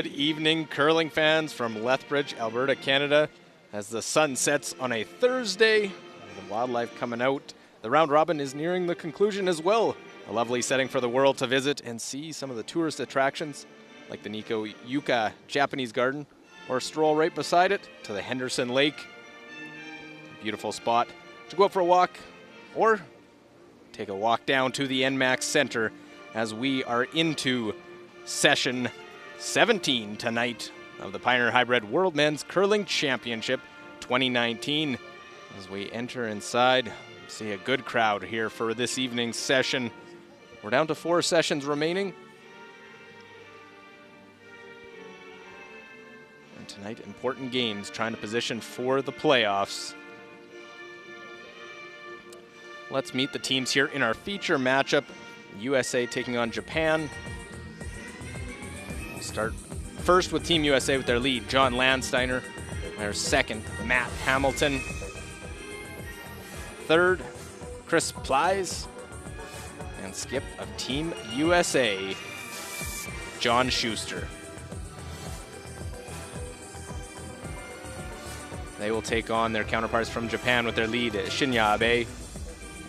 Good evening, curling fans from Lethbridge, Alberta, Canada. As the sun sets on a Thursday, the wildlife coming out. The round robin is nearing the conclusion as well. A lovely setting for the world to visit and see some of the tourist attractions, like the Nico Yuka Japanese Garden, or stroll right beside it to the Henderson Lake. Beautiful spot to go out for a walk, or take a walk down to the NMAX Center as we are into session 17 tonight of the Pioneer Hi-Bred World Men's Curling Championship 2019. As we enter inside, see a good crowd here for this evening's session. We're down to 4 sessions remaining. And tonight, important games trying to position for the playoffs. Let's meet the teams here in our feature matchup. USA taking on Japan. We'll start first with Team USA with their lead, John Landsteiner. Their second, Matt Hamilton. Third, Chris Plies. And skip of Team USA, John Schuster. They will take on their counterparts from Japan with their lead, Shinya Abe.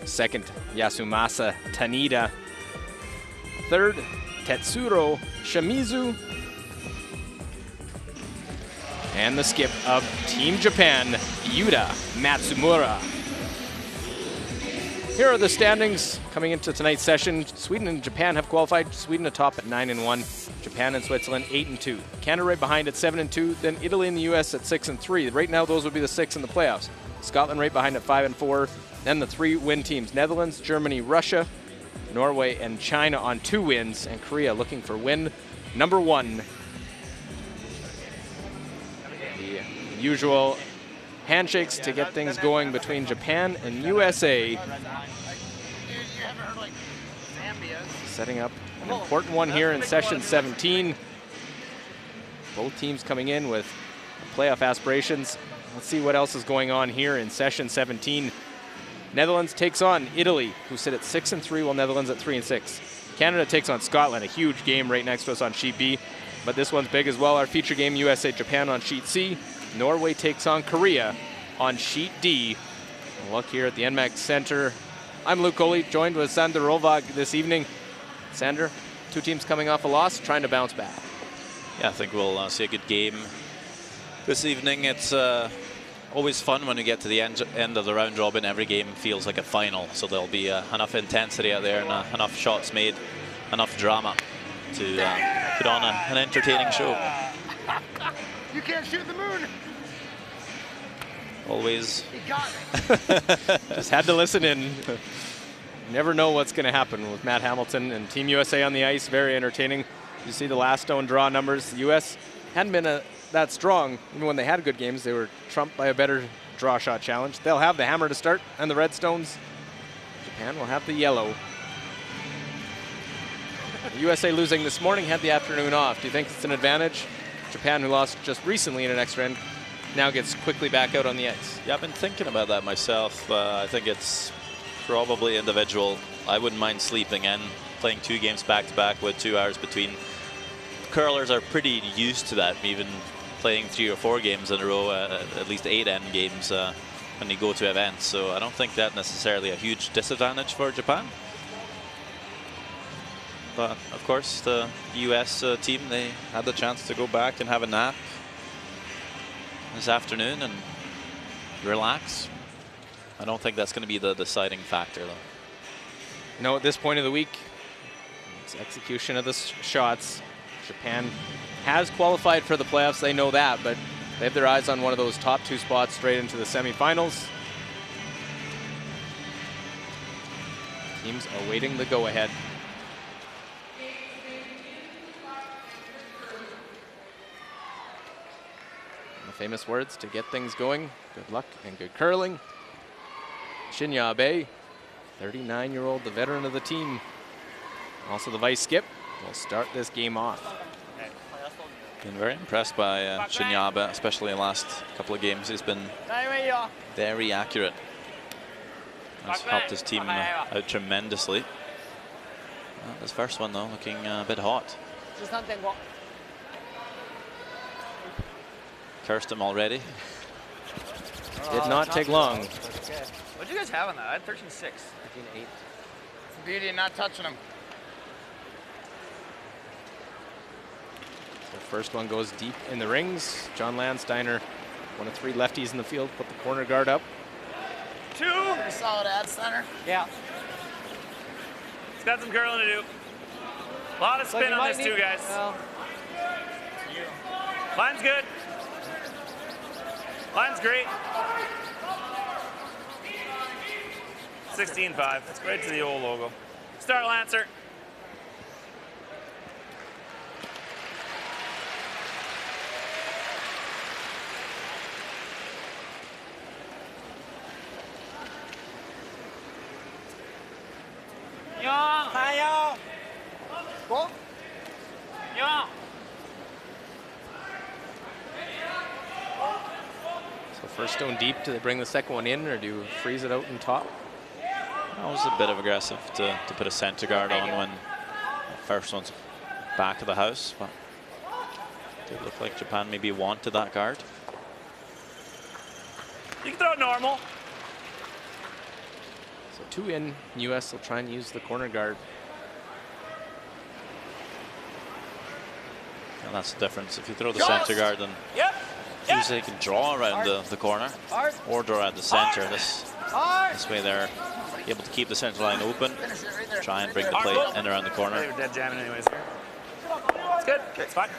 Second, Yasumasa Tanida. Third, Tetsuro Shimizu. And the skip of Team Japan, Yuta Matsumura. Here are the standings coming into tonight's session. Sweden and Japan have qualified. Sweden atop at 9-1. Japan and Switzerland 8-2. Canada right behind at 7-2. Then Italy and the US at 6-3. Right now, those would be the 6 in the playoffs. Scotland right behind at 5-4. Then the 3 win teams: Netherlands, Germany, Russia, Norway, and China on 2 wins, and Korea looking for win number 1. The usual handshakes to get things going between Japan and USA. Setting up an important one here in session 17. Both teams coming in with playoff aspirations. Let's see what else is going on here in session 17. Netherlands takes on Italy, who sit at 6-3, while Netherlands at 3-6. Canada takes on Scotland, a huge game right next to us on sheet B, but this one's big as well. Our feature game, USA-Japan on sheet C. Norway takes on Korea on sheet D. A look here at the NMAX Center. I'm Luke Coley, joined with Sander Rolvag this evening. Sander, 2 teams coming off a loss, trying to bounce back. Yeah, I think we'll see a good game this evening. It's always fun when we get to the end of the round robin. Every game feels like a final, so there'll be enough intensity out there and enough shots made, enough drama to put on an entertaining show. You can't shoot the moon. Always. He got it. Just had to listen in. You never know what's going to happen with Matt Hamilton and Team USA on the ice. Very entertaining. You see the last stone draw numbers. The US hadn't been that strong. Even when they had good games, they were trumped by a better draw shot challenge. They'll have the hammer to start and the red stones. Japan will have the yellow. The USA losing this morning had the afternoon off. Do you think it's an advantage? Japan, who lost just recently in an extra end, now gets quickly back out on the ice. Yeah, I've been thinking about that myself. I think it's probably individual. I wouldn't mind sleeping in, playing 2 games back-to-back with 2 hours between. Curlers are pretty used to that, even playing 3 or 4 games in a row, at least 8 end games when they go to events. So I don't think that necessarily a huge disadvantage for Japan. But of course, the US team, they had the chance to go back and have a nap this afternoon and relax. I don't think that's going to be the deciding factor, though. You know, at this point of the week, it's execution of the shots. Japan has qualified for the playoffs, they know that, but they have their eyes on one of those top 2 spots straight into the semifinals. Teams awaiting the go-ahead. The famous words to get things going: good luck and good curling. Shinya Abe, 39-year-old, the veteran of the team, also the vice skip, will start this game off. Been very impressed by Shinya Abe, especially in the last couple of games. He's been very accurate. Has helped his team out tremendously. This first one, though, looking a bit hot. Cursed him already. Did not take long. What'd you guys have on that? I had 13-6. 13-8. Beauty and not touching him. The first one goes deep in the rings. John Landsteiner, one of 3 lefties in the field, put the corner guard up. 2. Pretty solid ad center. Yeah. It's got some curling to do. A lot of spin on this too, guys. Line's good. Line's great. 16-5. That's right to the old logo. Start, Lancer. Go. So first stone deep, do they bring the second one in or do you freeze it out in top? That was a bit of aggressive to put a center guard on when the first one's back of the house, but it did look like Japan maybe wanted that guard. You can throw it normal. So 2 in, US will try and use the corner guard. And that's the difference. If you throw the center guard, then usually they can draw around the corner or draw around the center. This way they're able to keep the center line open, try and bring the plate in around the corner. They were dead jamming anyways here. It's good. It's fine.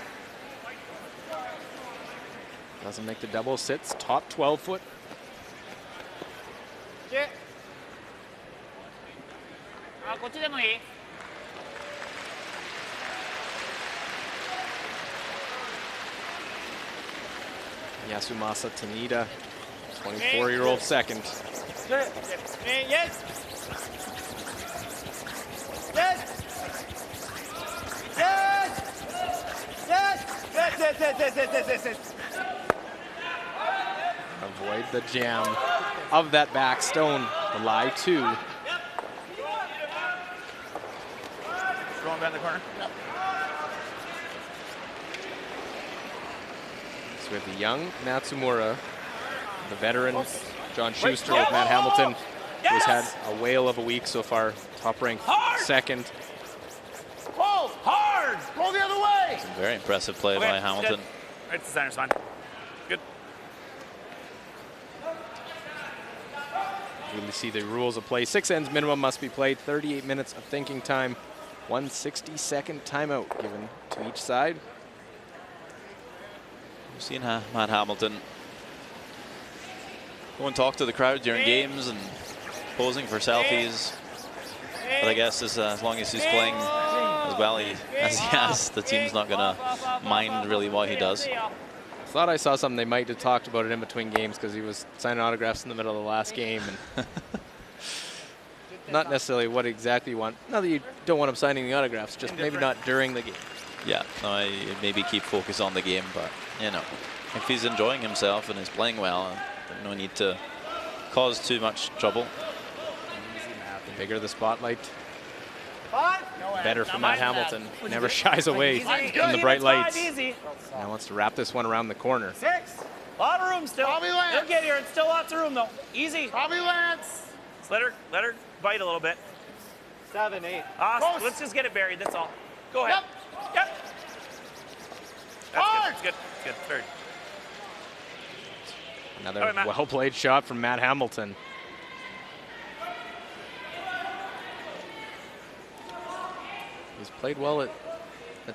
Doesn't make the double, sits top 12 foot. Yasumasa Tanida, 24-year-old second. Avoid the jam of that back stone. The lie 2. Going behind the corner. So we have the young Matsumura, the veteran John Schuster with Matt Hamilton, who's had a whale of a week so far, top ranked second. Close, hard, go the other way. Some very impressive play by Hamilton. Right to the center's fine. Good. Really see the rules of play. 6 ends minimum must be played, 38 minutes of thinking time, 1 60-second timeout given to each side. We've seen Matt Hamilton go and talk to the crowd during games and posing for selfies. But I guess as long as he's playing as well as he has, the team's not going to mind really what he does. Thought I saw something they might have talked about it in between games because he was signing autographs in the middle of the last game. And not necessarily what exactly you want. Not that you don't want him signing the autographs, just maybe not during the game. Yeah, no, maybe keep focus on the game, but you know, if he's enjoying himself and is playing well, there's no need to cause too much trouble. The bigger the spotlight, better for Matt Hamilton. Never shies away from the bright lights. Now wants to wrap this one around the corner. 6. A lot of room still. Bobby Lance. He'll get here. It's still lots of room though. Easy. Bobby Lance. Just let her bite a little bit. 7, 8. Awesome. Let's just get it buried. That's all. Go ahead. Yep. That's good. That's good. Third. Another well-played shot from Matt Hamilton. He's played well at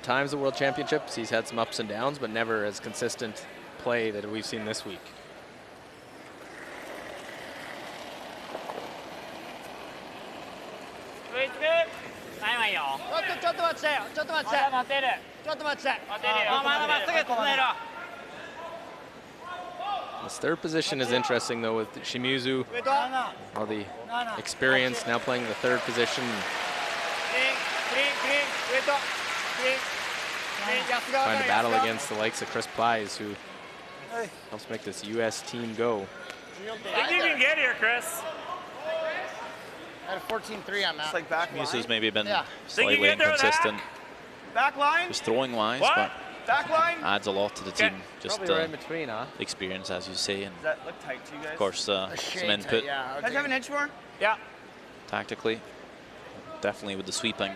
times at World Championships. He's had some ups and downs, but never as consistent play that we've seen this week. This third position is interesting though with Shimizu, all the experience now playing the third position. Trying to battle against the likes of Chris Plies, who helps make this U.S. team go. I think you can get here, Chris. I had a 14-3 on that. It's like back line. Musu's maybe been Yeah. slightly inconsistent. Back line. Just throwing wise, What? but Back line. adds a lot to the team. Just Probably right in between, huh? experience, as you say, and Does that look tight to you guys? of course some input Yeah. Guys have an inch more? Yeah. tactically. Definitely with the sweeping.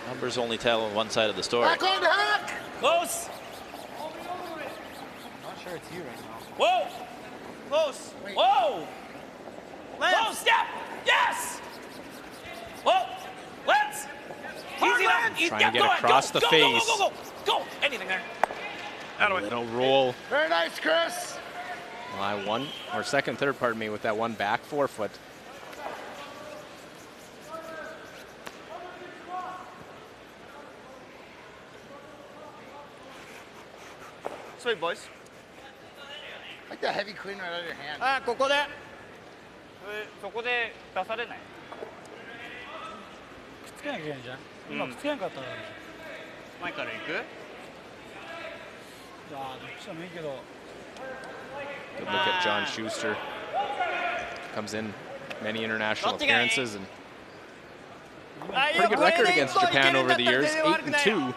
Numbers only tell one side of the story. Back line to hack. Close. I'm not sure it's you right now. Whoa. Close. Whoa. Lance. Whoa, step. Yes. Whoa. Let's. Easy Lance. now. Trying to get across the face. Go. Anything there. A little roll. Very nice, Chris. Second, third, pardon me, with that one back forefoot. Sweet, boys. Like the heavy queen right out of your hand. あ、ここで。そこで出されない。くっつけなきゃいけないじゃん。今くっつけなかったら。前から行く？いやー、どっちでもいいけど。 Good look at John Schuster. Comes in many international appearances and pretty good record against Japan over the years, 8-2.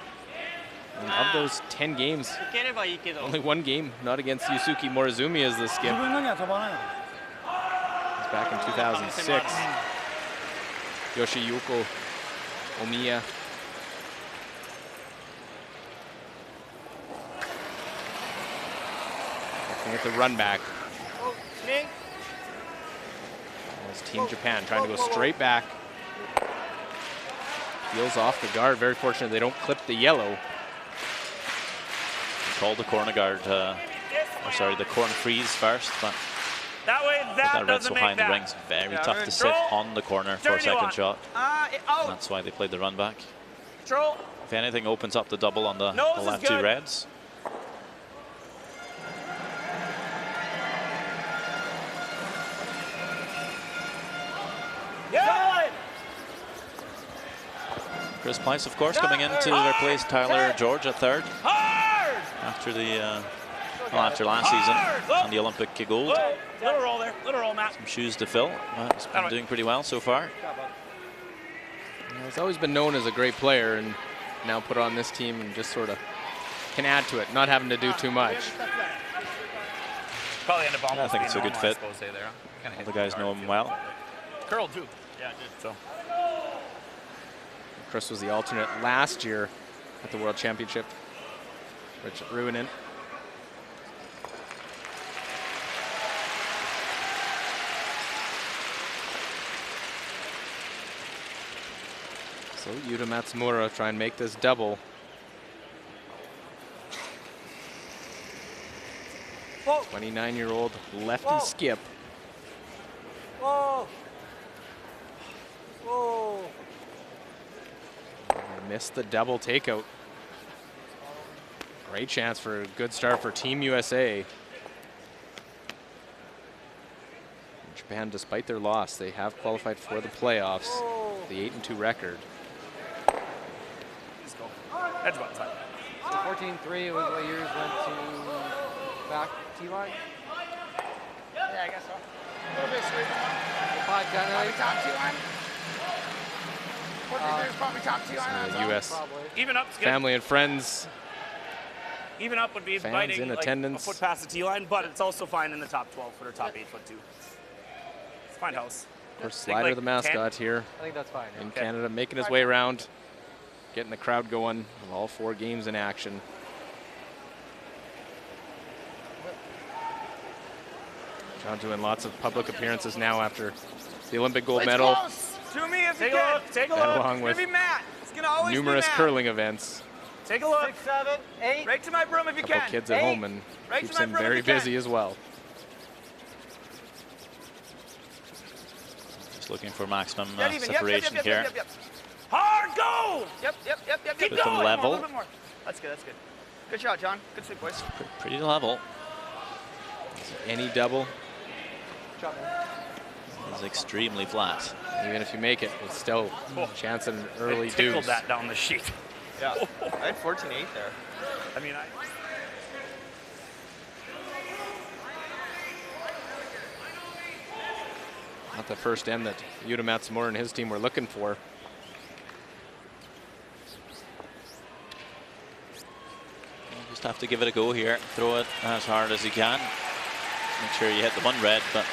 And of those 10 games, only one game not against Yusuke Morizumi as the skip. 自分のには飛ばないの。 It's back in 2006. Yoshiyuko Omiya. Looking at the run back. As Team Japan trying to go straight back. Peels off the guard. Very fortunate they don't clip the yellow. Called the corner guard, the corner freeze first, but That way, that rinse doesn't behind make the that. rings very Yeah, tough to sit on the corner for a Dirty one. second shot. Out. That's why they played the run back. Control. If anything, opens up the double on the Nose is left two good. reds. Yeah. Chris Pleiss, of course, coming in to replace Tyler George at third Hard. after last season on the Olympic gold. Whoa. Little roll there. Little roll, Matt. Some shoes to fill. He's been doing pretty well so far. He's always been known as a great player and now put on this team and just sort of can add to it, not having to do too much. Probably end up almost. I think it's a being good normal, I fit. suppose, there. Kinda All hit the guys hard know him too. well. Curl too. Yeah, it did. So. Chris was the alternate last year at the World Championship. Rich Ruinen. So Yuta Matsumura try and make this double. Whoa. 29-year-old lefty Whoa. skip. Whoa. Whoa. Missed the double takeout. Great chance for a good start for Team USA. Japan, despite their loss, they have qualified for the playoffs. The 8-2 record. Let's go. That's about time. So 14-3 was what yours went to back T-line? Yeah, I guess so. A little bit sweet. Five kind Probably of top two line. 14 is probably top two line. The U.S. probably. Even up's good. family and friends. Even up would be Fans biting in like attendance. a foot past the T line, but it's also fine in the top 12 foot or top 8 foot too. It's fine house. Of course, Think Slider, like the mascot 10. here I think that's fine. in Okay. Canada, making his way around, getting the crowd going with all 4 games in action. John doing lots of public appearances now after the Olympic gold medal, To me if Take you a can. look. Take a and look. along It's with gonna be Matt. It's gonna always numerous be Matt. curling events. Take a look. 6, 7, 8. Right to my broom if you Couple can. kids at home and Right to keeps my him broom if very you can. busy as well. Just looking for maximum Dead even. separation here. Yep. Hard go. Yep. Keep them going. level. A little bit more. That's good. Good shot, John. Good sweep, boys. Pretty level. Any double, Shot, man. It's extremely flat. even if you make it, it's still chance at an early I tickled deuce. that down the sheet. Yeah. I had 14-8 there. I mean, Not the first end that Yuta Matsumura and his team were looking for. Just have to give it a go here. Throw it as hard as you can. Make sure you hit the one red, but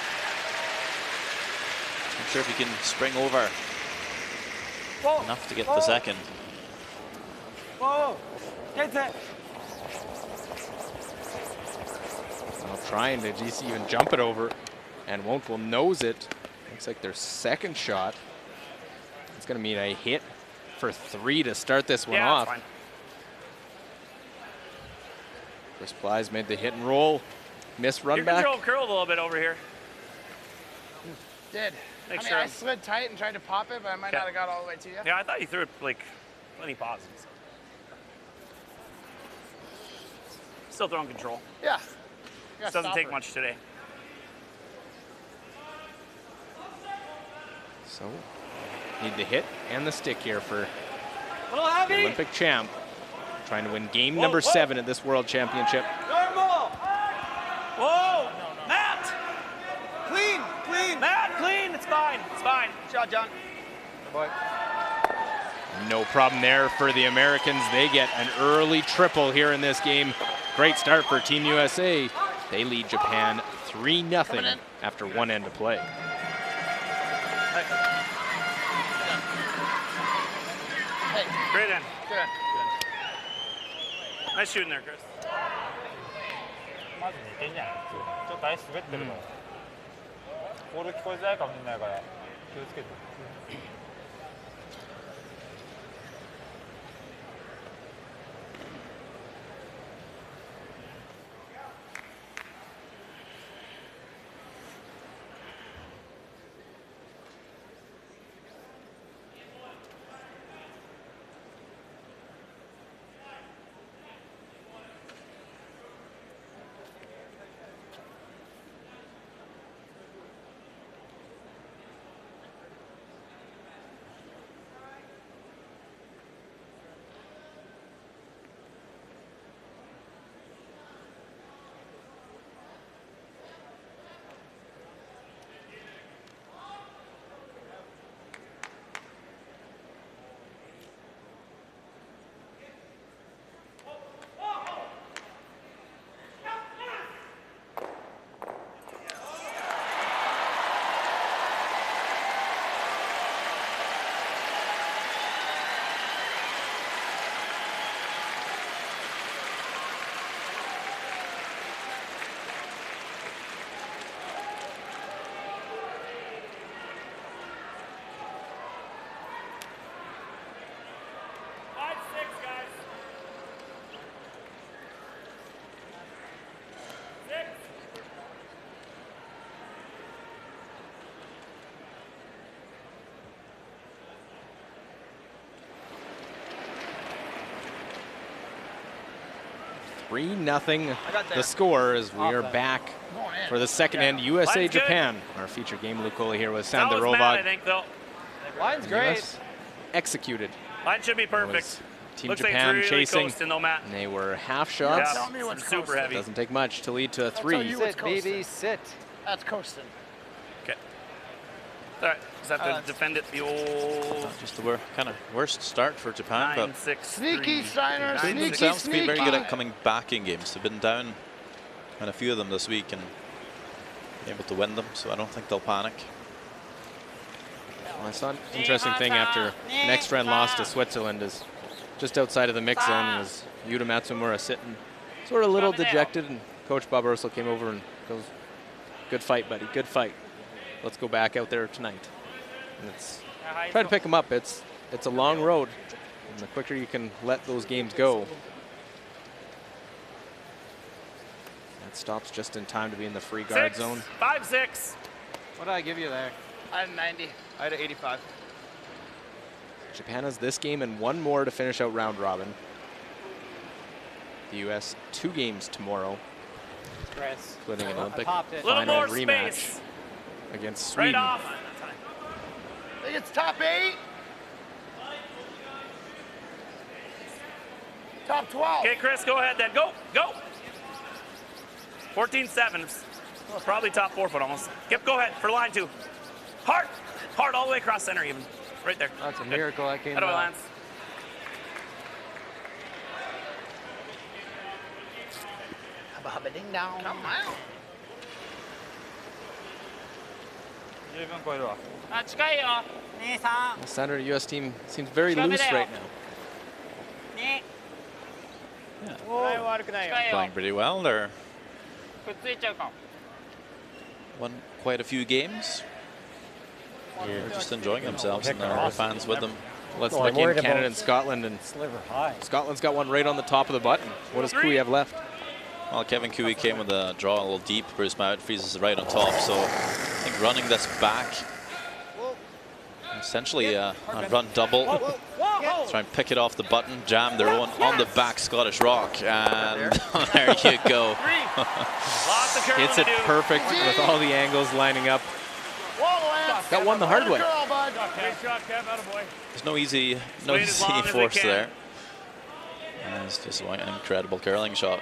I'm sure if you can spring over enough to get the second. Well, trying to GC even jump it over, and Won't will nose it. Looks like their second shot. It's going to mean a hit for 3 to start this one off. Fine. Chris Bly's made the hit and roll. Miss run Your back. control curled a little bit over here. Did. Make I sure mean, I slid tight and tried to pop it, but I might not have got all the way to you. Yeah, I thought you threw it like plenty positives. Still throwing control. Yeah. This doesn't take much today. So, need the hit and the stick here for A little the heavy. Olympic champ. Trying to win game number 7 at this World Championship. Normal. Whoa. Matt. Clean. Clean. Matt, clean. It's fine. It's fine. Shot, John. No problem there for the Americans. They get an early triple here in this game. Great start for Team USA. They lead Japan 3-0 after 1 end of play. Hey. Great end. Good. Nice shooting there, Chris. まず似てんじゃないちょっと足滑ってるから、ボール聞こえづらいかもしれないから気をつけて。Three nothing the score as we are back for the second end. USA Line's good. Japan. Our feature game Luke Kohli here with That Sander was Matt, I Rovag. think, though. Line's great. US executed. Line should be Was perfect. Team Looks Japan like it's really chasing, coasting, though, Matt. and they were half shots. Yeah, Tell me what's super coasting. heavy. Doesn't take much to lead to a tell 3. you Sit, baby, sit. That's coasting. Okay. All right. Just have to defend it the old Just the kind of worst start for Japan, but 9-6. Sneaky, Steiner. proven Sneaky, themselves to be very good sneaky. at coming back in games. They've been down in a few of them this week and able to win them, so I don't think they'll panic. Well, I saw an interesting thing after next friend lost to Switzerland is just outside of the mix zone was Yuta Matsumura sitting sort of a little dejected, and Coach Bob Ursel came over and goes, "Good fight, buddy, good fight. Let's go back out there tonight." And it's try to pick him up. It's a long road, and the quicker you can let those games go. That stops just in time to be in the free guard zone. 5-6. What did I give you there? I had a 90. I had an 85. Japan has this game and one more to finish out round robin. The U.S. 2 games tomorrow, Chris. including an Olympic popped it. A little final more rematch space. against Right Sweden. off. I think it's top 8. Top 12. Okay, Chris, go ahead then. Go, go. 14-7. Probably top 4 foot almost. Yep, go ahead for line 2. Hard, hard all the way across center even. Right there. That's a Good. miracle that came How do I, out. Lance? hubba ding dong. Come on. 十分超えるわ。あ、近いよ。兄さん。 The center US team seems very loose right now. 2。 Yeah. 悪くないよ。 Playing pretty well. They're くっついちゃうかも。 won quite a few games. They're just enjoying themselves, and there are fans with them. Let's Well, look I'm in worried Canada about- and Scotland, and Sliver high. Scotland's got one right on the top of the button. What does Cooey have left? Well, Kevin Cooey came with a draw a little deep. Bruce Mount freezes right on top, so I think running this back, essentially a run double. Try and pick it off the button, jam their own on the back Scottish rock, and there you go. Lots of curling Hits it to do. perfect with all the angles lining up. Got one the hard way. Great shot, Kev. Attaboy. There's no easy Wait as long as they force can. there. And it's just an incredible curling shot.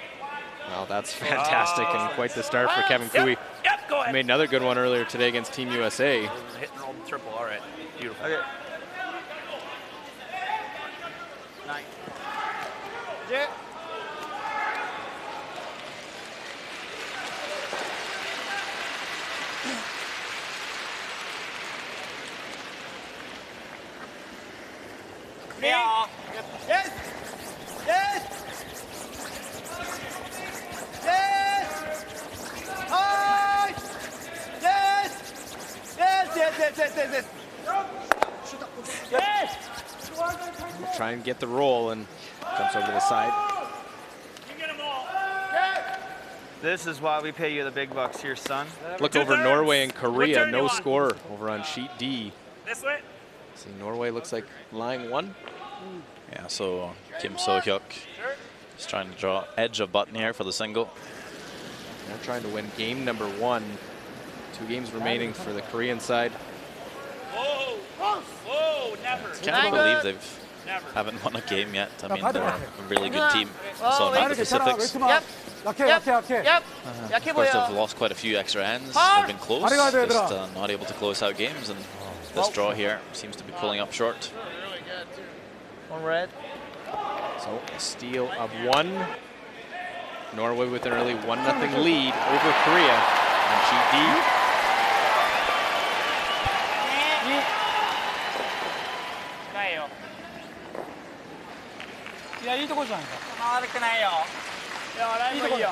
Well, that's fantastic and quite the start for Kevin Cooey. Yep, go ahead. Made another good one earlier today against Team USA. Hit and roll the triple. All right. Beautiful. Okay. 10. Yeah. Yes! Yes! Yes! Hi! Yes! Yes, yes, yes, yes, yes, yes. Yes! Try and get the roll, and jumps over the side. You get them all. This is why we pay you the big bucks here, son. Look over Two-thirds. Norway and What Korea, turn you no want? score over on sheet D. This way. See, Norway looks like lying one. Yeah, so Kim So-hyuk is trying to draw edge of button here for the single. They're trying to win game number 1. 2 games remaining for the Korean side. Whoa. Whoa. Never. Can't believe they've Never. haven't won a game yet. I mean, they're a really good team. Oh, So not the wait. specifics. Yep. Yep. Yep. Of course, they've lost quite a few extra ends. They've been close, just not able to close out games. And this draw here seems to be pulling up short. One red. So a steal of 1. Norway with an early 1-0 lead over Korea on sheet D. 近いよ。いや、いいとこじゃないか。悪くないよ。いや、ラインもいいよ。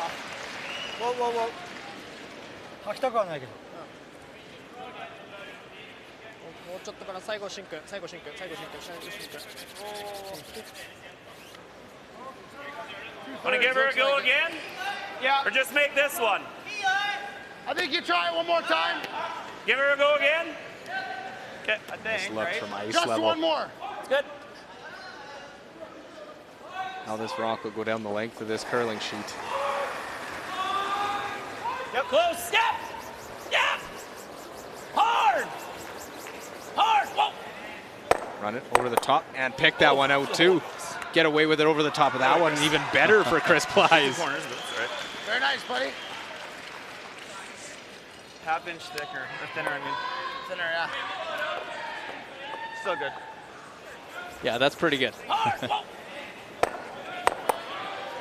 履きたくはないけど。もうちょっとから最後シンク、最後シンク、最後シンク、最後シンク。 Want to give her a go again? Yeah. Or just make this one? I think you try it one more time. Give her a go again? Okay. I Nice think, look right? from ice Just level. one more. It's good. How this rock will go down the length of this curling sheet. Yep. Close. Yep. Yep. Hard. Hard. Whoa. Run it over the top and pick that one out too. Get away with it over the top of that one. Even better for Chris Plies. Corners, but that's all right. Very nice, buddy. Half-inch thicker, or thinner, I mean. Thinner, yeah. Still good. Yeah, that's pretty good. Hard.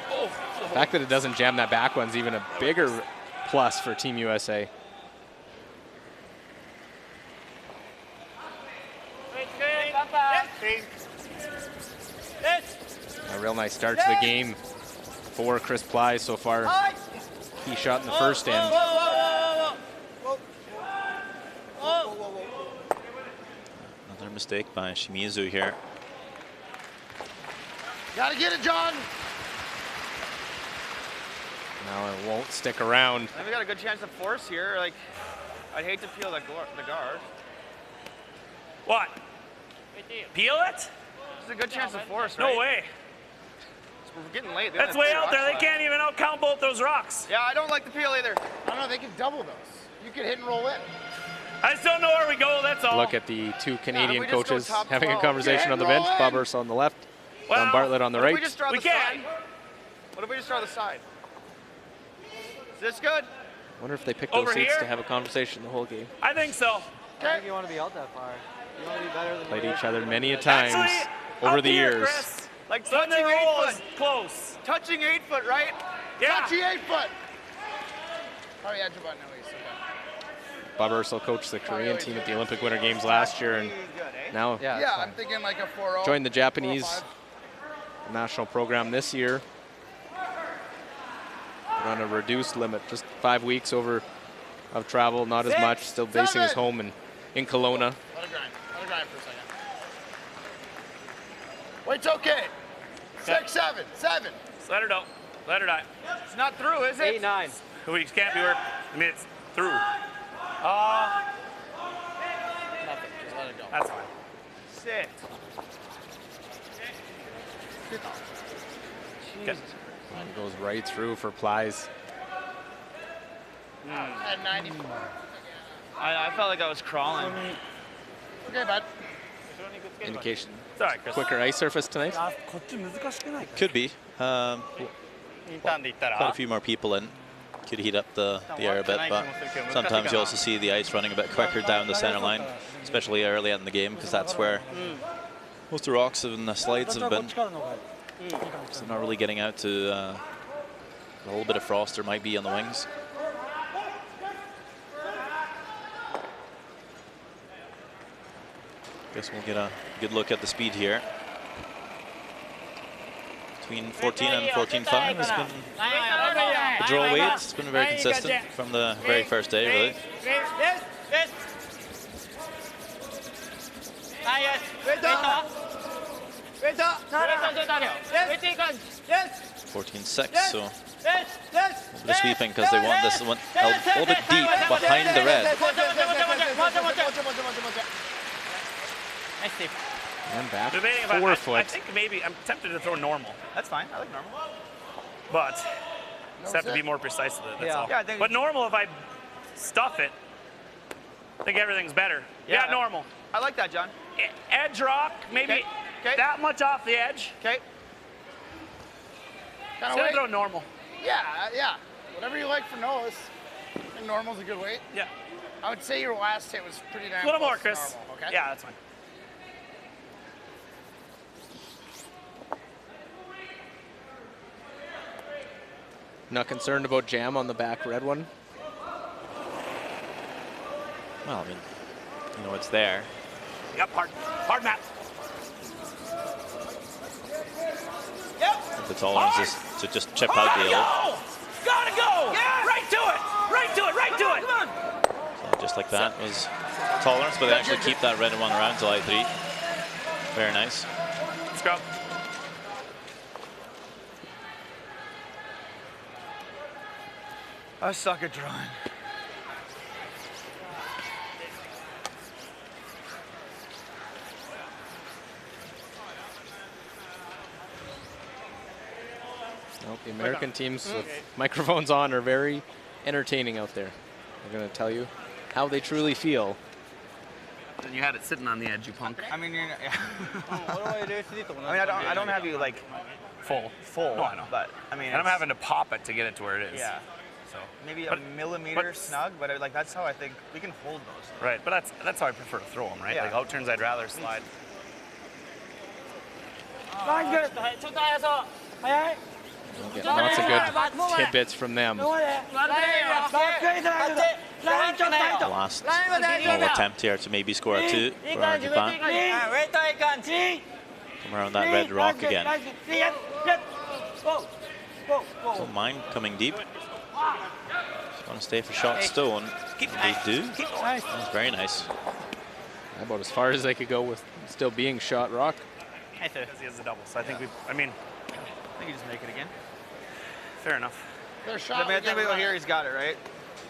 Whoa. The fact that it doesn't jam that back one's even a bigger plus for Team USA. A real nice start to the game for Chris Plies so far. Key shot in the first end. Another mistake by Shimizu here. Gotta get it, John. Now it won't stick around. And we got a good chance of force here. Like, I'd hate to peel the guard. What? Peel it? There's a good chance of force, right? No way. We're getting late. They That's only way have out 3 there. They rocks can't even outcount both those rocks. left. Yeah, I don't like the peel either. I don't know, they can double those. You can hit and roll in. I just don't know where we go. That's all. Look at the 2 Canadian we just go coaches top having a 12. conversation on the bench. Yeah, Bob Urso on the left, Well, Don Bartlett on the What if right. we just draw We the can. side? What if we just draw the side? Is this good? Wonder if they picked those Over seats here? to have a conversation the whole game. I think so. I don't think you want to be out that far. You want to be better than Played the way each I other think. many a times Actually, over up the here, years. Chris. Like So when touching they 8 roll foot. is close. Touching 8 foot, right? Yeah. Touchy 8-foot. Oh, yeah, Javon, no, he's okay. Bob Ursel coached the Korean team at the Olympic Winter Games last year, and now Yeah, Yeah, it's I'm fine. thinking like a 4-0. joined the Japanese 4-5. national program this year. But on a reduced limit, just 5 weeks over of travel, not as much, still basing his home in Kelowna. Let it grind. Let it grind for a second. Wait's okay. 6, 7, 7. Just let her go. Let her die. It's not through, is it? 8-9. We can't be work. I mean, it's through. Nothing. Just let it go. That's fine. Sit. Good. It goes right through for Plies. At 94. I felt like I was crawling. Okay, bud. Indication. Sorry, Chris. Quicker ice surface tonight. あこっち難しくないか Could be. インターンで行ったら Quite a few more people in. Could heat up the air a bit, but sometimes you also see the ice running a bit quicker down the center line, especially early in the game, because that's where most of the rocks and the slides こ have っ been. ちからの方がいいいいかもし So れない not really getting out to a little bit of frost there might be on the wings. Guess we'll get a good look at the speed here. Between 14 and 14.5 has been the draw weight. It's been very consistent from the very first day, really. Yes. 14.6, so a little bit of sweeping because they want this one held a little bit deep behind the red. And back Debating about, 4 I foot. think maybe I'm tempted to throw normal, That's fine. I like normal. but just have to be more precise with it. That's Yeah. all. Yeah, I think But normal, if I stuff it, I think everything's better. Yeah, Yeah. normal. I like that, John. Edge rock, maybe Okay. Okay. that much off the edge. Okay. Just Kind of gonna weight. throw normal. Yeah. Whatever you like for nose. I think normal's a good weight. Yeah. I would say your last hit was pretty damn A little close more, to Chris. normal, okay? Yeah, that's fine. Not concerned about jam on the back red one. Well, I mean, you know, it's there. Yep, hard map. The tolerance is to just chip out the hill. Gotta go! Yeah. Right to it! Right to it! Right to it! Come on! So just like that was tolerance, but they actually keep that red one around till I3. Very nice. Let's go. I suck at drawing. Nope, the American teams with microphones on are very entertaining out there. They're going to tell you how they truly feel. And you had it sitting on the edge, you punk. I mean, you're, yeah. I mean, I don't have you like Full. full, No, I know. but I mean, And I'm it's- having to pop it to get it to where it is. yeah, So maybe a But- millimeter but- snug, but like that's how I think we can hold those. right, but that's how I prefer to throw them, right? Yeah. Like out turns, I'd rather slide. We'll get lots of good tidbits from them. The last little attempt here to maybe score a 2 for Japan. Come around that red rock again. Don't mind coming deep. Just want to stay for shot stone. They do. That's very nice. About as far as they could go with still being shot rock. Because he has a double. So I think I mean, I think you just make it again. fair enough. Their I shot. mean, I we think gotta we go run here. it. He's got it right.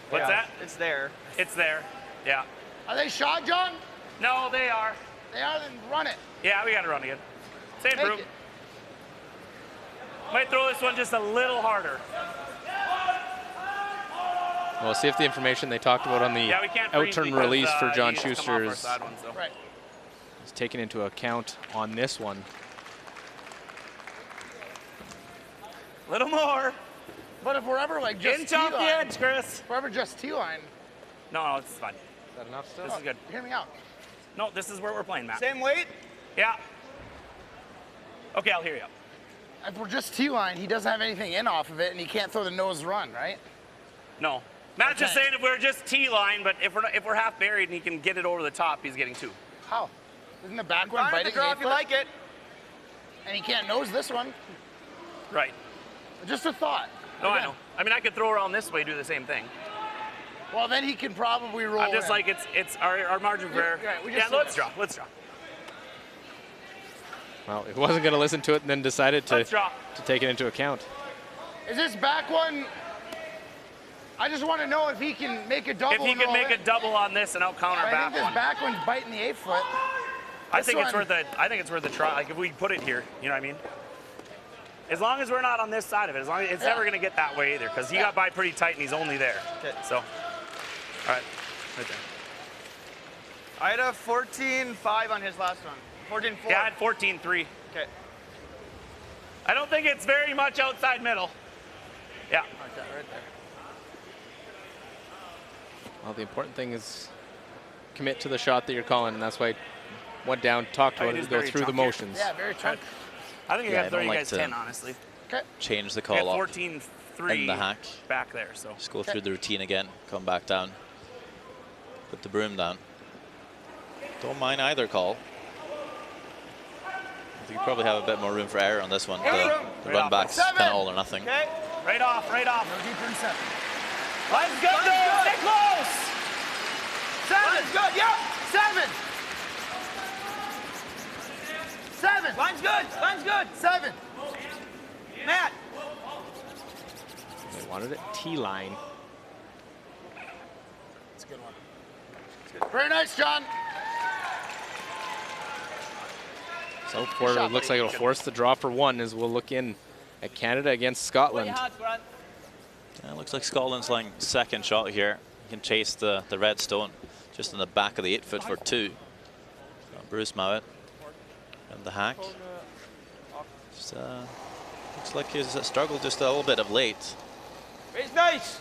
What's Yeah, that? It's there. It's there. Yeah. Are they shot, John? No, they are. They are, then run it. Yeah, we got to run again. Same Take group. it. Might throw this one just a little harder. We'll see if the information they talked about on the Yeah, we can't freeze out-turn because, release for John he needs to come Schuster off our is side ones, though. Right. taken into account on this one. Little more. But if we're ever like just Inch off the T-line, edge, Chris. if we're ever just T-line, No, it's fine. Is that enough still? This is good. hear me out. No, this is where we're playing, Matt. Same weight. Yeah. Okay, I'll hear you. if we're just T-line, he doesn't have anything in off of it, and he can't throw the nose run, right? No. Matt's just saying if we're just T-line, but if we're half buried and he can get it over the top, he's getting 2. How? Isn't the back one Fine biting the girl the if you 8-foot? like it. And he can't nose this one. Right. Just a thought. No, I Again. know. I mean, I could throw around this way, do the same thing. Well, then he can probably roll I'm just in. like, it's our margin for error. Right, we Yeah, just let's said draw. Let's draw. Well, he wasn't going to listen to it and then decided to Let's draw. take it into account. Is this back one? I just want to know if he can make a double. If he and can roll make in. a double on this and I'll counter I back think this one. back one's biting the 8-foot. I think it's one- worth a try. Like if we put it here, you know what I mean? As long as we're not on this side of it, as long as it's never gonna get that way either, because he got by pretty tight and he's only there. Okay. So, all right, right there. I had a 14-5 on his last one. 14-4. Yeah, I had 14-3. Okay. I don't think it's very much outside middle. Yeah. Okay, right there. Well, the important thing is commit to the shot that you're calling, and that's why I went down, talked about it it, is go very through the tough here. motions. Yeah, very chunk. I think I Yeah, got I 30 don't like guys to- 10, honestly. Okay. Change the We had call up. 14-3 And the hack. back there, so. Just go through the routine again. Come back down. Put the broom down. Don't mind either call. I think you probably have a bit more room for error on this one. The Right run off. back's 7. kind of all or nothing. Okay. Right off, right off. No deeper than 7. Line's good, though. Stay close. 7's good. Yep. 7. 7. Line's good. Line's good. 7. Matt. They wanted it T-line. That's a good one. Very nice, John. So far, it looks like it'll force the draw for 1 as we'll look in at Canada against Scotland. Yeah, looks like Scotland's line second shot here. You can chase the red stone just in the back of the 8-foot for 2. Bruce Mowat and the hack. Just, looks like he's struggled just a little bit of late. Raise nice.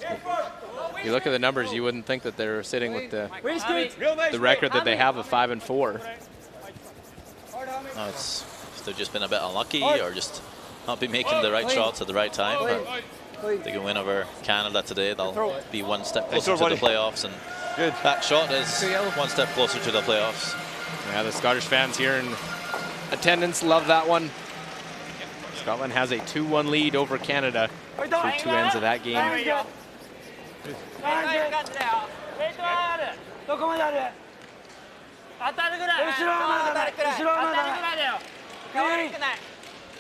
If you look at the numbers, you wouldn't think that they're sitting with Raise good. Real nice. the record that they have of 5-4. No, they've just been a bit unlucky or just not been making the right shots at the right time. But they can win over Canada today. They'll be one step closer to the playoffs, and that shot is one step closer to the playoffs. Yeah, the Scottish fans here in attendance love that one. Scotland has a 2-1 lead over Canada through 2 ends of that game. どこまである当たるぐらい後ろはまだだ後ろはまだだよ悪くない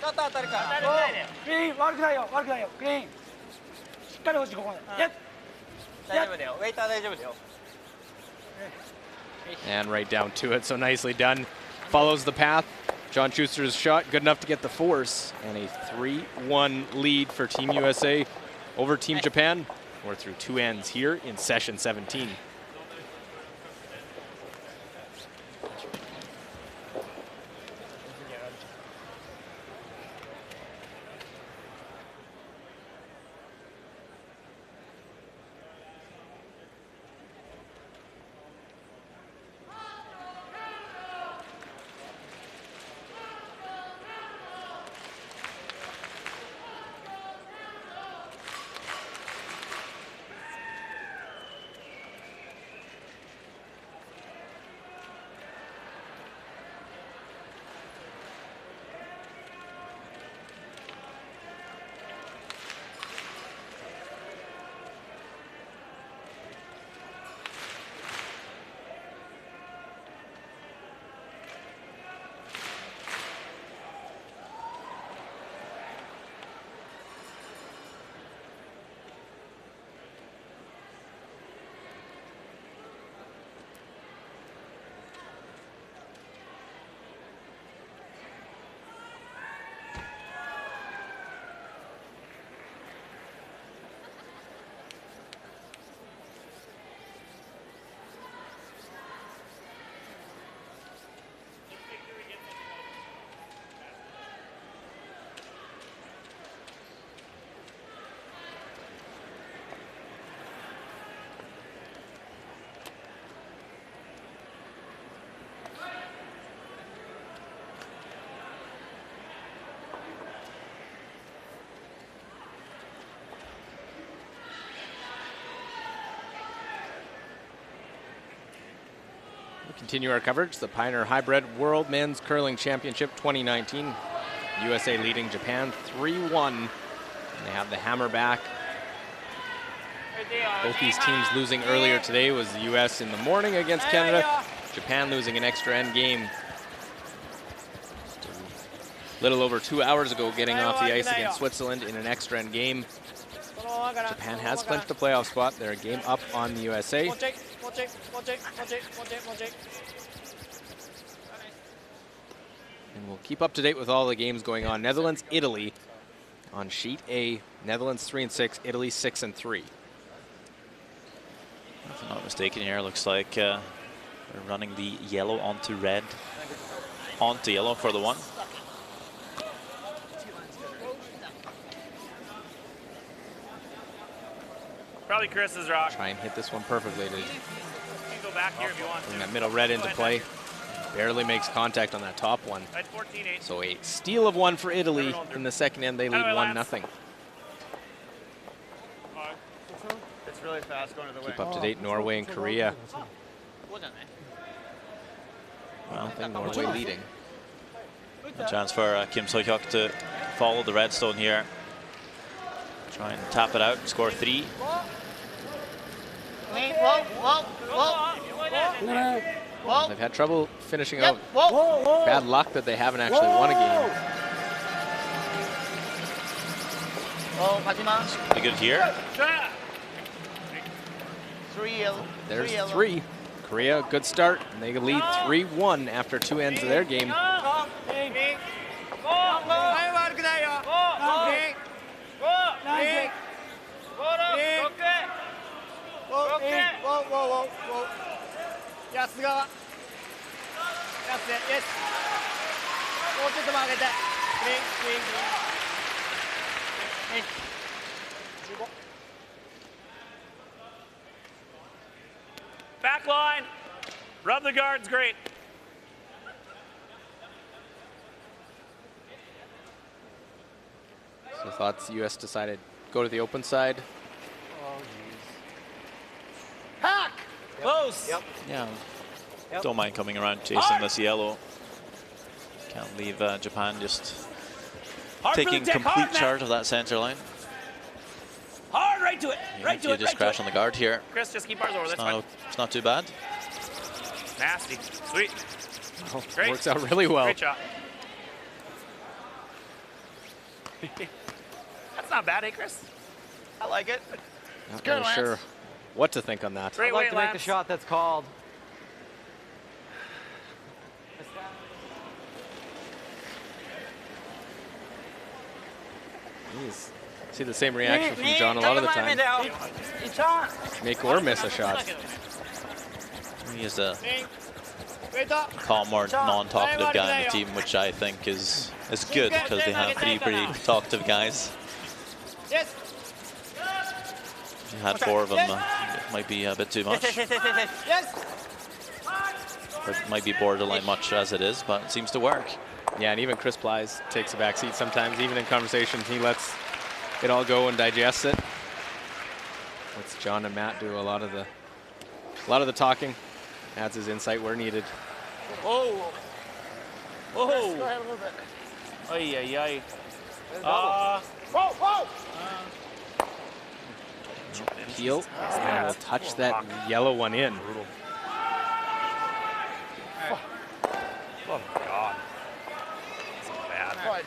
ちょっと当たるから当たるぐらいだよクリーン悪くないよ悪くないよクリーンしっかり落ちここまで大丈夫だよウェイター大丈夫だよ And right down to it, so nicely done. Follows the path. John Schuster's shot, good enough to get the force. And a 3-1 lead for Team USA over Team Japan. We're through 2 ends here in session 17. Continue our coverage. The Pioneer Hi-Bred World Men's Curling Championship 2019. USA leading Japan 3-1. And they have the hammer back. Both these teams losing earlier today was the US in the morning against Canada. Japan losing an extra end game. A little over 2 hours ago, getting off the ice against Switzerland in an extra end game. Japan has clinched the playoff spot. They're a game up on the USA. And we'll keep up to date with all the games going on. Netherlands, Italy on sheet A. Netherlands 3-6, Italy 6-3. If I'm not mistaken here, looks like they're running the yellow onto red, onto yellow for the one. Probably Chris's rock. Try and hit this one perfectly to You can go back here if you want to. bring that middle red into play. Barely makes contact on that top one. Right, 14-8. So a steal of one for Italy. In the second end, they lead 1-0. It's really fast going to the wing. Keep up to date, Norway and Korea. Well, Norway leading. a chance for Kim So-hyuk to follow the redstone here. Try and tap it out and score 3. They've had trouble finishing out. Bad luck that they haven't actually won a game. Pretty good here. There's 3. Korea, good start. And they lead 3-1 after 2 ends of their game. Back line. Rub the guards, great. So thoughts the U.S. decided go to the open side. Hack! Close. Yeah. Don't mind coming around chasing this yellow. Can't leave Japan just taking complete charge of that center line. Hard, right to it. Right to You it. just crash on the guard here. Chris, just keep ours over. That's fine. It's not too bad. Nasty. Sweet. Oh, Great. works out really well. Great shot. That's not bad, eh, Chris? I like it. Not good, really Lance. sure what to think on that. Great I'd like way, to make the Lance. shot that's called. Jeez. See the same reaction from John a lot of the time. Make or miss a shot. He is a calm, more non-talkative guy on the team, which I think is good because they have 3 pretty talkative guys. You had 4 of them. It might be a bit too much. Or it might be borderline much as it is, but it seems to work. Yeah, and even Chris Blythe takes a back seat sometimes. Even in conversation, he lets it all go and digests it. Lets John and Matt do a lot of the talking. Adds his insight where needed. Oh. Oh. Go ahead a little bit. Ay. Peel and will touch that yellow one in. Oh, God. This is bad. Fudge.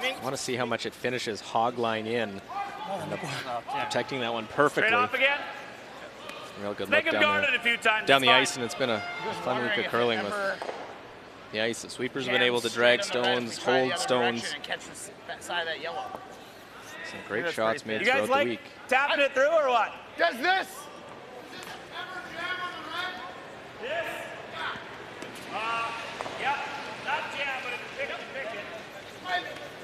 I want to see how much it finishes hog line in. Protecting that one perfectly. Straight off again. Real good Make look him guard it a few times. down the It's ice, and it's been a fun week of curling with the ice. The sweepers have been able to drag stones, hold stones. And catch that side of that yellow. Some great shots made You guys throughout the like week. tapping it through or what? Does this? This? Yeah, not jam, but it's pick it.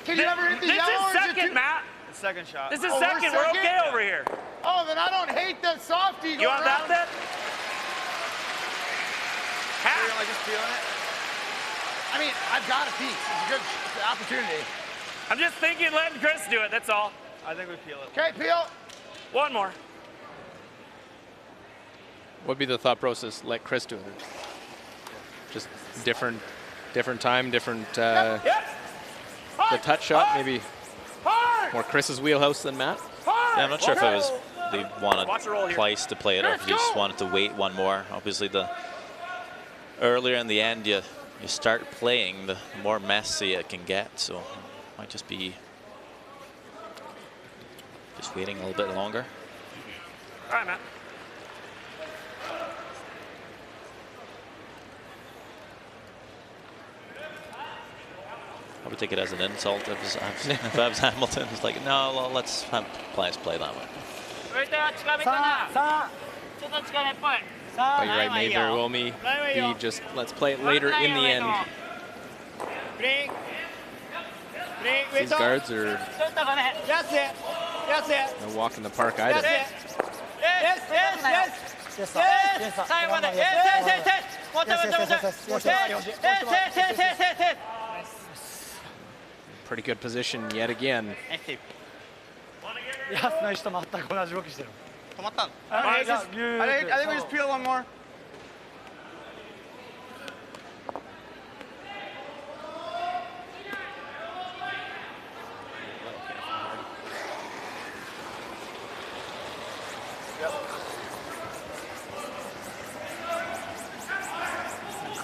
Can you ever hit the This yellow? is or is it second, too- Matt. Second shot. This is Oh, we're second. We're second? okay over here. Oh, then I don't hate the softie. You want that then? You're gonna like just feeling it? I mean, I've got a piece. It's a good opportunity. I'm just thinking letting Chris do it, that's all. I think we feel it. Okay, Peel. One more. What'd be the thought process? Let Chris do it. Just different time, different. Yep. The touch shot, maybe more Chris's wheelhouse than Matt. Yeah, I'm not sure if it was they wanted Watch the roll here. twice to play it or if he just wanted to wait one more. Obviously, the earlier in the end you start playing, the more messy it can get. So it might just be just waiting a little bit longer. All right, Matt. I would take it as an insult if I was Hamilton. It's like, no, well, let's have players play that way. Oh, you're right, may very well be just let's play it later in the end. These guards are no walk in the park either. Pretty good position yet again. 安の人全く同じ動きしてる。止まったの I I think we just peel one more.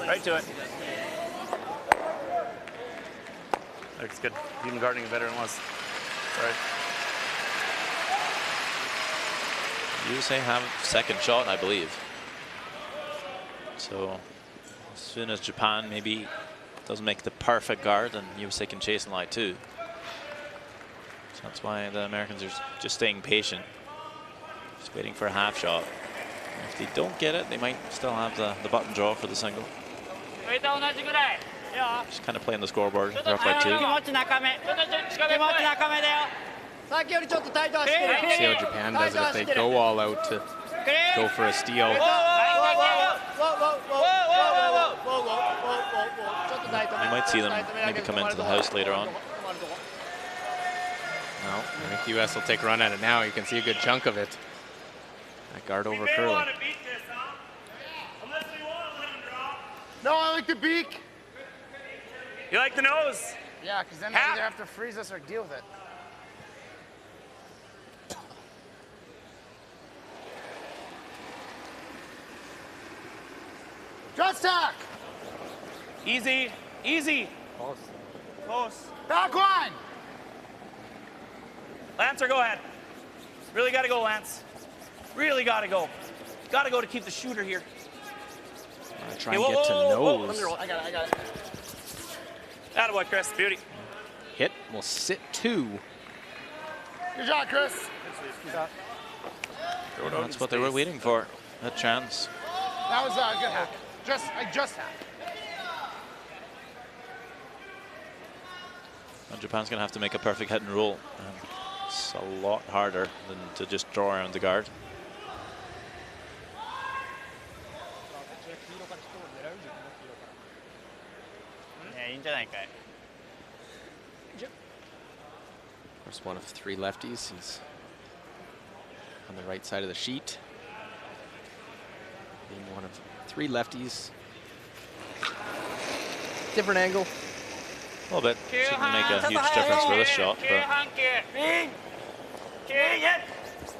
Right to it. Looks good. Even guarding it better than was. Sorry. USA have second shot, I believe. So as soon as Japan maybe doesn't make the perfect guard, then USA can chase and lie too. So that's why the Americans are just staying patient, just waiting for a half shot. If they don't get it, they might still have the button draw for the single. Just kind of playing the scoreboard. They're up by 2. See how Japan does it if they go all out to go for a steal. You might see them maybe come into the house later on. No, I think US will take a run at it now. You can see a good chunk of it. That guard over Curly. No, I like the beak. You like the nose? Yeah, because then they either have to freeze us or deal with it. Just tack. Easy, easy. Close. Back line. Lancer, go ahead. Really got to go, Lance. Really got to go. Got to go to keep the shooter here. Try and get to nose. Let me roll. I got it. Attaboy, Chris. Beauty. Hit will sit 2. Good job, Chris. That's what they were waiting for, a chance. That was a good hack. I just hacked. And Japan's going to have to make a perfect hit and roll. It's a lot harder than to just draw around the guard. First one of 3 lefties. He's on the right side of the sheet. Being one of 3 lefties. Different angle. A little bit. Shouldn't make a huge difference for this shot, but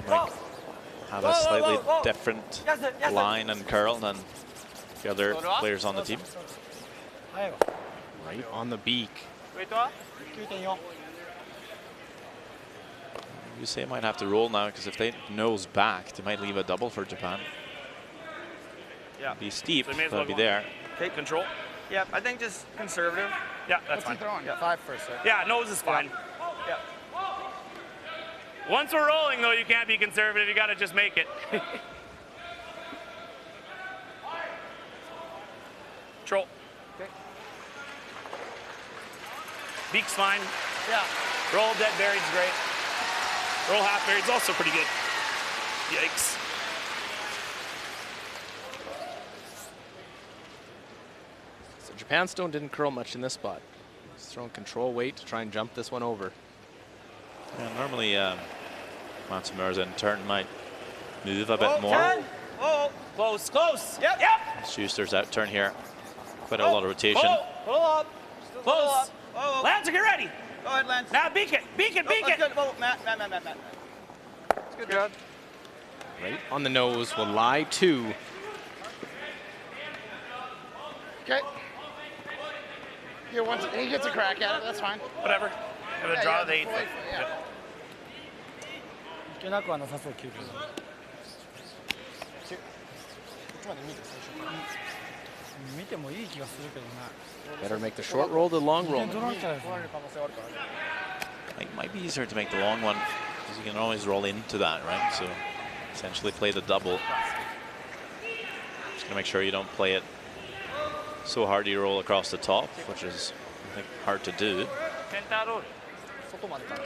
might have a slightly different line and curl than the other players on the team. Right on the beak. USA might have to roll now because if they nose back, they might leave a double for Japan. Yeah. Be steep, So they may as but well be go there. Take control. Yeah, I think just conservative. Yeah, that's What's he fine. throwing? 5 first, sir. Yeah, nose is fine. Yeah. Once we're rolling, though, you can't be conservative. You got to just make it. Troll. Okay. Beak's fine. Yeah. Roll dead buried's great. Roll half buried's also pretty good. Yikes. So Japan Stone didn't curl much in this spot. He's throwing control weight to try and jump this one over. Yeah, normally Matsumura's in turn might move a bit more. 10. Oh, Close, close. yep. Schuster's out turn here. Quite a lot of rotation. Pull up. Still pull Close. up. Oh, Lance, get ready. go ahead, Lance. Now beak it, beak it, beak That's it. good. Oh, Matt. It's good. Good. Right on the nose will lie 2. Okay. Here, once he gets a crack at it, that's fine. Whatever. Gonna draw the 8th. Yeah. いけなくはなさそう、9分。見てもいい気がするけどな。 Better make the short roll the long roll. 取られちゃうよ。 It might be easier to make the long one because you can always roll into that, right? So essentially play the double. Just gonna make sure you don't play it so hard you roll across the top, which is, I think, hard to do. センターロール。外までから。い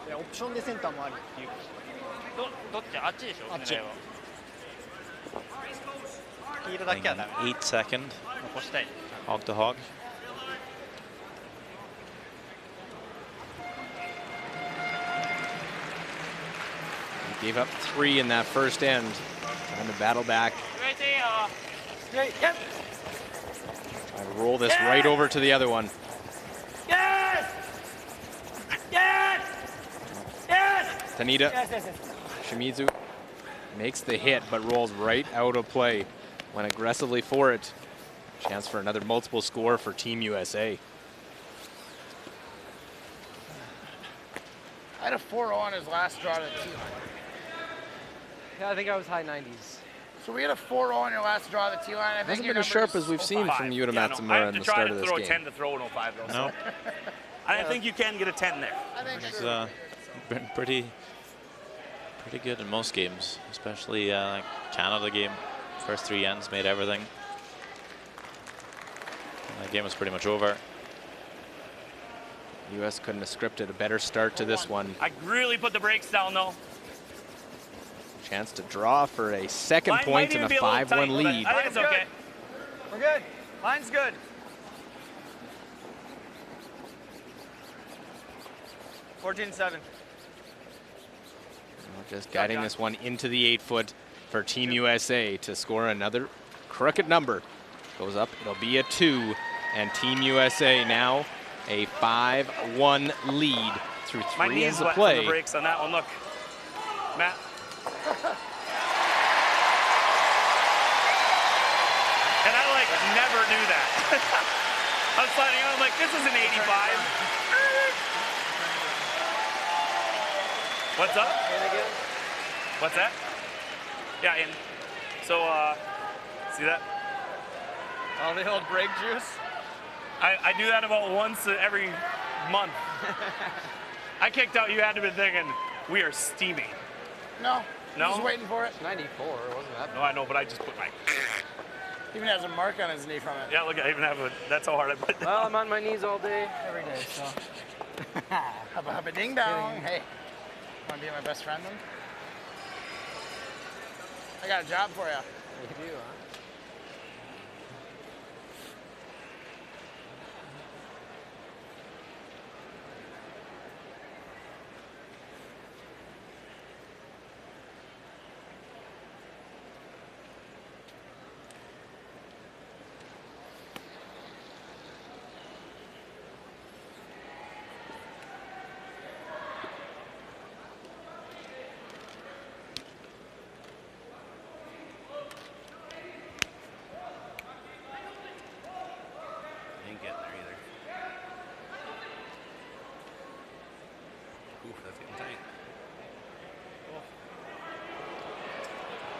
や、オプションでセンターもありっていう。どっちあっちでしょ。あっち。狙いは黄色だけはダメ。 8 second 残したい。 hog to hog. He gave up 3 in that first end. Trying to battle back. 上いていいよ。 Yep. Try to roll this right over to the other one. Yes! Yes! Yes! Tanita Yes, yes, yes. Shimizu makes the hit, but rolls right out of play. Went aggressively for it. Chance for another multiple score for Team USA. I had a 4-0 on his last draw to the tee line. Yeah, I think I was high 90s. So we had a 4-0 on your last draw to the tee line. I think Hasn't your been as number sharp is as we've seen 5. from Yuta Yeah, no, I Matsumura have in to the try start to of this throw game. 10 to throw an 05 though. No, So. I think you can get a 10 there. I think he's been pretty good in most games, especially like Canada game. First 3 ends made everything. And that game was pretty much over. US couldn't have scripted a better start to this one. I really put the brakes down though. Chance to draw for a second Line point might and a even be little 5-1 tight, but lead. I think it's okay. We're good. Line's good. 14-7. Just guiding this one into the 8-foot for Team USA to score another crooked number. Goes up, it'll be a 2, and Team USA now a 5-1 lead through My 3 knees ends of wet play. from the brakes on that one. Look, Matt. And I like never do that. I'm sliding on. I'm like, this is an 85. What's up? What's that? Yeah, and so see that? Oh, the old brake juice. I do that about once every month. I kicked out. You had to be thinking we are steaming. No. No? Just waiting for it. 94, wasn't that? No, I know, but I just put my. Even has a mark on his knee from it. Yeah, look, I even have a. That's how hard I put it. Well, I'm on my knees all day. Every day, so. Hubba hubba ding dong. Hey, want to be my best friend then? I got a job for you. You do, huh? Ain't getting there either. Ooh, that's getting tight.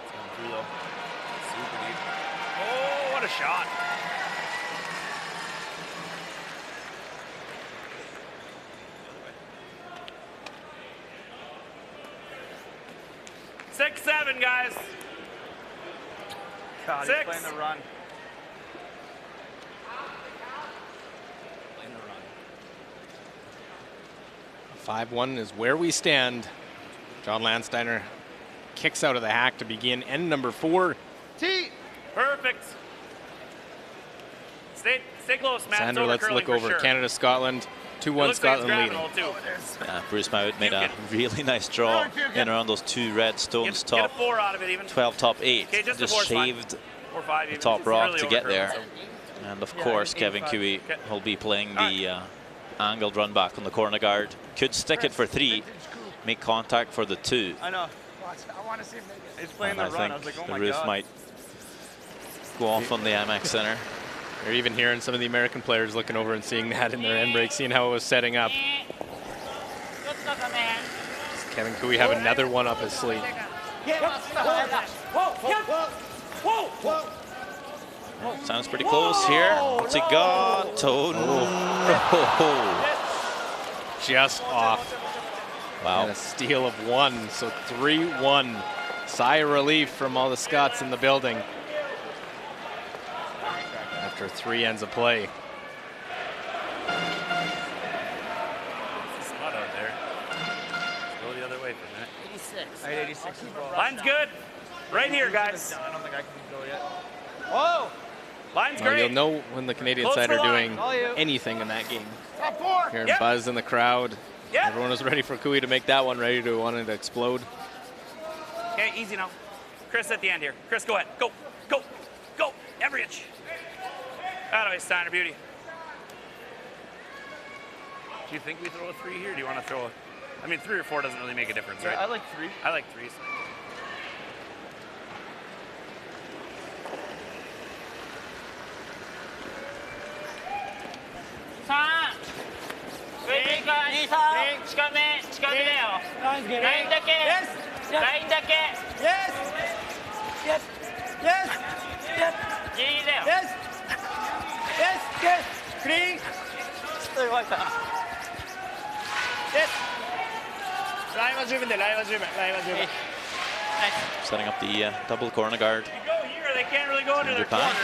It's going through though. Super deep. Oh, what a shot. 6-7, guys. God, 6. he's playing the run. 5-1 is where we stand. John Landsteiner kicks out of the hack to begin end number 4. T. Perfect. Stay close, Matt. Sander, let's look over sure. Canada, Scotland. 2-1 Scotland leading. Bruce Mount made a really nice draw in around those 2 red stones Get top a 4 out of it even. 12, top 8. Okay, just shaved 4, 5 the even. top It's rock really to get overcurling, there. so. And of course, Kevin Cooey will be playing the angled run back on the corner guard. Could stick it for 3, make contact for the 2. I know. I want to see him make it. He's playing And the I run. think I was like, oh the my roof God. might go off on the Amex Center. You're even hearing some of the American players looking over and seeing that in their end break, seeing how it was setting up. Does Kevin Cooey have another one up his sleeve? Sounds pretty close here. What's he got? Toad. Just off. Wow. And a steal of 1, so 3-1. Sigh of relief from all the Scots in the building. After 3 ends of play. It's hot out there. Go the other way for a minute. 86. I had 86 as well. Line's good. Right here, guys. I don't think I can go yet. Whoa! Line's Well, great. you'll know when the Canadian Close side for are line. doing anything in that game. Top 4. Hearing Yep. buzz in the crowd. Yep. Everyone was ready for Cooey to make that one, ready to want it to explode. Okay, easy now. Chris at the end here. Chris, go ahead. Go, go, go. Every inch. That way, Steiner Beauty. Do you think we throw a 3 here? Do you want to throw a... I mean, 3 or 4 doesn't really make a difference, right? I like 3. I like 3s. Line's good. Line yes. Yes. Yes. Yes. Yes. Yes. Yes. Yes. Clean. Yes. Line was driven there. Line was driven. Line was driven. Setting up the double corner guard. You go here, they can't really go into their Japan. corner.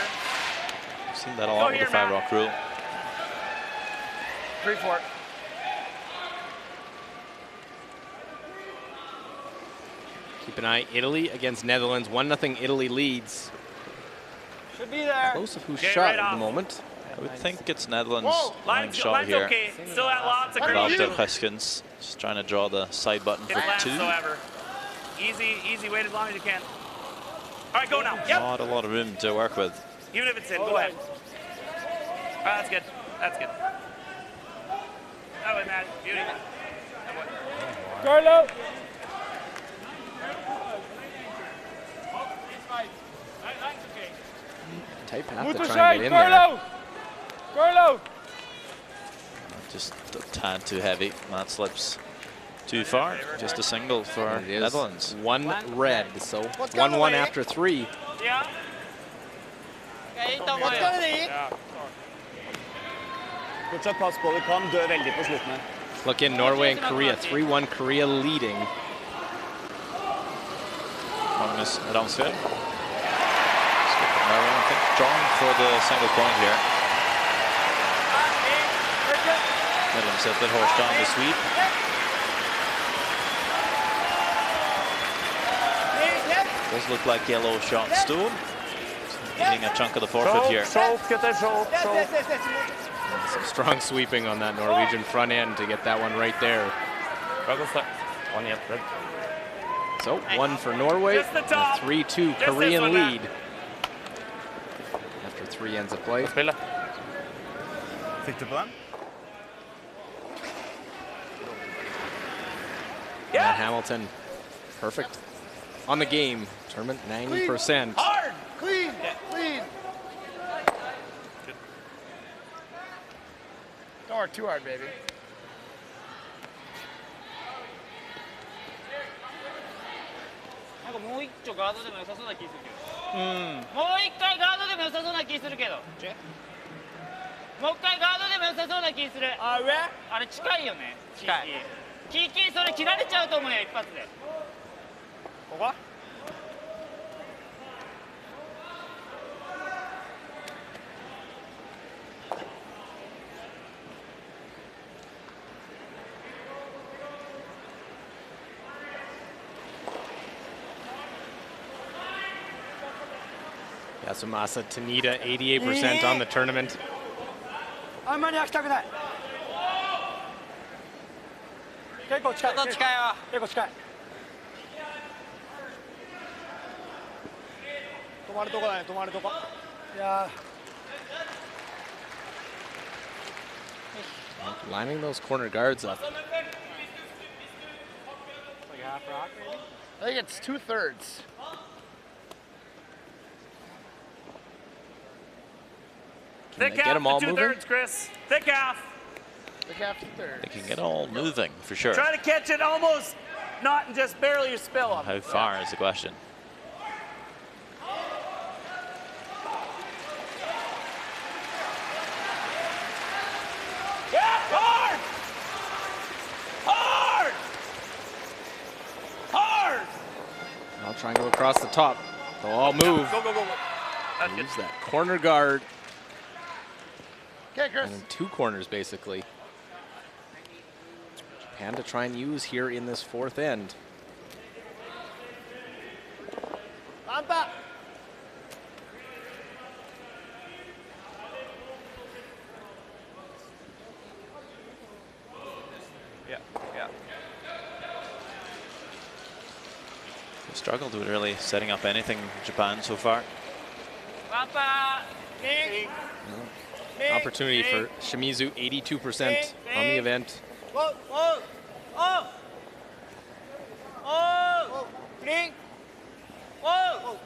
I've seen that a lot with the 5 rock rule. 3-4. Keep an eye, Italy against Netherlands. 1-0 Italy leads. Should be there. Close of who's Okay, shot right at off. the moment. I would think it's Netherlands line Line's shot here. okay. Still at lots of Without green. the Huskins. Just trying to draw the side button It for lands 2. however. Easy, wait as long as you can. All right, go now. Yep. Not a lot of room to work with. Even if it's in, go ahead. All right, that's good. That's good. That way, Matt. Beauty. Carlo. Tight path Move to to try side, and get in there. Carlo. Carlo. Just a tad too heavy. Matt slips too far. Just a single for It is Netherlands. 1 red, so 1-1 after 3. Yeah. Fortsatt pass på. Vi kan dø veldig på slutten her. Look in Norway and Korea. 3-1 Korea leading. Magnus Ramsfjell. Norway, I think, drawing for the single point here. Mellomsetter Hårstrand the sweep. Does look like yellow shot Stone. Eating a chunk of the forfeit here. Yes, yes, yes. Some strong sweeping on that Norwegian front end to get that one right there. So 1 for Norway, Just the and top. a 3-2 Just this Korean one, Matt. lead. After 3 ends of play. Fikk du på den? Matt Hamilton, perfect on the game. Tournament 90%. Hard! Clean! Clean! Don't work too hard, baby. ここ Yasumasa Tanita, 88% on the tournament. あんまり飽きたくない。結構近い。結構近い。止まるとこだね、止まるとこ。いや Lining those corner guards up. Like half rock, maybe? I think it's 2/3. Can Thick they get half them all to moving? 2/3, Chris. Thick half. The half 2/3. They can get all moving for sure. Try to catch it almost, not just barely spill them. How far is the question? Yeah, hard! Hard! Hard! I'll try and go across the top. They'll all move. Go, go, go, go. That's good. Use that corner guard. Okay, Chris. And in two corners, basically. Japan to try and use here in this fourth end. Lampa. Yeah, yeah. They struggled with really setting up anything in Japan so far. Opportunity for Shimizu, 82% on the event. Whoa, whoa, oh, oh, green, whoa,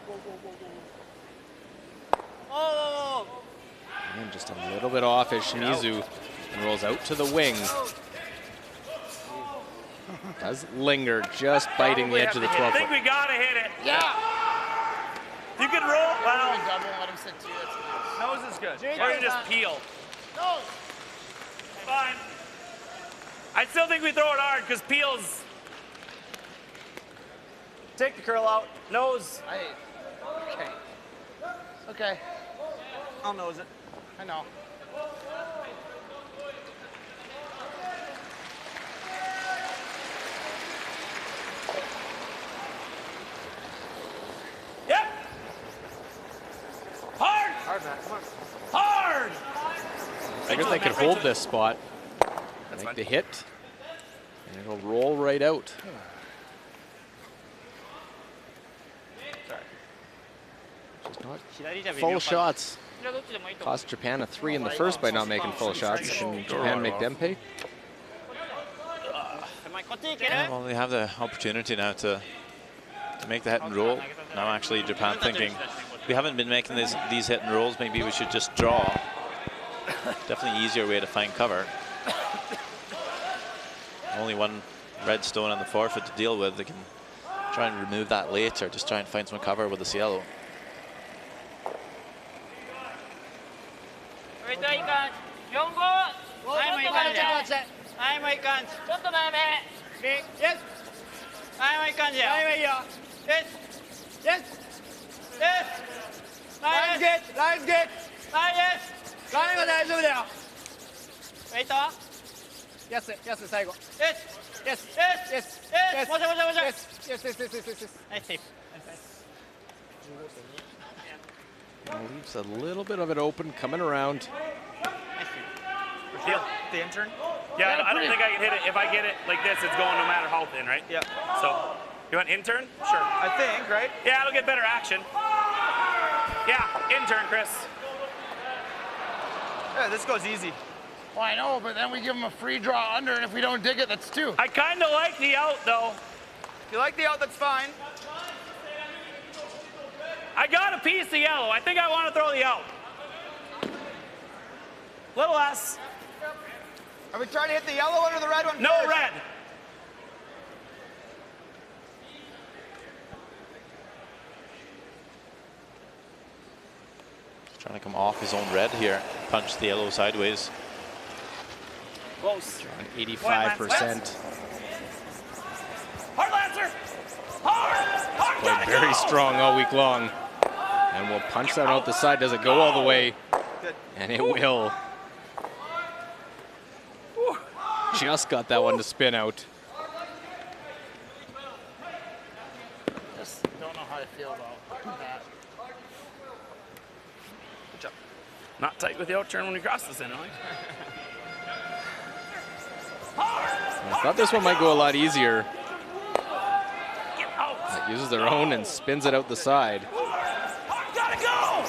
oh, And just a little bit off as Shimizu rolls out to the wing. Does linger, just biting the edge of the 12 I think foot. we gotta hit it. Yeah. You can roll. Well, Double, let him sit 2. That's good. nose is good. Or you just peel. No. Fine. I still think we throw it hard because peels. Take the curl out. Nose. Okay. Okay. I'll nose it. I know. Yep. Hard. Hard, Matt. Come on. Hard. Figures they could hold this spot. Make fine. the hit. And it'll roll right out. Just not full shots. Cost Japan a 3 in the first by not making full shots. Can Japan make them pay? Yeah, well, they have the opportunity now to make the hit and roll. Now actually Japan thinking, we haven't been making these hit and rolls, maybe we should just draw. Definitely easier way to find cover. Only one red stone on the forfeit to deal with. They can try and remove that later, just try and find some cover with this yellow. Yes. Yes. Yes. Yes. Line's good. Line's good. Yes. Line は大丈夫だよ。Wait. Yes. Yes. 最後。Yes. Yes. Yes. Yes. もしもしもし。Yes. Yes. Yes. Yes. Yes. Nice save. Leaves a little bit of it open, coming around. Deal. The intern? Yeah, I don't think I can hit it. If I get it like this, it's going no matter how thin, right? Yeah. So, you want intern? Sure. I think, right? Yeah, it'll get better action. Yeah, intern, Chris. Yeah, this goes easy. Well, I know, but then we give him a free draw under, and if we don't dig it, that's 2. I kind of like the out, though. If you like the out, that's fine. I got a piece of yellow. I think I want to throw the out. Little less. Are we trying to hit the yellow one or the red one No first? red. Trying to come off his own red here, punch the yellow sideways. Close. Drawing 85%. Hard Lancer. Played very strong all week long. And will punch that out the side. Does it go all the way? And it will. Just got that one to spin out. Just don't know how I feel about that. Good job. Not tight with the out turn when we cross this in, Alex. I thought this one might go a lot easier. Uses their own and spins it out the side. Gotta go!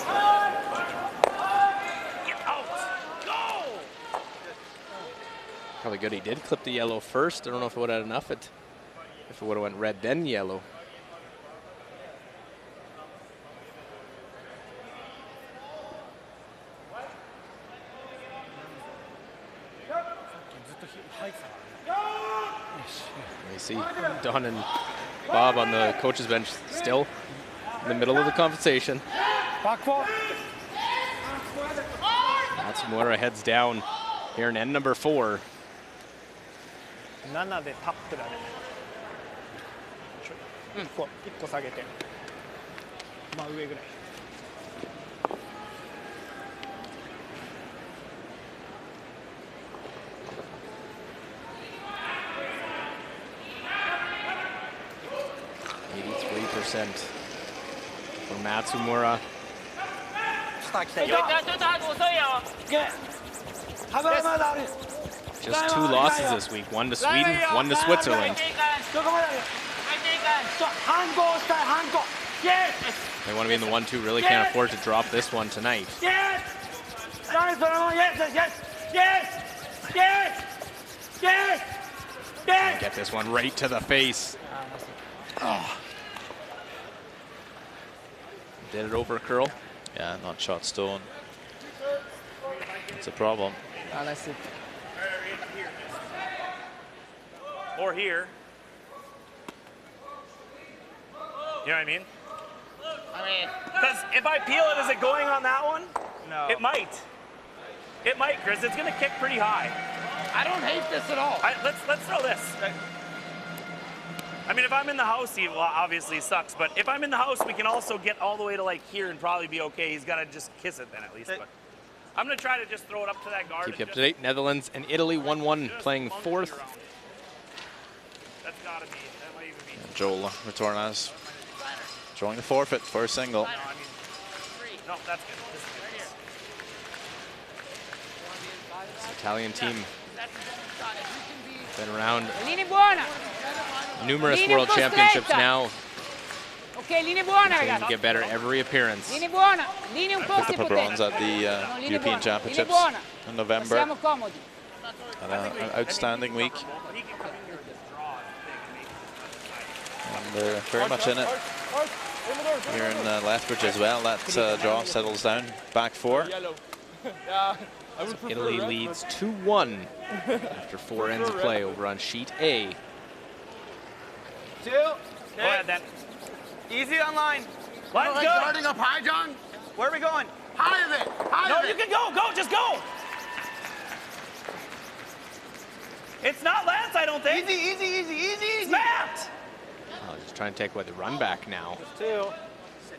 Get out! Go! Probably good he did clip the yellow first. I don't know if it would have had enough. If it would have went red, then yellow. You see Don and Bob on the coach's bench still in the middle of the conversation. Matsumura heads down here in end number 4. 7でタップだね。1個下げて、まあ上ぐらい。83% for Matsumura. Just 2 losses this week, 1 to Sweden, 1 to Switzerland. They want to be in the 1-2, really can't afford to drop this one tonight. And get this one right to the face. Oh. Did it over a curl? Yeah, not shot stone. That's a problem. That's it. Or here. You know what I mean? Because if I peel it, is it going on that one? No. It might. It might, Chris. It's going to kick pretty high. I don't hate this at all. Let's throw this. I mean, if I'm in the house, he obviously sucks. But if I'm in the house, we can also get all the way to like here and probably be okay. He's got to just kiss it then at least. But I'm going to try to just throw it up to that guard. Keep you up to date. Netherlands and Italy 1-1 playing 4th. That's got to be. That might even be. Joel Retornas drawing the forfeit for a single. No, no, that's good. This is good. This Italian team been around numerous world championships now. Continue to get better every appearance. Picked up a bronze at the European Championships in November. Had an outstanding week. And they're very much in it here in Lethbridge as well. That draw settles down back 4. So Italy leads 2-1 after 4 ends of play over on sheet A. 2. Go ahead then. Easy on line. Let's go. Starting up high, John. Where are we going? High of it. High No, of you it. can go. Go. Just go. It's not Lance, I don't think. Easy, easy, easy, easy, easy. Matt. Oh, just trying to take away the run back now. 2. Whoa,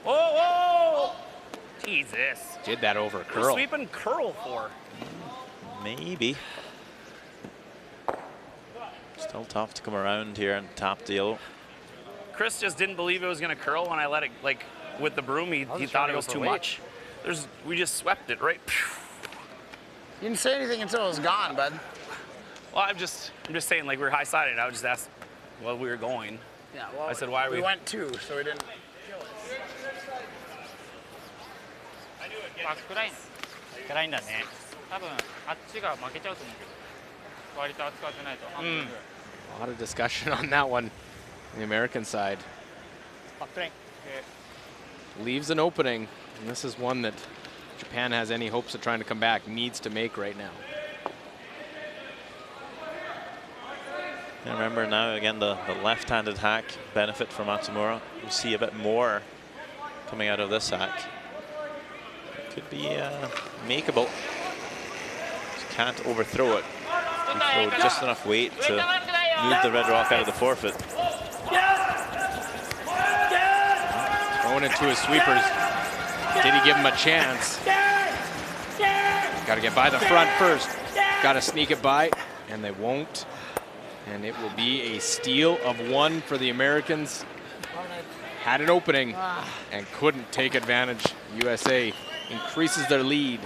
whoa. Jesus. Did that over a Who's curl. sweeping curl for? Maybe. Still tough to come around here and tap the yellow. Chris just didn't believe it was going to curl when I let it, like, with the broom. He thought it was too much. We just swept it, right? You didn't say anything until it was gone, bud. Well, I'm just saying, like, we were high-sided. I was just asked while we were going. Yeah, well, I said, why are we? We went 2, so we didn't. 暗いんだね。多分あっちが負けちゃうと思うけど、割と扱ってないと半分ぐらい。A lot of discussion on that one, the American side. Leaves an opening, and this is one that Japan has any hopes of trying to come back, needs to make right now. And remember now, again, the left-handed hack benefit for Matsumura. We'll see a bit more coming out of this hack. Could be makeable. Just can't overthrow it. You throw just enough weight to move the red rock out of the forfeit. going into his sweepers. Did he give him a chance? Got to get by the front first. Got to sneak it by, and they won't. And it will be a steal of 1 for the Americans. Had an opening and couldn't take advantage. USA increases their lead.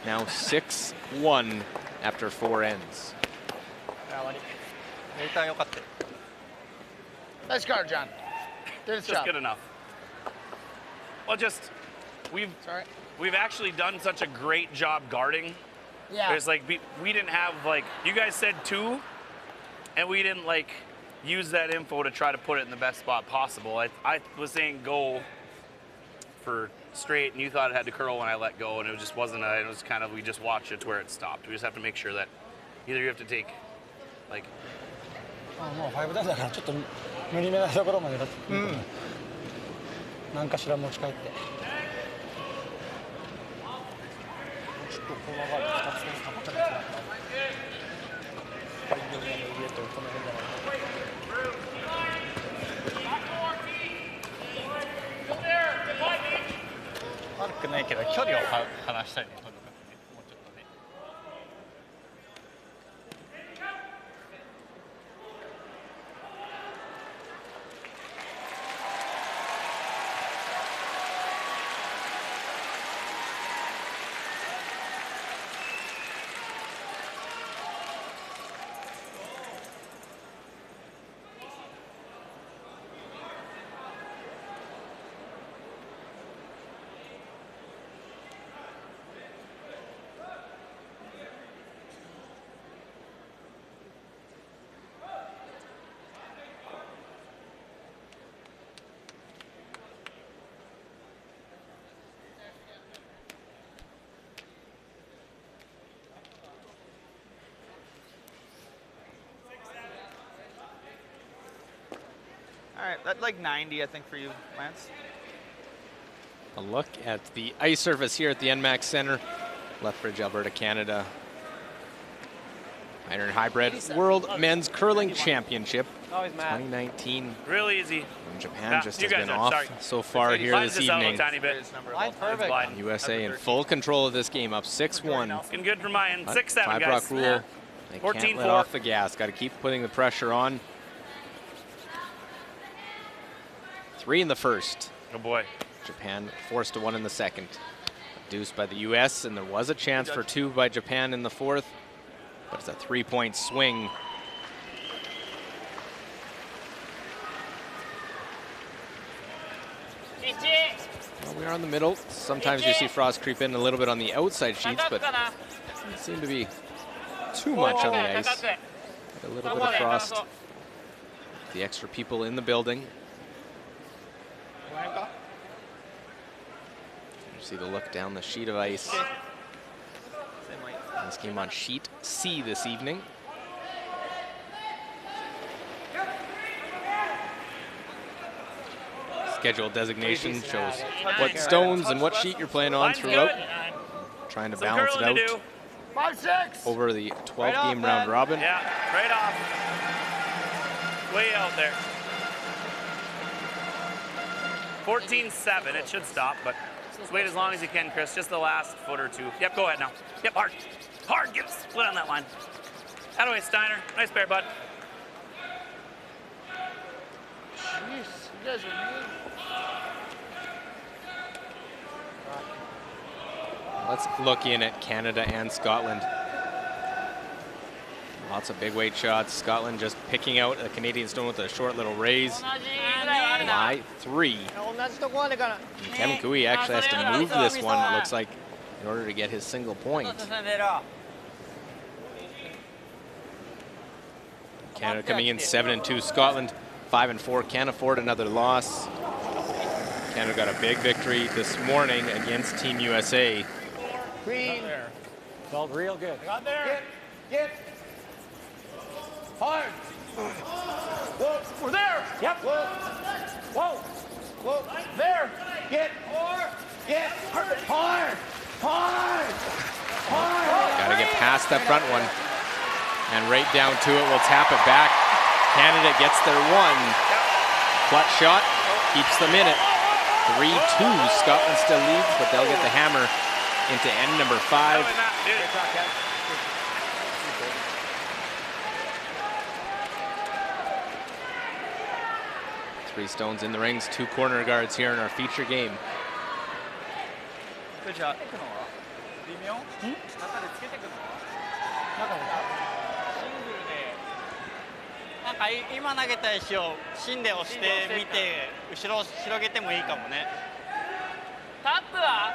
Now 6-1 after 4 ends. Nice guard, John. Did its Just job. good enough. Well, we've actually done such a great job guarding. Yeah. There's like we didn't have like you guys said 2, and we didn't like use that info to try to put it in the best spot possible. I was saying go for straight, and you thought it had to curl when I let go, and it just wasn't. It was kind of we just watched it to where it stopped. We just have to make sure that either you have to take like. もう5だからちょっと無理めなところまでだって、何かしら持ち帰ってちょっとこの場合2つ目の高かったなパイプの上とこの辺だな悪くないけど距離を離したいねとにかくねもうちょっとね All right, that's like 90, I think, for you, Lance. A look at the ice surface here at the NMAX Center, Lethbridge, Alberta, Canada. Iron Hi-Bred World Men's Curling Championship 2019. Real easy. And Japan just has been off so far here this evening. Tiny bit. Line's perfect. USA in full control of this game, up 6-1. Looking good for mine. 6-7, Five guys. rock rule. They can't 14-4. let off the gas. Got to keep putting the pressure on. 3 in the first. Oh boy. Japan forced to 1 in the second. Deuced by the US, and there was a chance for 2 by Japan in the fourth, but it's a 3-point swing. Well, we are in the middle. Sometimes you see frost creep in a little bit on the outside sheets, but doesn't seem to be too much on the ice. A little bit of frost. The extra people in the building. You see the look down the sheet of ice. This game on sheet C this evening. Schedule designation shows what stones and what sheet you're playing on throughout. Trying to balance it out 5-6. over the 12-game round robin. Yeah, right off. Way out there. 14-7. It should stop, but just wait as long as you can, Chris. Just the last foot or 2. Yep, go ahead now. Yep, hard. Hard. Get a split on that line. That way, Steiner. Nice bear, bud. Jeez, you guys are mean. Let's look in at Canada and Scotland. Lots of big weight shots. Scotland just picking out a Canadian stone with a short little raise. By 3. And Kevin Cooey actually has to move this one, it looks like, in order to get his single point. Canada coming in 7-2. Scotland 5-4. Can't afford another loss. Canada got a big victory this morning against Team USA. Green. Felt real good. Got there. Get. Hard. Whoa. We're there. Yep. Whoa. Whoa. Whoa. There. Get. Get. Hard. Hard. Hard. Got to get past that front one. And right down to it, we'll tap it back. Canada gets their 1. Clutch shot, keeps them in it. 3-2. Scotland still leads, but they'll get the hammer into end number 5. Three stones in the rings, 2 corner guards here in our feature game. Good shot. なんか今投げた石を芯で押してみて後ろを広げてもいいかもね。タップは？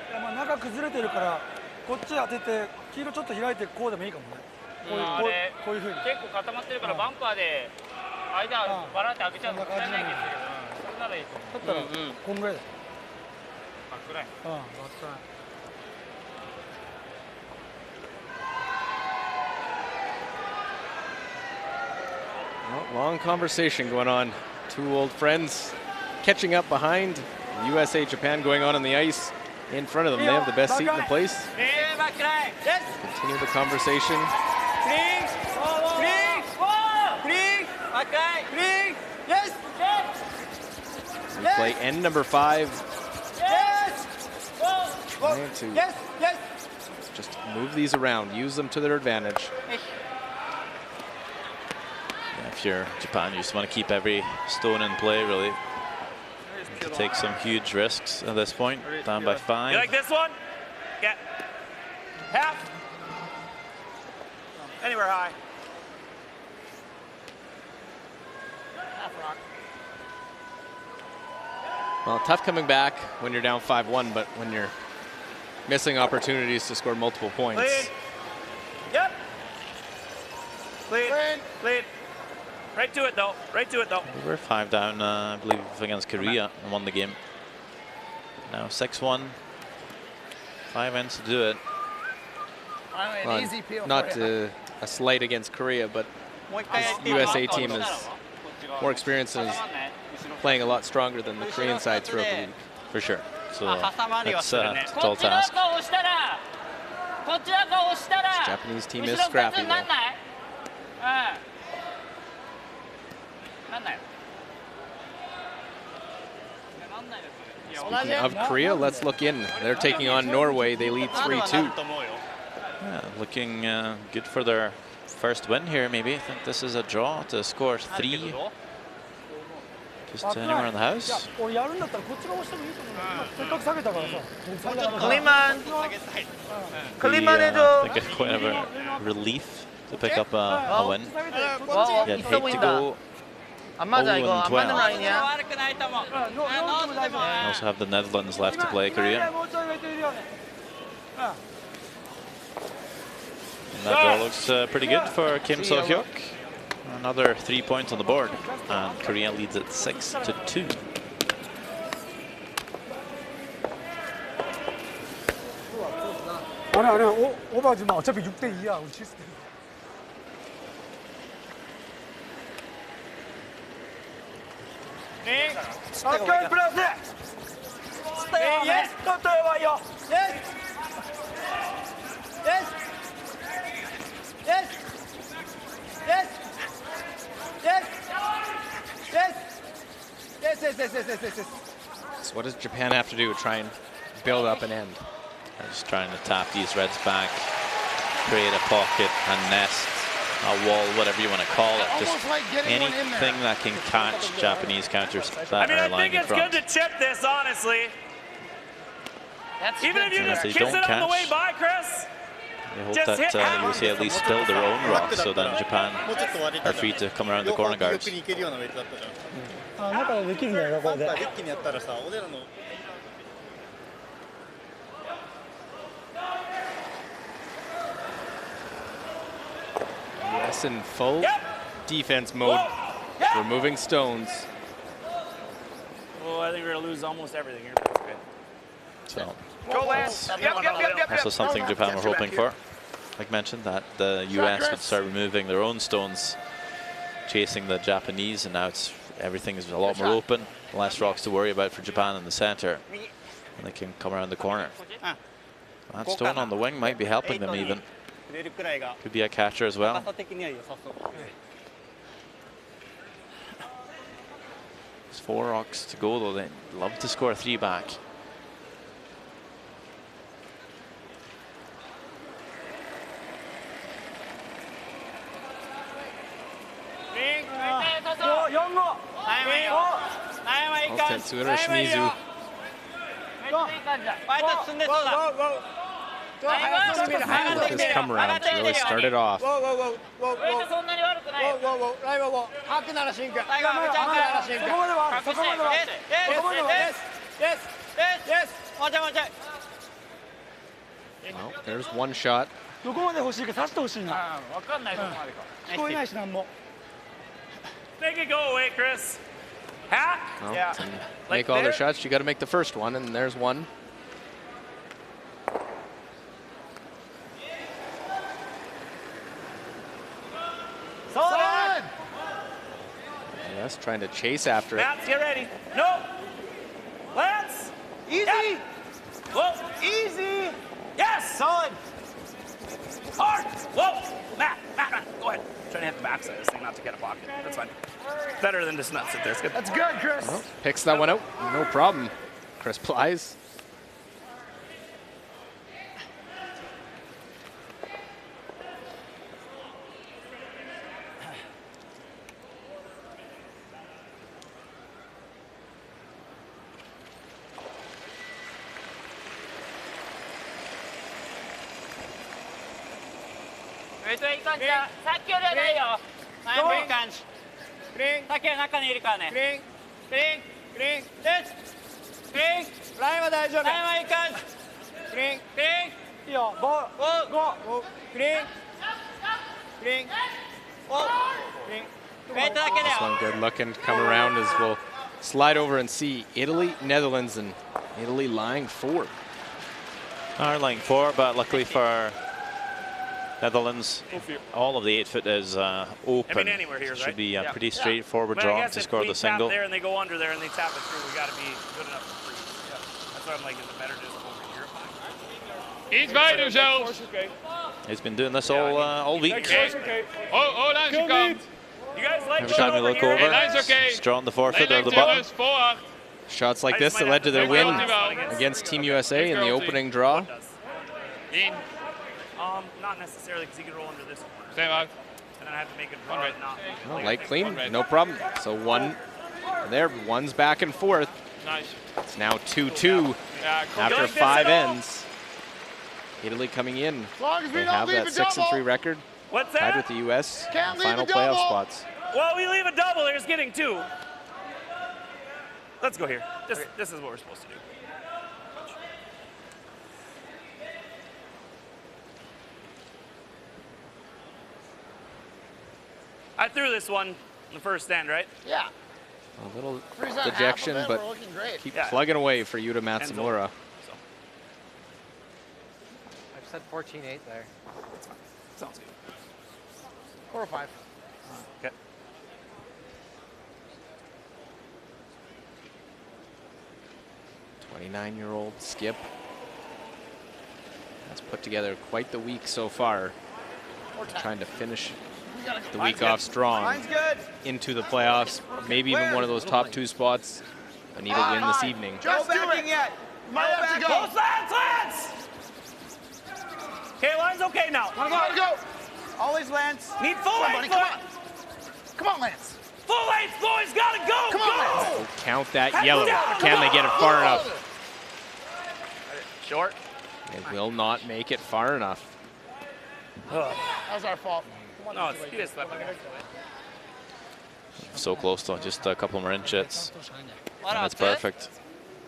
いやまあ中崩れてるからこっち当てて黄色ちょっと開いてこうでもいいかもね。こういう風に。結構固まってるからバンパーで間バラって開けちゃうのもったいない気がするけど、それならいいと思う。だったらこんぐらいだよ。バックライン。バックライン。Well, long conversation going on. 2 old friends catching up behind. USA Japan going on the ice in front of them. They have the best seat in the place. Continue the conversation. We play end number 5. Trying to just move these around, use them to their advantage. If you're Japan, you just want to keep every stone in play, really. To take some huge risks at this point. Down by 5. You like this one? Yeah. Half. Anywhere high. Well, tough coming back when you're down 5-1, but when you're missing opportunities to score multiple points. Lead. Yep. Lead. Lead. Right to it, though. Right to it, though. We were 5 down, I believe, against Korea and won the game. Now 6-1. 5 ends to do it. Well, not a slight against Korea, but this USA team is more experienced and is playing a lot stronger than the Korean side throughout the league. For sure. So that's a tall task. This Japanese team is scrappy, though. Speaking of Korea, let's look in. They're taking on Norway. They lead 3-2. Yeah, looking good for their first win here, maybe. I think this is a draw to score 3. Just anywhere in the house. 클린만 I 해줘. think it's quite of a relief to pick up a win. You'd hate to go 안 맞아 이거 안 0-12. 맞는 라인이야. We also have the Netherlands left to play Korea. And that draw looks pretty good for Kim So-hyuk. Another 3 points on the board, and Korea leads it 6-2. 아니야 오버하지 마. 어차피 6대2야. 우리 7대2. 오케이 플러스. 예스 또 와요. 예스. 예스. 예스. 예스. Yes. Yes. Yes. Yes. Yes. Yes. Yes. Yes. So what does Japan have to do to try and build up an end? They're just trying to tap these Reds back, create a pocket, a nest, a wall, whatever you want to call it. Just anything that can catch Japanese counters that I mean, are I lying think in it's front. good to chip this, honestly. Even if you just they kiss don't it on the way catch, by, Chris. I hope Just that hit USA at least fill their own rocks, so then Japan are free to come around the corner guards. 中でできるんだよこれで。 US in full defense mode, removing stones. Oh, I think we're going to lose almost everything here, but that's good. So Go Lance. also something Japan were hoping for. Like mentioned, that the US would start removing their own stones, chasing the Japanese, and now everything is a lot more open, less rocks to worry about for Japan in the center, and they can come around the corner. That stone on the wing might be helping them even. Could be a catcher as well. 4 rocks to go though. They'd love to score 3 back. Tetsuura Shimizu. With his come around to really start it off. Well, there's one shot. どこまで欲しいか刺してほしいな。分かんないとこまでか。聞こえないしなんも。 Make it go away, Chris. Hat? Well, Yeah. to Like make all their there? shots, you got to make the first one, and there's one. Solid! Yes, trying to chase after it. Mats, get ready. No. Lance. Easy! Yep. Whoa. Easy! Yes. Solid! Hard. Whoa. Matt, go ahead. Trying to hit the backside of this thing, not to get a pocket. That's fine. Better than just not sit there. It's good. That's good, Chris. Well, picks that one out. No problem. Chris Plies. Wait, いい感じだ。さっきよりはないよ。はい、いい感じ。クリーン。さっきは中にいるからね。クリーン。クリーン。クリーン。です。クリーン。ラインは大丈夫。ラインはいい感じ。クリーン。クリーン。いいよ。ボール。ゴー。クリーン。クリーン。お。クリーン。ウェイトだけだ This よ。 one good looking. Come around as we'll slide over and see Italy, Netherlands, and Italy lying 4. Are lying 4, but luckily for Netherlands, all of the 8-foot is open. I mean, anywhere here, Should right? be a Yeah. pretty straightforward But I draw guess to if score we the tap single. there and they go under there and they tap it through, we got to be good enough for free. Yeah. That's why I'm like, is it better just over here? Iets wijder zelfs. He's been doing this all week. Oh, langs de kant. You guys like Every time you look over, Lijn's okay. straw on the forefoot or Lijn the links, bottom. jongens, voorwaarts. Shots like I this just that might led to have their to win think about it. against Team USA in the opening draw. In. Not necessarily, because he could roll under this corner. Zijn we uit. And then I have to make it draw Right. it not. Well, light clean, no problem. So one there, one's back and forth. Nice. It's now 2-2 Ja, kom. after 5 ends. Italy coming in. long as we They don't have leave that a 6-3 double. record, What's tied that? with the U.S. Can't leave final a playoff double. spots. Well, we leave a double. There's getting 2. Let's go here. This is what we're supposed to do. I threw this one in the first stand, right? Yeah. A little Freeze that half dejection, of it, but we're looking great. keep Yeah. plugging away for Yuta Matsumura. So, I've said 14-8 there. sounds good. 4 or 5. Okay. '29-year-old Skip has put together quite the week so far. Trying to finish the week off strong Mine's good. into the playoffs, maybe even one of those top 2 spots. But need a win this evening. No backing yet. No Might have to backing. go. Close Lance! Okay, line's okay now. Gotta go. Always Lance. Need full Come on, length. buddy, come on. Come on, Lance. Full length, boys. Gotta go. Come on, go. Lance. Oh, count that yellow. Can they get it far enough? Short. They will not make it far enough. That was our fault. No, it's you guys left me. So close though, just a couple more inches. And that's perfect.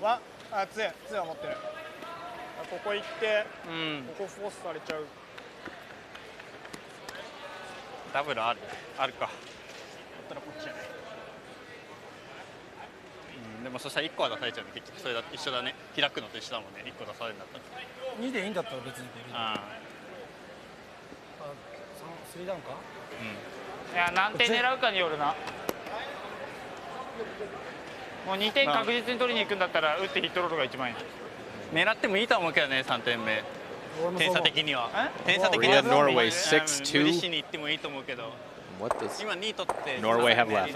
はあ強い強い思ってるここ行ってここフォースされちゃうダブルあるか。だったらこっちじゃないでもそしたら1個は出されちゃうね。結局それだ一緒だね。開くのと一緒だもんね。1個出されるんだったら。 2でいいんだったら別にこれで。あ3ダウンか。いや何点狙うかによるな。もう2点確実に取りに行くんだったら打ってヒットロールが一番いい。狙ってもいいと思うけどね3点目。点差的には。点差的には。 Korea, Norway 無理 6-2. しに行ってもいいと思うけど。 What does 今2取って。 Norway have left?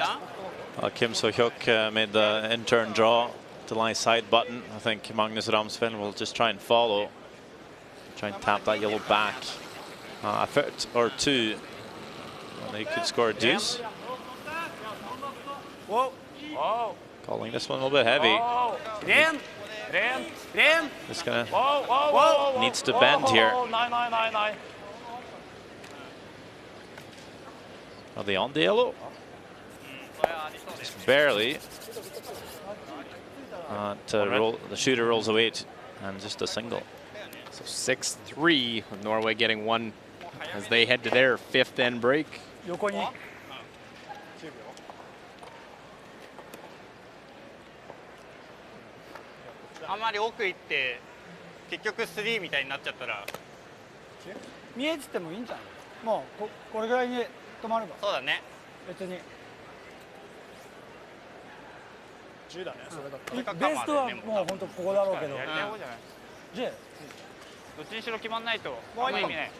Kim So-hyuk made the in-turn draw to line side button. I think Magnus Ramsfjell will just try and follow. Try and tap that yellow back. A foot or two. And they could score a deuce. Whoa. Oh. Calling this one a little bit heavy. Green. Just gonna Whoa. needs to bend here. Nine. Are they on the yellow? Just barely. The shooter rolls away and just a single. So 6-3 with Norway getting one as they head to their 5th end break. 横に。あんまり奥行って結局3みたいになっちゃったら見えててもいいんじゃない？もうこれぐらいに止まれば。そうだね。別に。 10だね。それだったベースとはもう本当ここだろうけど。やりたい方じゃない。 J。どっちにしろ決まんないとあんま意味ない。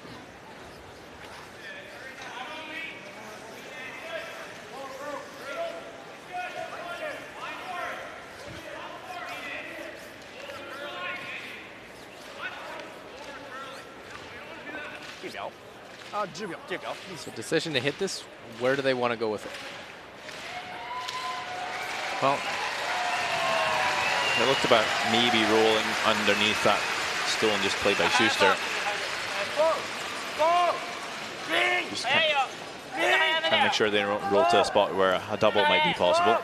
10秒。 So decision to hit this, where do they want to go with it? Well, it looked about maybe rolling underneath that stone just played by Schuster. Just trying to make sure they don't roll to a spot where a double might be possible.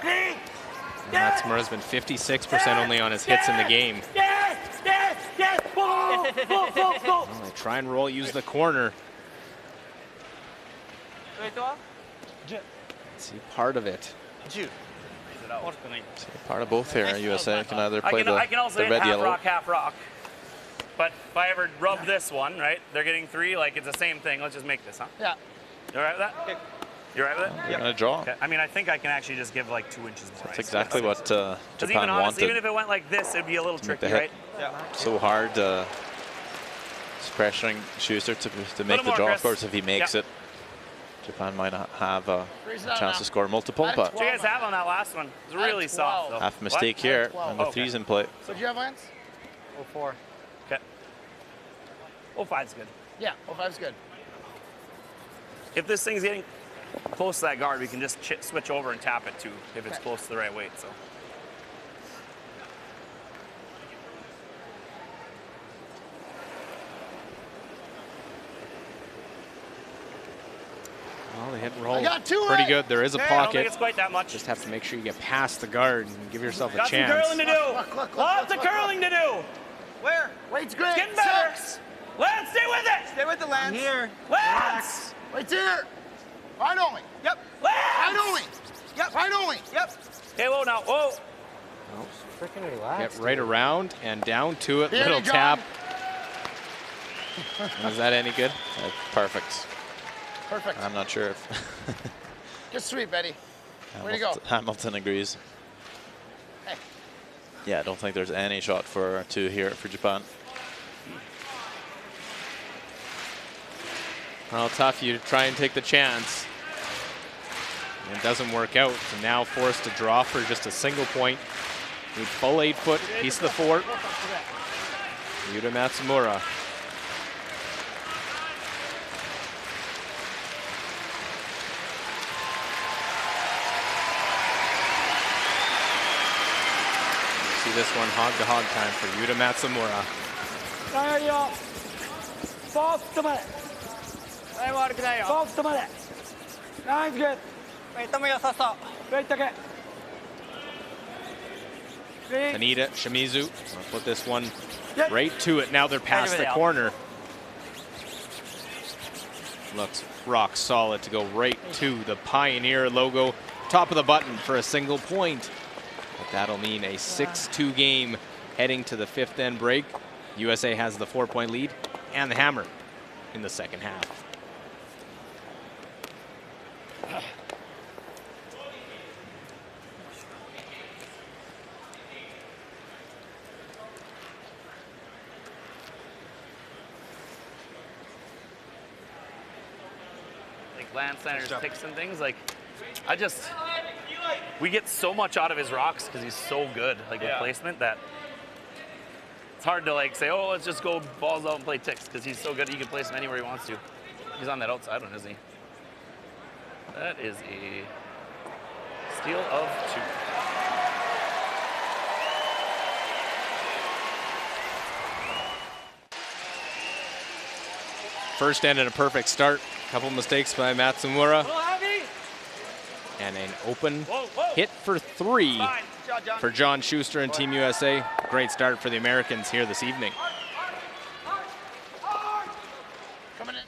Matsumura's been 56% only on his hits in the game. Well, they try and roll, use the corner. See part of it. See part of both here. USA can either play I can also the hit red half yellow. half rock. But if I ever rub this one, right, they're getting 3, like it's the same thing. Let's just make this, huh? Yeah. You all right with that? You all right with it? They're gonna draw. Okay. I mean, I think I can actually just give like 2 inches more. That's exactly what Japan even honestly, wanted. even if it went like this, it'd be a little tricky, right? Yeah. So hard, it's pressuring Schuster to make the more, draw. Chris. Of course, if he makes it, Japan might not have a chance to score multiple, but What do you guys have on that last one? It's really soft, though. half a mistake here, and the Okay. three's in play. So do you have Lance? 04. Okay. 05's good. Yeah, 05's good. If this thing's getting close to that guard, we can just switch over and tap it too, if it's close to the right weight. So. Well, the hit and roll got two pretty right. good. There is a I don't think pocket. it's quite that much. Just have to make sure you get past the guard and give yourself a Got some chance. curling to do. Lots of curling to do. Where? Weight's great. It's getting better. Sucks. Lance, stay with it. Stay with the Lance. Here. Lance. Weight's here. Right only. Yep. Lance. Right only. Yep. Right only. Yep. Okay, whoa now. Whoa. Freaking relax. Get right around and down to it. Here Little you go. tap. Is that any good? Perfect. Perfect. I'm not sure if Good sweep, Betty. Way to go. Hamilton agrees. Hey. Yeah, I don't think there's any shot for 2 here for Japan. Well, tough. You try and take the chance. It doesn't work out. So now forced to draw for just a single point. Need full 8-foot, piece of the fort. Yuta Matsumura. See this one hog-to-hog time for Yuta Matsumura. 長いよ。ソフトまで。はい、悪くないよ。ソフトまで。ナイスグッド。ウェイトも良さそう。ウェイトだけ。Kaneda, Shimizu, will put this one right to it. Now they're past the corner. Looks rock solid to go right to the Pioneer logo. Top of the button for a single point. But that'll mean a 6-2 game heading to the 5th end break. USA has the 4-point lead and the hammer in the second half. Like Lance Sanders picks and things. Like, I just we get so much out of his rocks because he's so good, like with placement, that it's hard to like say, oh, let's just go balls out and play ticks because he's so good. He can place them anywhere he wants to. He's on that outside one, isn't he? That is a steal of 2. First end and a perfect start. Couple mistakes by Matsumura. And an open hit for 3 for John Schuster and Team USA. Great start for the Americans here this evening. Coming in.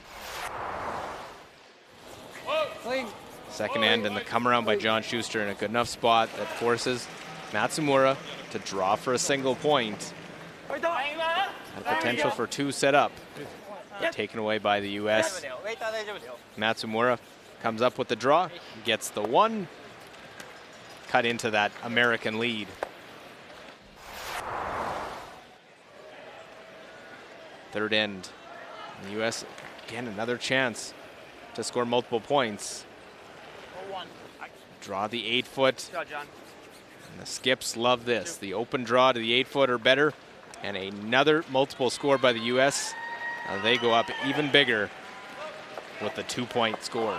Second end and the come around by John Schuster in a good enough spot that forces Matsumura to draw for a single point. And potential for 2 set up. Taken away by the US. Matsumura comes up with the draw, gets the 1, cut into that American lead. Third end, and the US, again, another chance to score multiple points. Draw the 8-foot, and the skips love this. The open draw to the 8-foot or better, and another multiple score by the US. They go up even bigger with the 2-point score.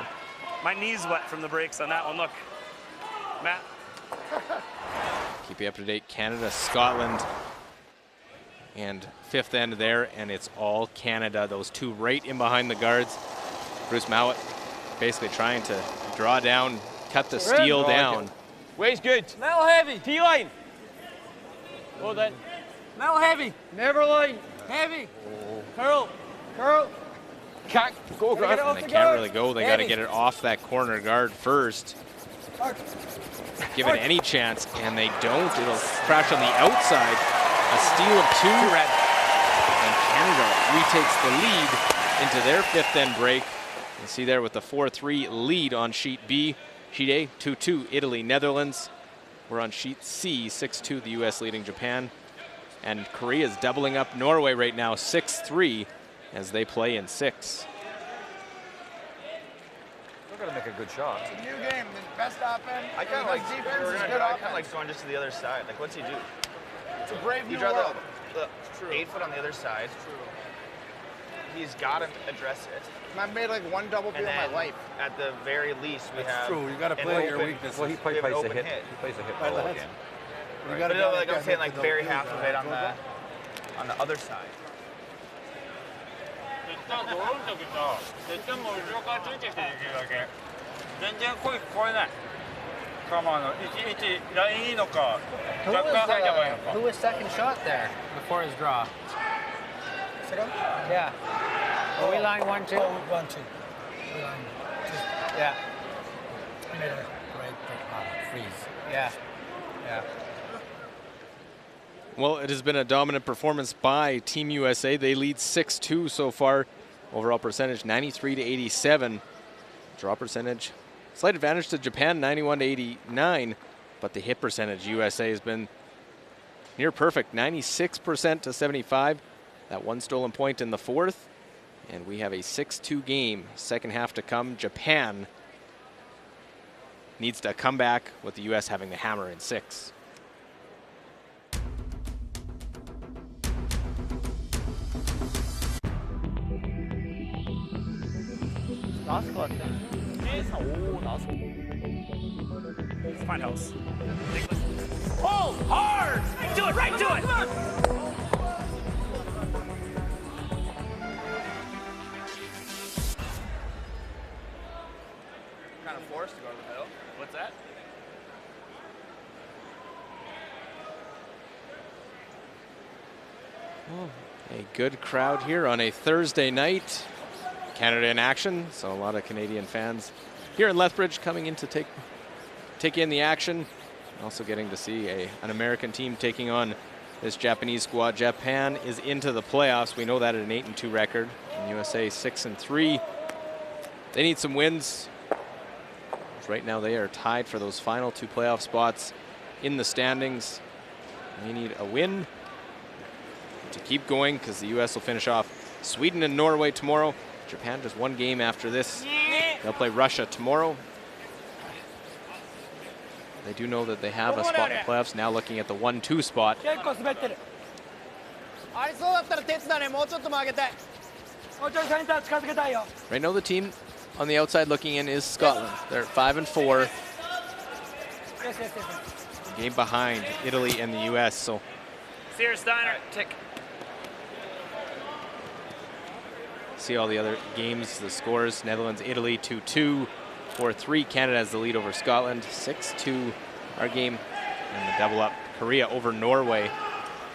My knee's wet from the breaks on that one. Look, Matt. Keep you up to date. Canada, Scotland, and 5th end there, and it's all Canada. Those 2 right in behind the guards. Bruce Mowat basically trying to draw down, cut the steal down. Waist good. Metal heavy. T-line. Well done. Metal heavy. Never line. Heavy. Curl. Curl. Can't go, Grant. And they can't really go. They got to get it off that corner guard first. Give it any chance, and they don't. It'll crash on the outside. A steal of 2. And Canada retakes the lead into their 5th end break. You see there with the 4-3 lead on sheet B. Sheet A, 2-2, Italy, Netherlands. We're on sheet C, 6-2, the US leading Japan. And Korea's doubling up Norway right now, 6-3, as they play in 6. They're gonna make a good shot. It's a new game. The best offense. I kind of like defense we're is gonna good I offense. kind of like going just to the other side. Like, what's he do? It's a brave You new draw world. the 8-foot on the other side. He's got to address it. I've made like 1 double And in my then life. at the very least, we have. true. You gotta an play your open- weaknesses. Well, he we plays have an a open hit. hit. He plays a hit Right, ball that's- again. You But gotta no, be like I'm able saying, to like make very the half of it on the other side. 絶対ドローンの時と絶対もう後ろからついてきてできるだけ全然声聞こえないカマのいちラインいいのか Who 若干入ればいいの was, か who was second shot there before his draw? Yeah. Are we line 1-2? 1-2. Yeah. Made a great freeze. Yeah. Yeah. Well, it has been a dominant performance by Team USA. They lead 6-2 so far. Overall percentage 93-87. Draw percentage, slight advantage to Japan, 91-89. But the hit percentage, USA has been near perfect, 96% to 75. That 1 stolen point in the 4th. And we have a 6-2 game. Second half to come. Japan needs to come back with the US having the hammer in 6. 나왔을 것 같아. 오, 나왔어. It's fine house. Pull hard! Do it, right, do it! Kind of forced to go to the middle. What's that? A good crowd here on a Thursday night. Canada in action, so a lot of Canadian fans here in Lethbridge coming in to take in the action. Also getting to see an American team taking on this Japanese squad. Japan is into the playoffs. We know that at an 8-2 record. And USA 6-3. They need some wins. Right now they are tied for those final 2 playoff spots in the standings. They need a win to keep going because the US will finish off Sweden and Norway tomorrow. Japan just 1 game after this. They'll play Russia tomorrow. they do know that they have a spot in the playoffs. Now looking at the 1-2 spot. 結構滑ってる。ありそうだったら鉄だね。もうちょっと曲げたい。もうちょいセンター近づけたいよ。 Right now the team on the outside looking in is Scotland. They're 5-4. Yes, yes, yes, yes. Game behind Italy and the U.S. So Sear Steiner, tick. see all the other games, the scores. Netherlands, Italy 2-2. 4-3. Canada has the lead over Scotland. 6-2 our game. And the double up. Korea over Norway.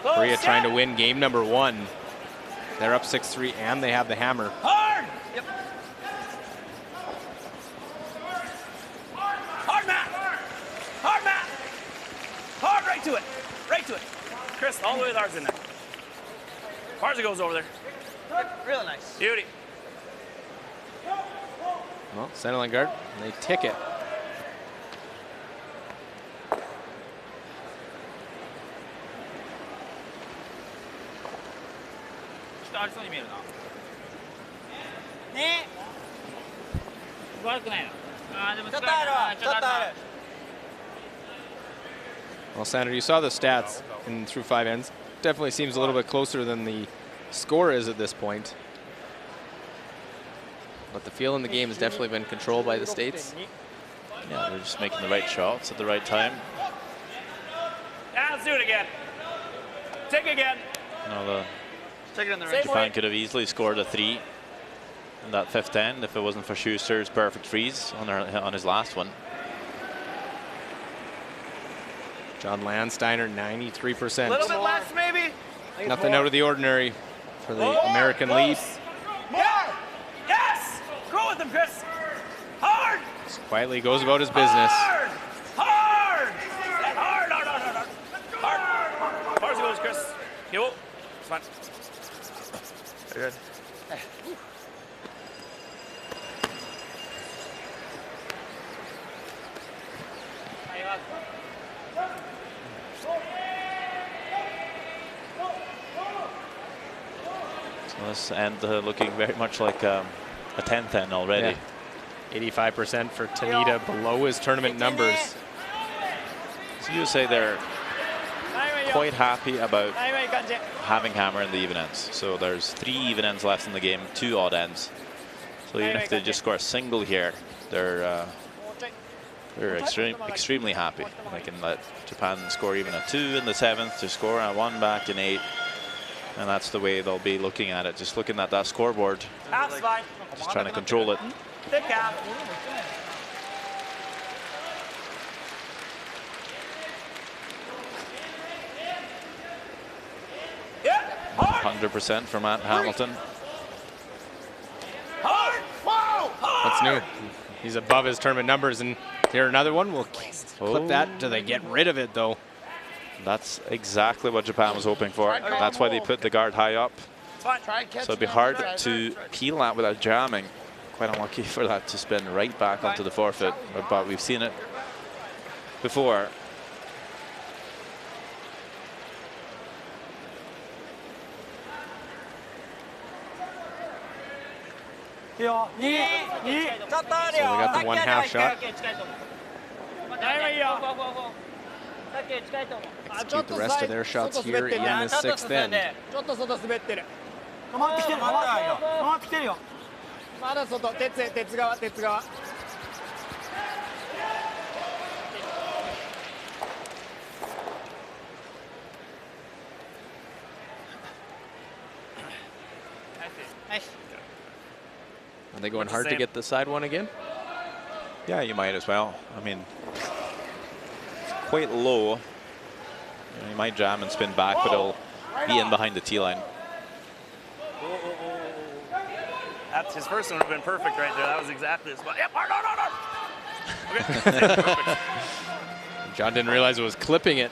Korea trying to win game number 1. They're up 6-3 and they have the hammer. Hard! Yep. Hard, Matt! Hard, Matt! Hard, right to it. Right to it. Chris, all the way with ours in there. Ours goes over there. Really nice. Beauty. Well, center line guard, and they tick it. Well, Sandra, you saw the stats in through 5 ends. Definitely seems a little bit closer than the score is at this point. But the feel in the game has definitely been controlled by the States. Yeah, they're just making the right shots at the right time. Yeah, let's do it again. Tick again. No, Take it in the range. Japan could have easily scored a 3 in that 5th end if it wasn't for Schuster's perfect freeze on his last one. John Landsteiner, 93%. A little bit less, maybe. Nothing out of the ordinary for the American lead. Yeah! Yes! Go with him, Chris. Hard! Just quietly goes about his business. Hard! Hard! Hard, hard, hard, hard. Hard. Hard as it goes, Chris. Yo. It's fine. Very good. So this end looking very much like a 10th end already. Yeah. 85% for Tanita, below his tournament numbers. So you say they're quite happy about having hammer in the even ends. So there's 3 even ends left in the game, 2 odd ends. So even if they just score a single here, they're extremely happy. They can let Japan score even a 2 in the 7th to score a 1 back in 8. And that's the way they'll be looking at it, just looking at that scoreboard, Half's fine. just trying to control it. Thick half. Yeah, hard. 100% for Matt Hamilton. Hard. Wow. What's new? He's above his tournament numbers, and here another one. We'll clip that. Do they get rid of it, though? That's exactly what Japan was hoping for. That's why they put the guard high up. So it'd be hard to peel that without jamming. Quite unlucky for that to spin right back onto the forefoot, but we've seen it before. So they got the 1 half shot. Execute the rest of their shots here in the 6th end. ちょっと外滑ってる。止まってきてる。止まってきてるよ。まだ外。鉄側。Are they going hard to get the side one again? Yeah, you might as well. I mean, it's quite low. You might jam and spin back, but it'll be in behind the tee line. That's his first one would have been perfect right there. That was exactly the spot. Yep, hard. Okay. John didn't realize it was clipping it.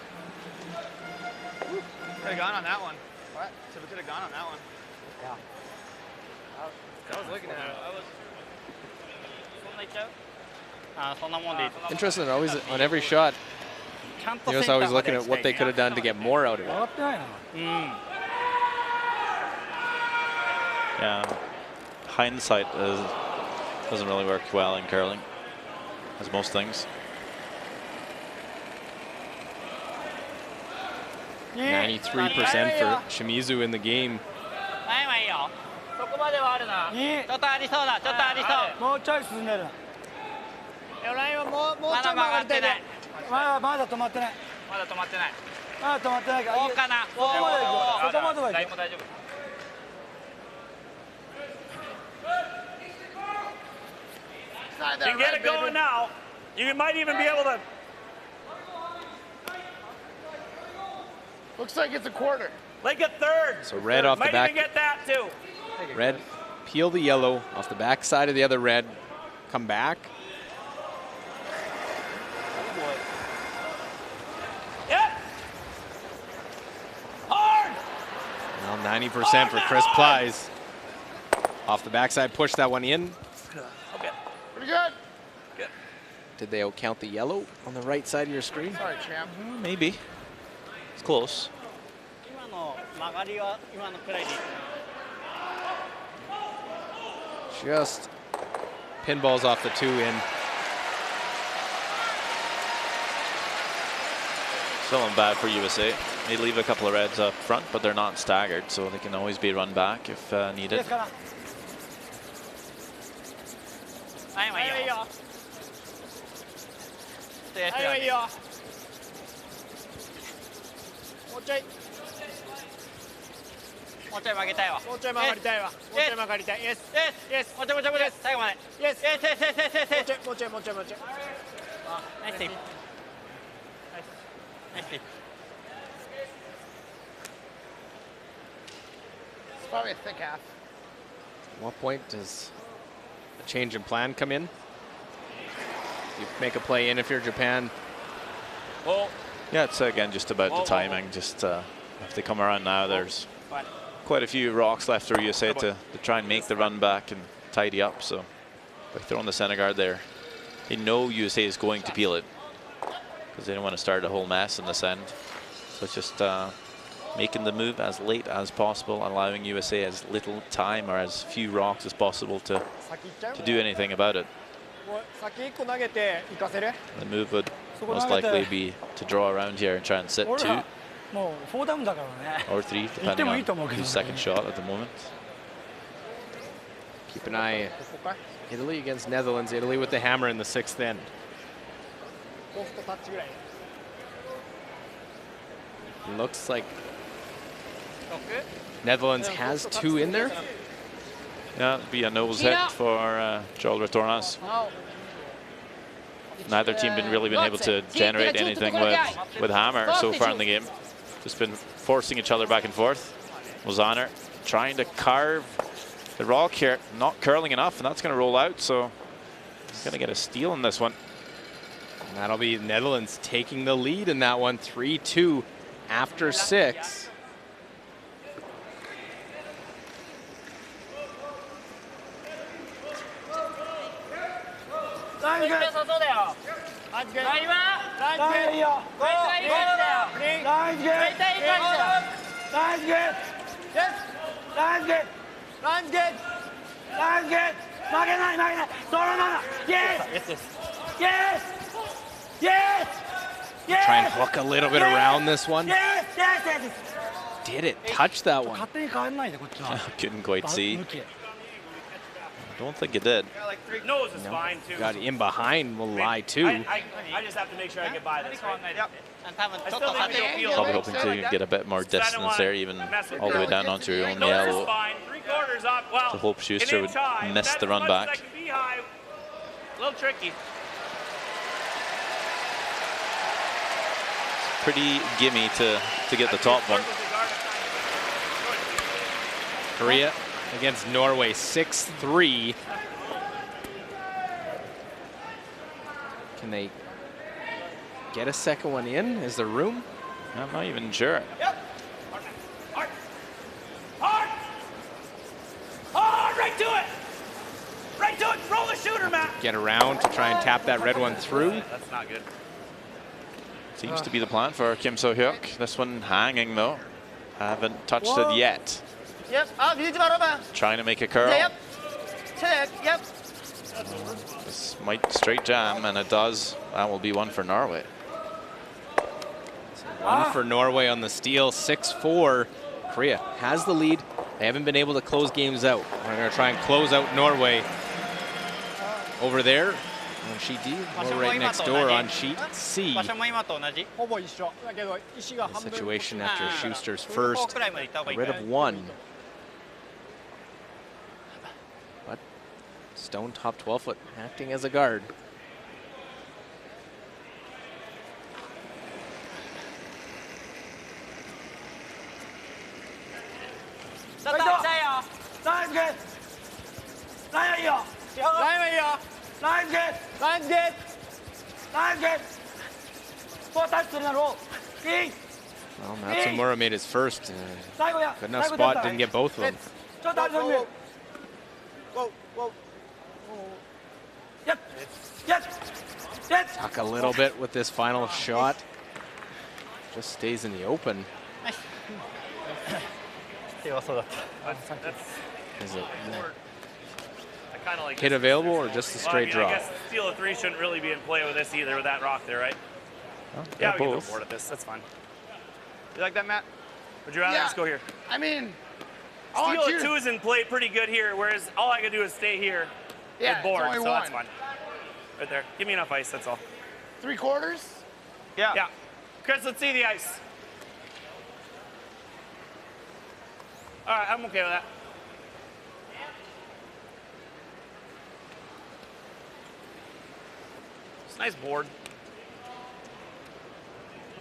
Could have gone on that one. What? So we could have gone on that one. Yeah. I was looking at it. Interesting, always on every shot, he was always looking at what they could have done to get more out of it. Yeah, hindsight doesn't really work well in curling, as most things. 93% for Shimizu in the game. ラインはいいよ。そこまではあるな。ちょっとありそうだ。ちょっとありそう。もうちょい進んでる。ラインはもうちょい曲がってない。まだ止まってない。まだ止まってない。まだ止まってないから。こうかな。そこまで行く。そこまでは行く。ラインも大丈夫。You can get it going now. You might even be able to. Looks like it's a quarter. Like a third. So red off the might back. even get that too. Red, peel the yellow off the back side of the other red. Come back. Yep. Hard. Now 90% for Chris Plies. Off the backside, push that one in. Okay. Pretty good. Good. Did they count the yellow on the right side of your screen? Sorry, champ. Maybe. It's close. 今の曲がりは今のくらいでいい。 Just pinballs off the 2 in. Still not bad for USA. They leave a couple of reds up front, but they're not staggered, so they can always be run back if needed. ラインはいいよ。ラインはいいよ。もうちょい。もうちょい曲げたいわ。もうちょい曲がりたいわ。もうちょい曲がりたい。イエス。イエス。もうちょいもうちょいもうちょい。最後まで。イエス。イエス。イエス。イエス。イエス。イエス。もうちょいもうちょいもうちょい。ナイスティープ。ナイスティープ。 It's probably a thick half. At what point does a change in plan come in? You make a play in if you're Japan. Oh. Yeah, it's again just about the timing. Just if they come around now, there's quite a few rocks left for USA to try and make the run back and tidy up. So by throwing the center guard there, they know USA is going to peel it because they don't want to start a whole mess in this end. So it's just making the move as late as possible, allowing USA as little time or as few rocks as possible to do anything about it. The move would most likely be to draw around here and try and sit 2 or 3, depending on whose second shot at the moment. Keep an eye. Italy against Netherlands. Italy with the hammer in the 6th end. Looks like Netherlands has 2 in there. Yeah, it'd be a nose hit for Joel Retornas. Neither team really been able to generate anything with hammer so far in the game. Just been forcing each other back and forth. Lozano trying to carve the rock here, not curling enough, and that's going to roll out. So he's going to get a steal in this one. And that'll be Netherlands taking the lead in that one, 3-2 after 6. Try and hook a little bit around this one. Did it touch that one? Couldn't quite see. I don't think it did. Nose is fine too. Got in behind, will lie too. I just have to make sure I get by this. Right? Yep. Probably hoping to get a bit more distance there, even all the way down onto your own yellow. To hope Schuster would miss the run back. A little tricky. Pretty gimme to get the top one. Korea against Norway, 6-3. Can they get a second one in? Is there room? I'm not even sure. Yep. Hard. Hard. Hard. Right to it. Right to it. Roll the shooter, Matt. Get around to try and tap that red one through. That's not good. Seems to be the plan for Kim So-hyuk. This one hanging though. Haven't touched it yet. Yep. Trying to make a curl. Yep. Check. Yep. This might straight jam, and it does. That will be one for Norway. One for Norway on the steal, 6-4. Korea has the lead. They haven't been able to close games out. We're going to try and close out Norway. Over there on sheet D, we're right next door on sheet C. The situation after Schuster's first, rid of one. But Stone, top 12-foot, acting as a guard. Well, Matsumura made his first. Good enough spot, didn't get both of them. Tuck a little bit with this final shot. Just stays in the open. Is it hit available or just a straight draw? I guess steal of 3 shouldn't really be in play with this either, with that rock there, right? Oh, yeah, we can go both. forward at this. That's fine. You like that, Matt? Would you rather Yeah. just go here? I mean, Steal of 2 is in play pretty good here, whereas all I can do is stay here Yeah, with board, it's only so that's one. fine. Right there. Give me enough ice, that's all. 3/4? Yeah. Yeah. Chris, let's see the ice. All right, I'm okay with that. It's a nice board.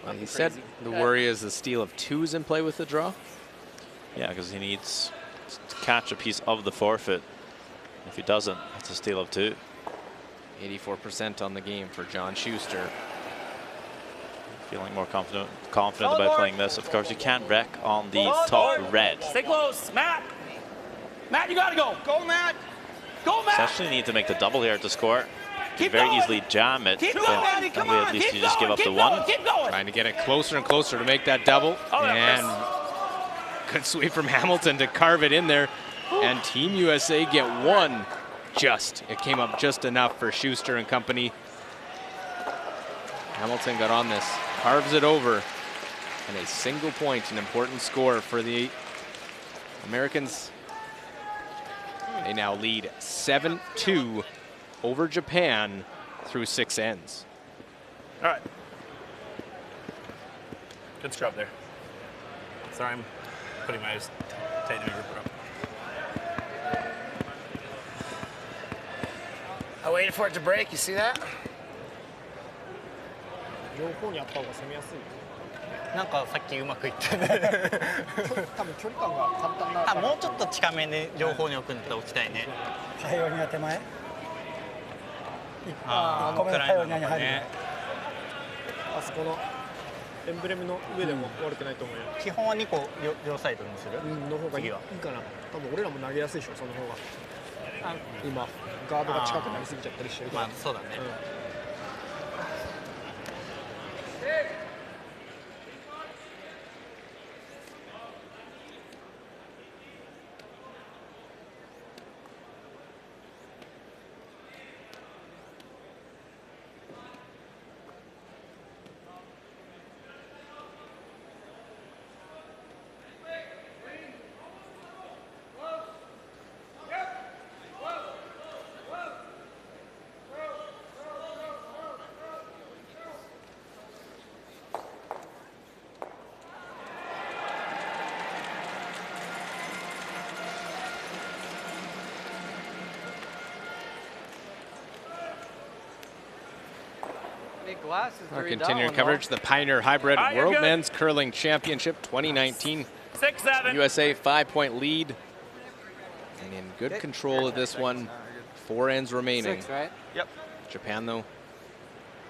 Well, he said the worry is the steal of 2 is in play with the draw. Yeah, because he needs to catch a piece of the forfeit. If he doesn't, it's a steal of 2. 84% on the game for John Schuster. Feeling more confident about playing this. Of course, you can't wreck on the top red. Stay close, Matt. Matt, you gotta go. Go, Matt. Go, Matt. Essentially need to make the double here to score. You Keep can very going. easily jam it. Keep but going, Maddie. Come that way on. at least Keep you just give going. up the Keep 1. going. Keep going. Trying to get it closer and closer to make that double. Oh, and good sweep from Hamilton to carve it in there. And Team USA get 1. It came up just enough for Schuster and company. Hamilton got on this, carves it over, and a single point, an important score for the Americans. They now lead 7-2 over Japan through 6 ends. All right. Good scrub there. Sorry, I'm putting my tight grip up. I waited for it to break. You see that? 両方にあった方が攻めやすい。なんかさっきうまくいったね。多分距離感が簡単な。もうちょっと近めに両方に置くんだったら置きたいね。パイオニア手前。ああ、ごめん、パイオニアに入る。あそこのエンブレムの上でも悪くないと思うよ。基本は2個両サイドにする。の方がいいかな。多分俺らも投げやすいでしょ、その方が。今ガードが近くなりすぎちゃったりしてるから。まあそうだね。Our continuing coverage, the Pioneer Hybrid World Men's Curling Championship 2019. 6-7. USA 5-point lead. And in good control of this one. 4 ends remaining. 6, right? Yep. Japan, though,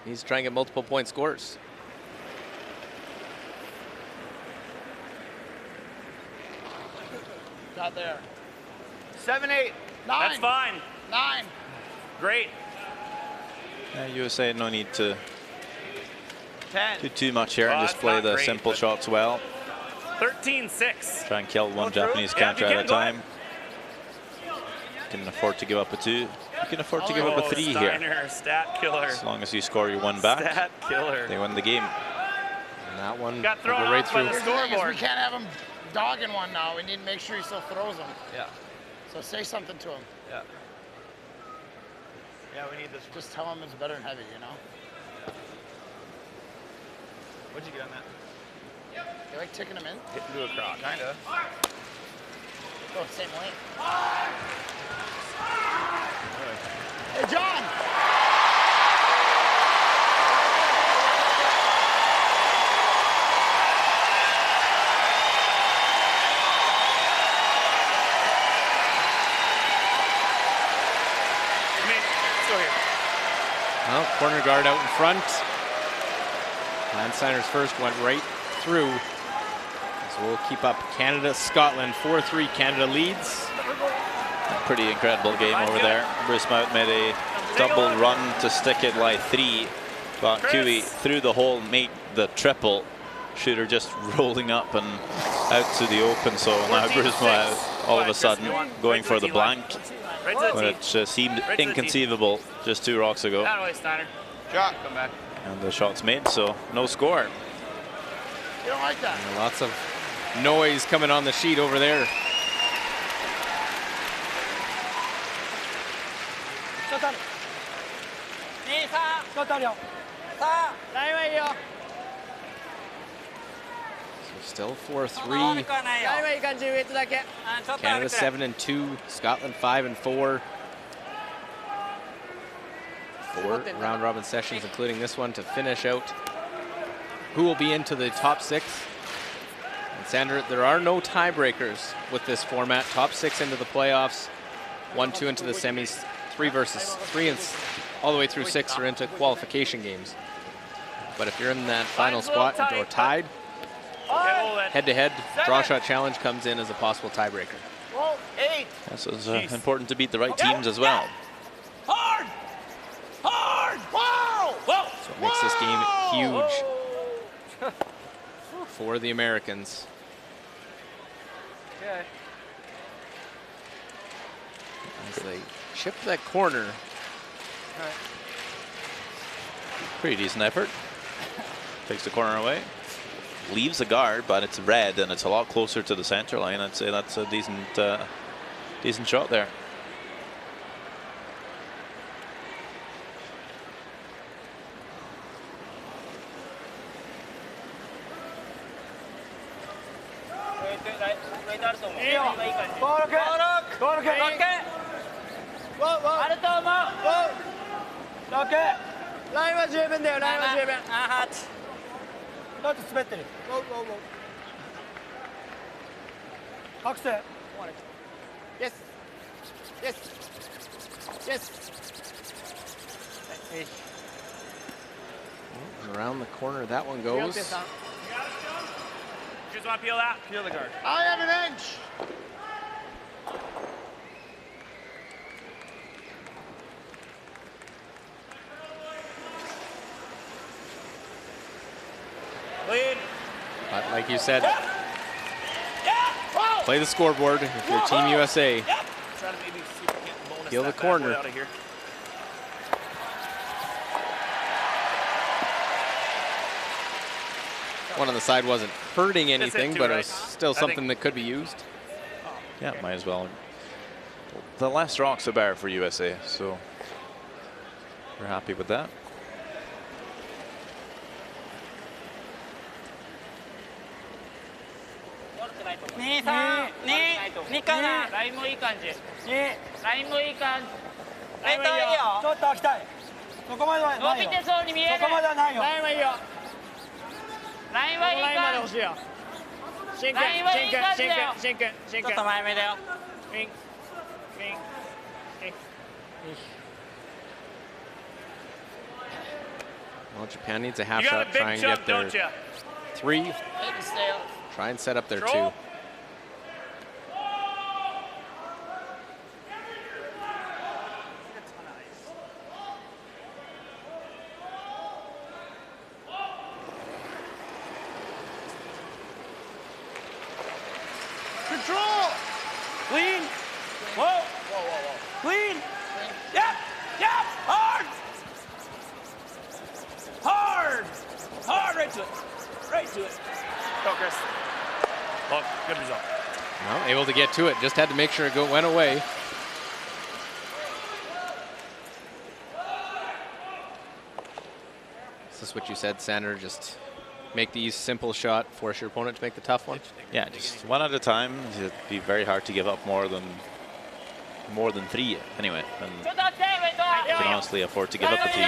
needs to try and get multiple point scores. Not there. 7, 8, 9. That's fine. 9. Great. USA no need to 10. do too much here and just play the great, simple shots well. 13-6. Try and kill one Japanese counter at a time. You can afford to give up a 2. You can afford to give up a 3 here. Steiner, stat killer. As long as you score your 1 back, Stat killer. they win the game. And that one got will thrown go right off by through. the scoreboard. We can't have him dogging one now. We need to make sure he still throws them. Yeah. So say something to him. Yeah. Yeah, we need this. Just tell him it's better than heavy, you know? What'd you get on that? You like ticking him in? Hit into a crock. Kinda. Go the same lane. Hey, John! Well, corner guard out in front. Landsteiner's first went right through. So we'll keep up Canada, Scotland, 4-3. Canada leads. Pretty incredible game over there. Bruce Mount made a double run to stick it like 3. But Cooey through the hole, made the triple. Shooter just rolling up and out to the open. So now Bruce Mount all of a sudden going for the blank. But it seemed inconceivable just 2 rocks ago. That way, Steiner. Shot. Come back. And the shot's made, so no score. You don't like that? And lots of noise coming on the sheet over there. So still 4-3. Canada 7-2. Scotland 5-4. 4 round robin sessions, including this one, to finish out who will be into the top 6. And Sandra, there are no tiebreakers with this format. Top 6 into the playoffs, 1-2 into the semis, 3 versus 3, and all the way through 6 are into qualification games. But if you're in that final spot or tied, head-to-head draw shot challenge comes in as a possible tiebreaker. So it's important to beat the right teams as well. Hard! Hard! Whoa! Whoa! So it makes this game huge for the Americans. Okay. As they chip that corner. Pretty decent effort. Takes the corner away. Leaves the guard, but it's red and it's a lot closer to the center line. I'd say that's a decent shot there. Yes. Yes. Yes. Around the corner, that one goes. You just want to peel that? Peel the guard. I have an inch. Lead. But like you said, play the scoreboard if you're Team USA. Try to maybe see if we can bonus Peel the that bad corner. boy out of here. One on the side wasn't hurting That's it anything, too, but right? it was still I something think- that could be used. Yeah, might as well. The less rocks the better for USA, so we're happy with that. Well, Japan needs a half You got shot, a big try and chunk, get their don't you? 3. Try and set up their 2. Control. Control. Clean. Whoa. Whoa, whoa, whoa. Clean. Yep. Yep. Hard. Hard. Hard right to it. Right. Oh, good result. No, able to get to it. Just had to make sure it went away. Is this what you said, Sander? Just make the simple shot, force your opponent to make the tough one? Yeah, just one at a time. It'd be very hard to give up more than 3 anyway. And you can honestly afford to give up a 3.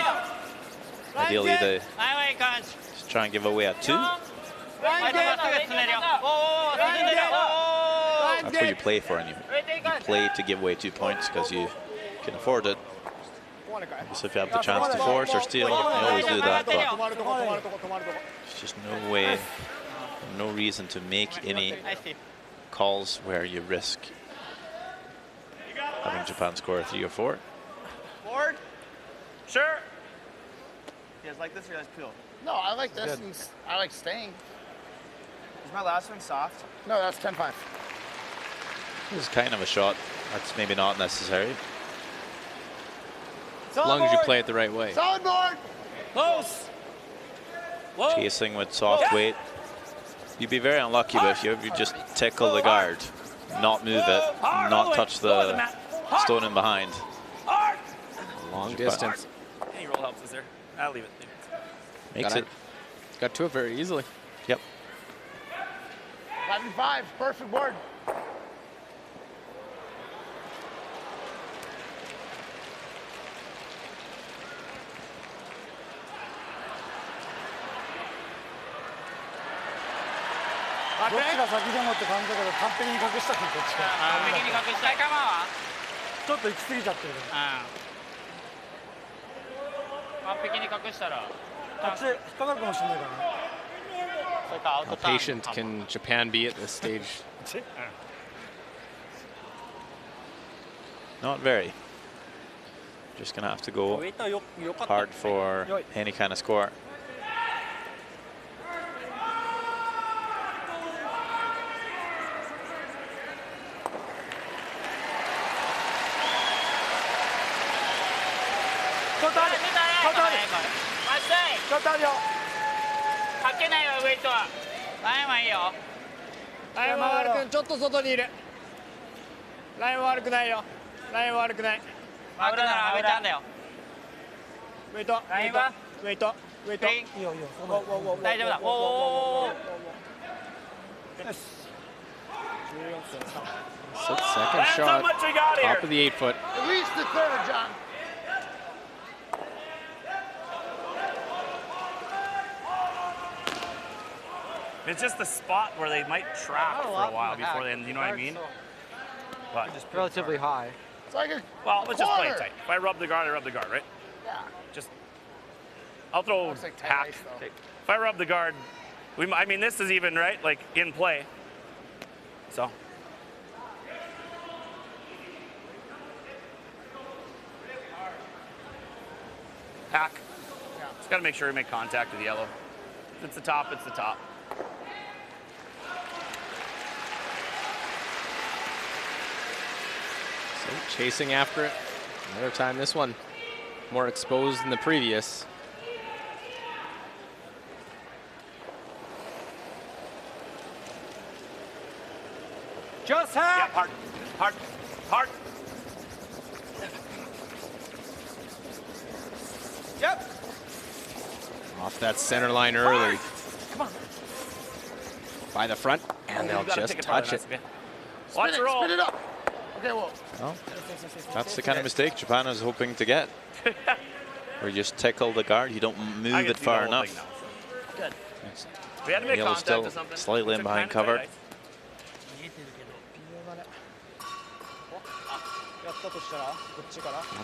Ideally, they just try and give away a 2. That's what you play for, and you play to give away 2 points because you can afford it. So if you have the chance to force or steal, you always do that, but there's just no way, no reason to make any calls where you risk having Japan score a 3 or 4. Board? Sure. You guys like this or you guys peel? No, I like this. And I like staying. Is my last one soft? No, that's 10-5. This is kind of a shot that's maybe not necessary. As long as you play it the right way. Solid board! Close! Chasing with soft weight. You'd be very unlucky if you just tickle the guard, not move it, not touch the stone in behind. Long distance. Any roll helps us there. I'll leave it. Makes it. Got to it very easily. Yep. 11-5, perfect board.どっちが先でもって感じだけど完璧に隠したねこっちが完璧に隠したい。はちょっと行き過ぎちゃってる完璧に隠したらこっち引っかかるかもしれないからね。それかアウ How トターン patient can Japan be at this stage? Not very. Just gonna have to go hard for any kind of score. Second shot, top of the 8-foot. At least the third, John. It's just the spot where they might trap for a while before they end, you know what I mean? But just relatively high. It's like a well, let's just play it tight. If I rub the guard, I rub the guard, right? Yeah. Just, I'll throw like hack. If I rub the guard, I mean, this is even, right, like in play. So. Hack. Just got to make sure we make contact with the yellow. If it's the top, it's the top. So chasing after it. Another time this one more exposed than the previous. Just hack. Yeah, hard, hard. Yep. Off that center line early. Come on. By the front, and they'll just touch it. Watch the roll. Spin it up. Okay, well. That's the kind of mistake Japan is hoping to get. Where you just tickle the guard, you don't move it far enough. Good. We had to make Yellow's contact still or something. slightly in behind cover.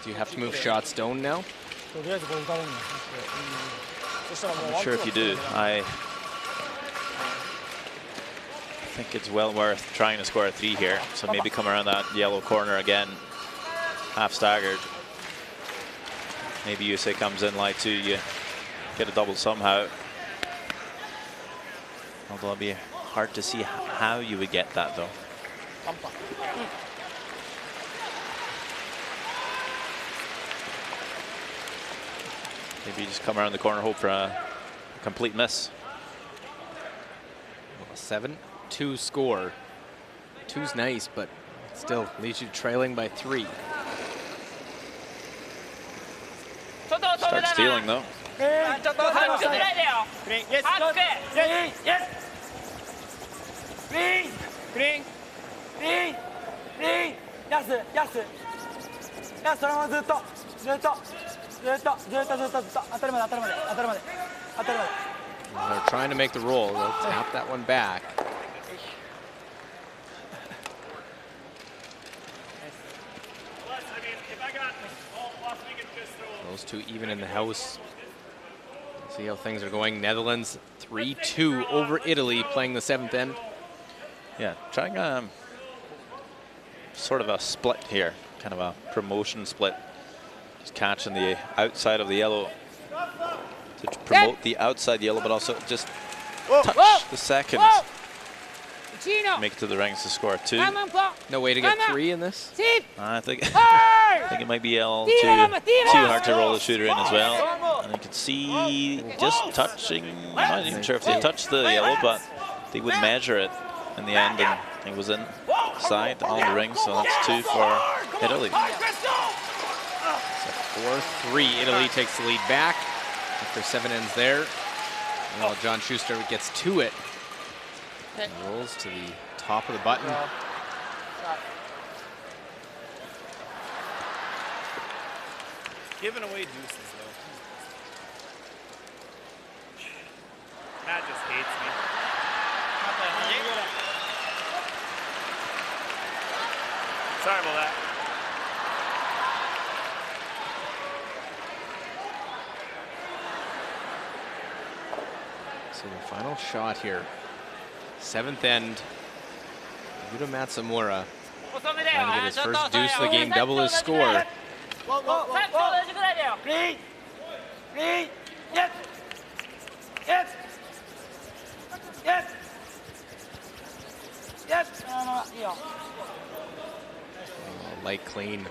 Do you have to move shot stone now? I'm not sure if you do. I think it's well worth trying to score a 3 here. So maybe come around that yellow corner again, half staggered. Maybe USA comes in like 2, you get a double somehow. Although it'll be hard to see how you would get that though. Maybe you just come around the corner, hope for a complete miss. 7. 7-2 score. 2's nice, but still leaves you trailing by 3. Start stealing though. Yes. Yes. Green. Green. Green. Green. Yes. Yes. Yes. そのままずっと。ずっと。ずっと。ずっと。ずっと。ずっと。当たるまで。当たるまで。当たるまで。当たるまで。They're trying to make the roll. They'll tap that one back. Those two even in the house. See how things are going. Netherlands 3-2 over Italy, playing the 7th end. Yeah, trying sort of a split here, kind of a promotion split. Just catching the outside of the yellow to promote the outside yellow, but also just touch the second. Make it to the rings to score 2. No way to get 3 in this? I think it might be too hard to roll the shooter in as well. And you can see just touching, I'm not even sure if they touched the yellow, but they would measure it in the end, and it was inside on the ring, so that's 2 for Italy. So 4-3, Italy takes the lead back after 7 ends there. Well, John Schuster gets to it. Rolls to the top of the button. Giving away deuces, though. Matt just hates me. Sorry about that. So the final shot here. 7th end. Yuta Matsumura trying to get his first deuce of the game, double his score. Green. Green. Yes. Yes. Yes. Yes. Light clean.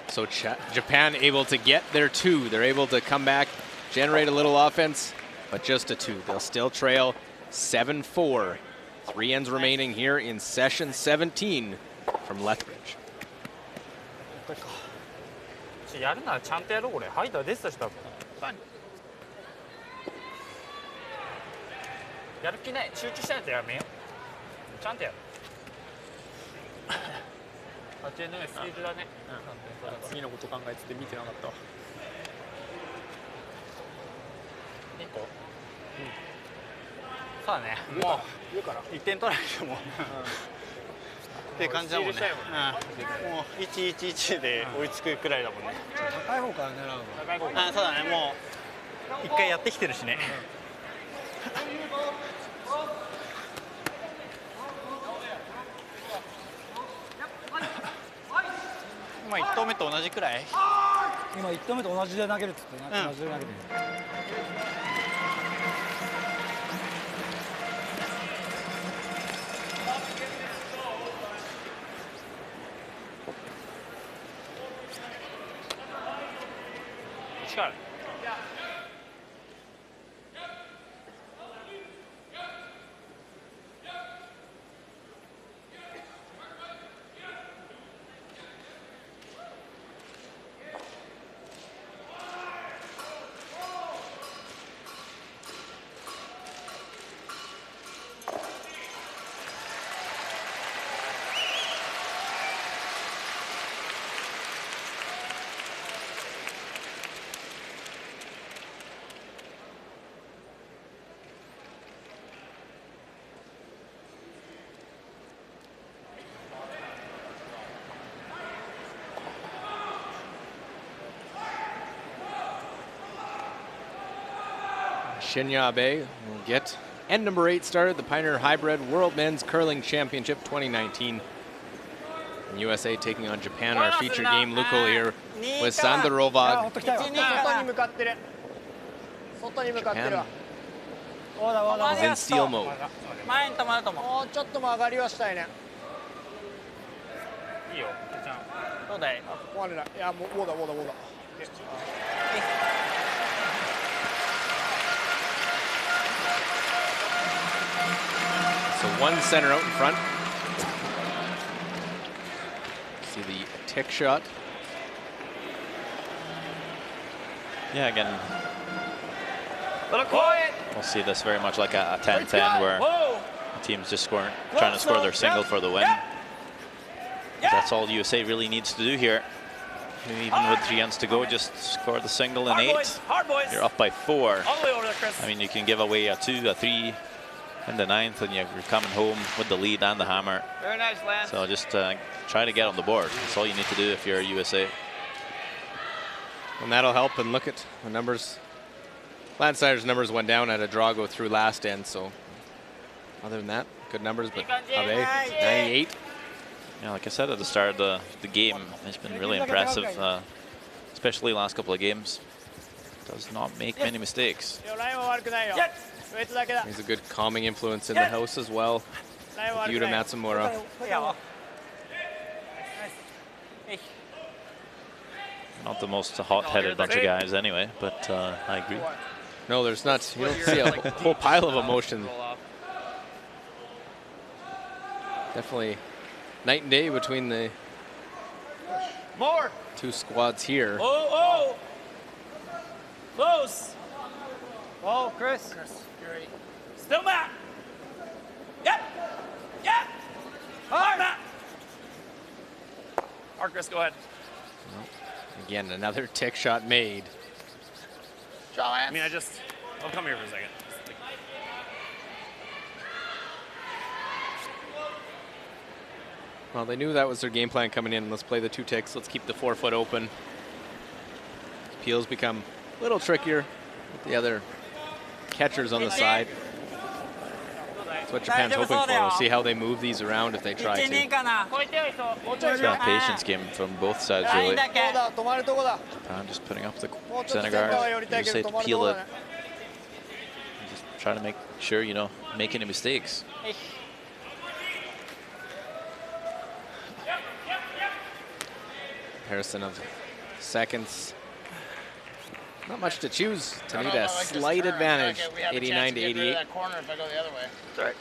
So Japan able to get their 2. They're able to come back, generate a little offense, but just a 2. They'll still trail 7-4. 3 ends remaining here in session 17 from Lethbridge. やるならちゃんとやろうこれ。ハイダー出てたし多分。やる気ない。集中しないとやめよう。ちゃんとやる。8円のスピードだね。次のこと考えてて見てなかったわ。2個。そうだね。もう1点取られてもって感じだもんね。もう1-1-1で追いつくくらいだもんね。高い方から狙うの。高い方から。そうだね。もう1回やってきてるしね。今1投目と同じくらい？今1投目と同じで投げるって言って同じで投げてる。力。Shinya Abe will get end number 8 started, the Pioneer Hi-Bred World Men's Curling Championship 2019. And USA taking on Japan, our feature game. Luko here with Sander Rovag. Japan is in steal mode. 前に止まると思う。もうちょっとも上がりはしたいね。いいよ。どうだい？ここまでだ。いやもうだ。So So one center out in front. See the tick shot. Yeah, again, Little quiet. we'll see this very much like a 10-10 where the team's just trying to score their single for the win. That's all USA really needs to do here. Even with 3 ends to go, just score the single in 8. Hard boys. You're up by 4. All the way over there, Chris. I mean, you can give away a 2, a 3, and the 9th, and you're coming home with the lead and the hammer. Very nice, Lance. So just try to get on the board. That's all you need to do if you're USA. And that'll help. And look at the numbers. Lance Snyder's numbers went down at a draw go through last end. So other than that, good numbers. But Abe, 98. Yeah, like I said at the start of the game, it's been really impressive, especially the last couple of games. Does not make many mistakes. He's a good calming influence in the house as well. Yuta Matsumura. Not the most hot-headed bunch of guys anyway, but I agree. No, there's not. You don't see a whole pile of emotion. Definitely night and day between the two squads here. Oh! Close. Oh, Chris. Great. Still back. Yep. Hard back. All right, Chris, go ahead. Again, another tick shot made. I mean, I'll come here for a second. Well, they knew that was their game plan coming in. Let's play the 2 ticks. Let's keep the 4-foot open. Peels become a little trickier with the other catchers on the side. That's what Japan's hoping for. We'll see how they move these around if they try to. It's a patience game from both sides, really. Japan just putting up the center guard. You say to peel it. Just try to make sure you don't make any mistakes. Comparison of seconds. Not much to choose. Tanita, slight advantage, 89 to 88. That corner if I go the other way. That's right.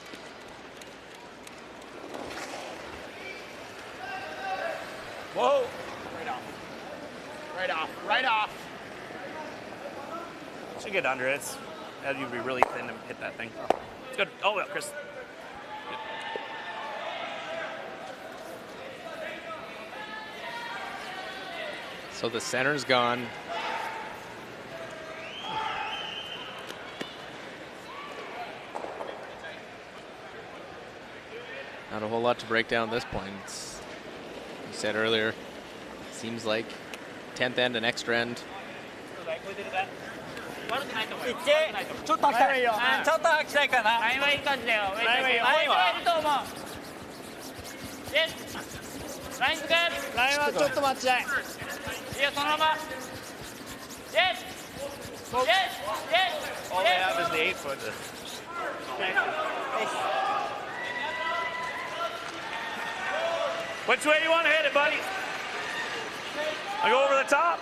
Whoa. Right off. Should get under it. You'd be really thin to hit that thing. It's good. Oh, yeah, Chris. So the center's gone. Not a whole lot to break down at this point. It's, you said earlier, seems like 10th end and extra end. ちょっと開きたい。ちょっと開きたいかな。ラインはいい感じだよ。ラインはいいよ。ラインはいいと思う。イエス。ラインつく。ラインはちょっと待ちたい。いいよ、そのまま。イエス。イエス。イエス。All they have is the 8-foot. Which way you want to hit it, buddy? I go over the top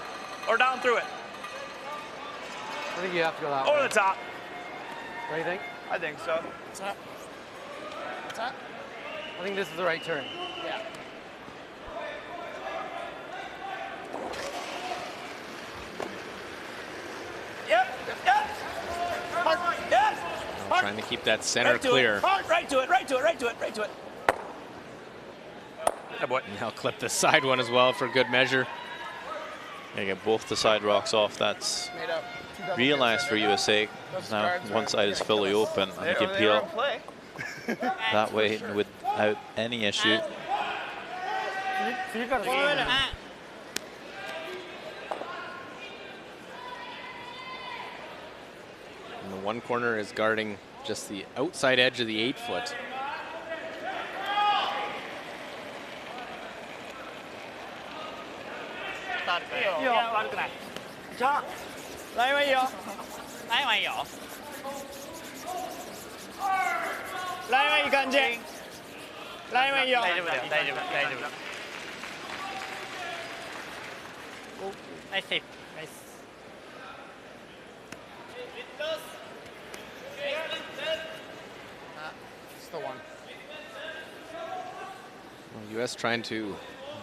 or down through it? I think you have to go that way. Over the top. What do you think? I think so. What's that? What's that? I think this is the right turn. Yeah. Yep. Trying to keep that center clear. Right to it. Good boy. And he'll clip the side one as well for good measure. You get both the side rocks off. That's real nice for USA. Now one side is fully open and you can peel that way without any issue. And the one corner is guarding just the outside edge of the 8-foot. Nice save. Nice. the one. Well, U.S. trying to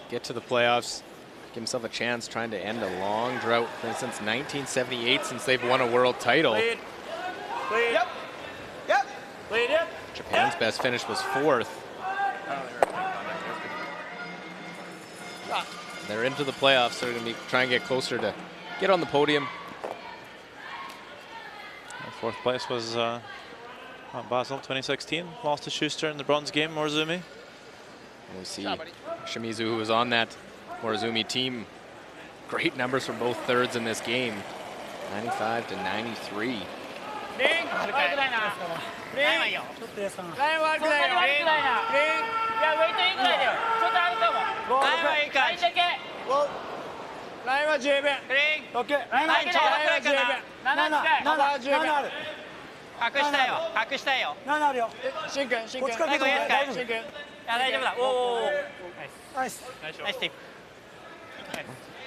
get to the playoffs, give himself a chance, trying to end a long drought since 1978 since they've won a world title. Lead. Yep. Yep. Lead. Yep. Japan's best finish was 4th. They're into the playoffs. They're going to be trying to get closer to get on the podium. 4th place was Basel 2016. Lost to Schuster in the bronze game, Morozumi. And we see Shimizu, who was on that Morozumi team. Great numbers from both thirds in this game. 95 to 93.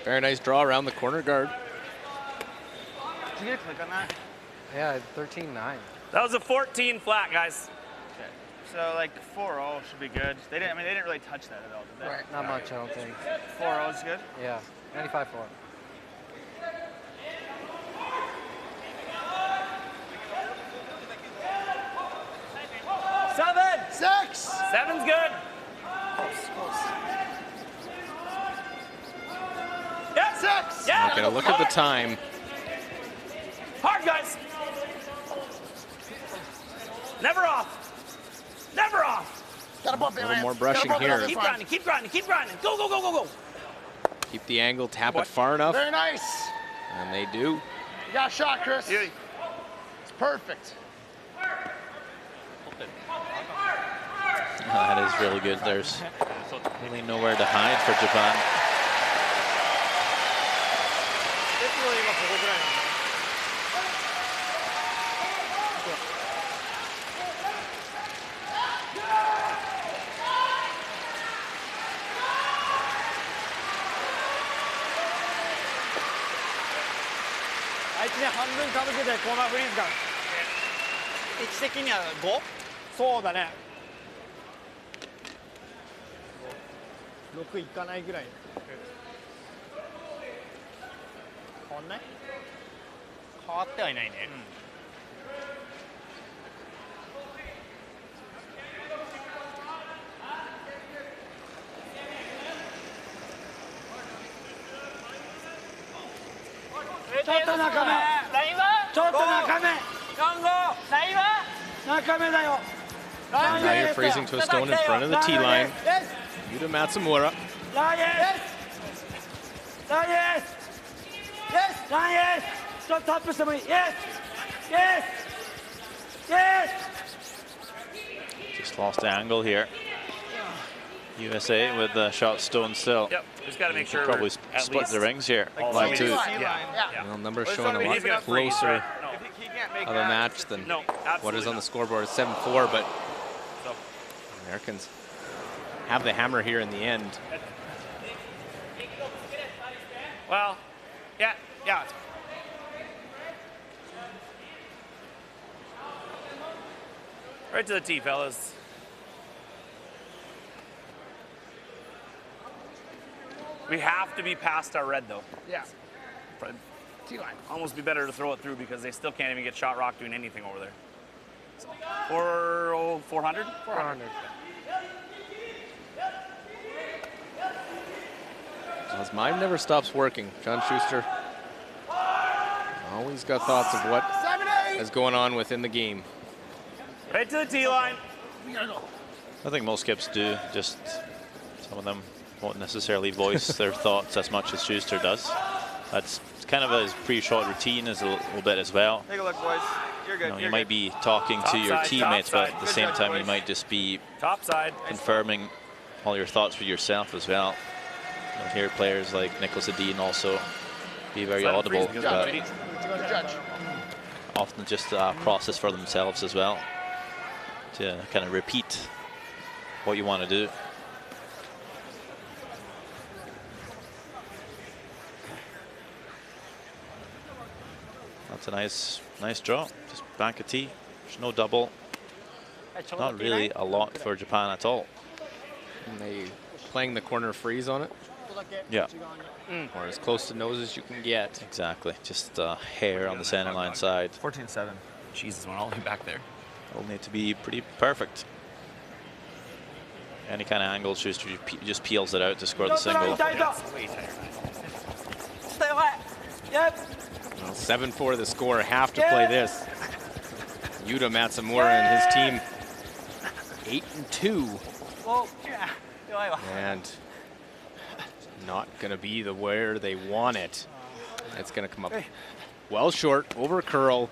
Very nice draw around the corner guard. Did you click on that? Yeah, 13-9. That was a 14 flat, guys. Okay. So like 4-0 should be good. They didn't really touch that at all, did they? Right. Not much, I don't think. 4-0 is good? Yeah, 95-4. Seven. 6. 7's good. Yep. 6. Yeah. We're going to look at the time. Hard, guys. Never off. Never off. Got a bump A little more brushing here. Keep grinding. Keep grinding. Keep grinding. Go, go, go, go, go. Keep the angle, tap it far enough. Very nice. And they do. You got a shot, Chris. It's perfect. That is really good. There's really nowhere to hide for Japan. ?6 いかないぐらい。変わんない？変わってはいないね。ちょっと中目。ちょっと中目。中目だよ。Now you're freezing to a stone in front of the tee line. Yuta Matsumura. Just lost the angle here. USA with the shot stone still. Yep, just got to make sure probably at split least the rings here. Line two. Yeah. Well, numbers showing a lot closer of a match than what is on the scoreboard. It's 7-4, but Americans have the hammer here in the end. Well, yeah. Right to the tee, fellas. We have to be past our red, though. Yeah. Tee line. Almost be better to throw it through because they still can't even get shot rock doing anything over there. So, 400? 400. His mind never stops working. John Schuster always got thoughts of what is going on within the game. Right to the tee line. I think most skips do. Just some of them won't necessarily voice their thoughts as much as Schuster does. That's kind of his pre-shot routine is a little bit as well. Take a look, boys. You're good. You might be talking to your teammates, but at the same time, you might just be confirming all your thoughts for yourself as well. You'll hear players like Nicholas Edin also be very audible, but often just a process for themselves as well to kind of repeat what you want to do. That's a nice draw. Just bank a tee. There's no double. Not really a lot for Japan at all. And they playing the corner freeze on it. Yeah. Or as close to nose as you can get. Exactly. Just a hair on the center line side. 14-7. Jesus, went all the way back there. It'll need to be pretty perfect. Any kind of angle, Schuster just peels it out to score the single. Yep. Well, 7-4 the score. Have to play this. Yuta Matsumura and his team 8-2. And not going to be the where they want it. It's going to come up well short, over curl,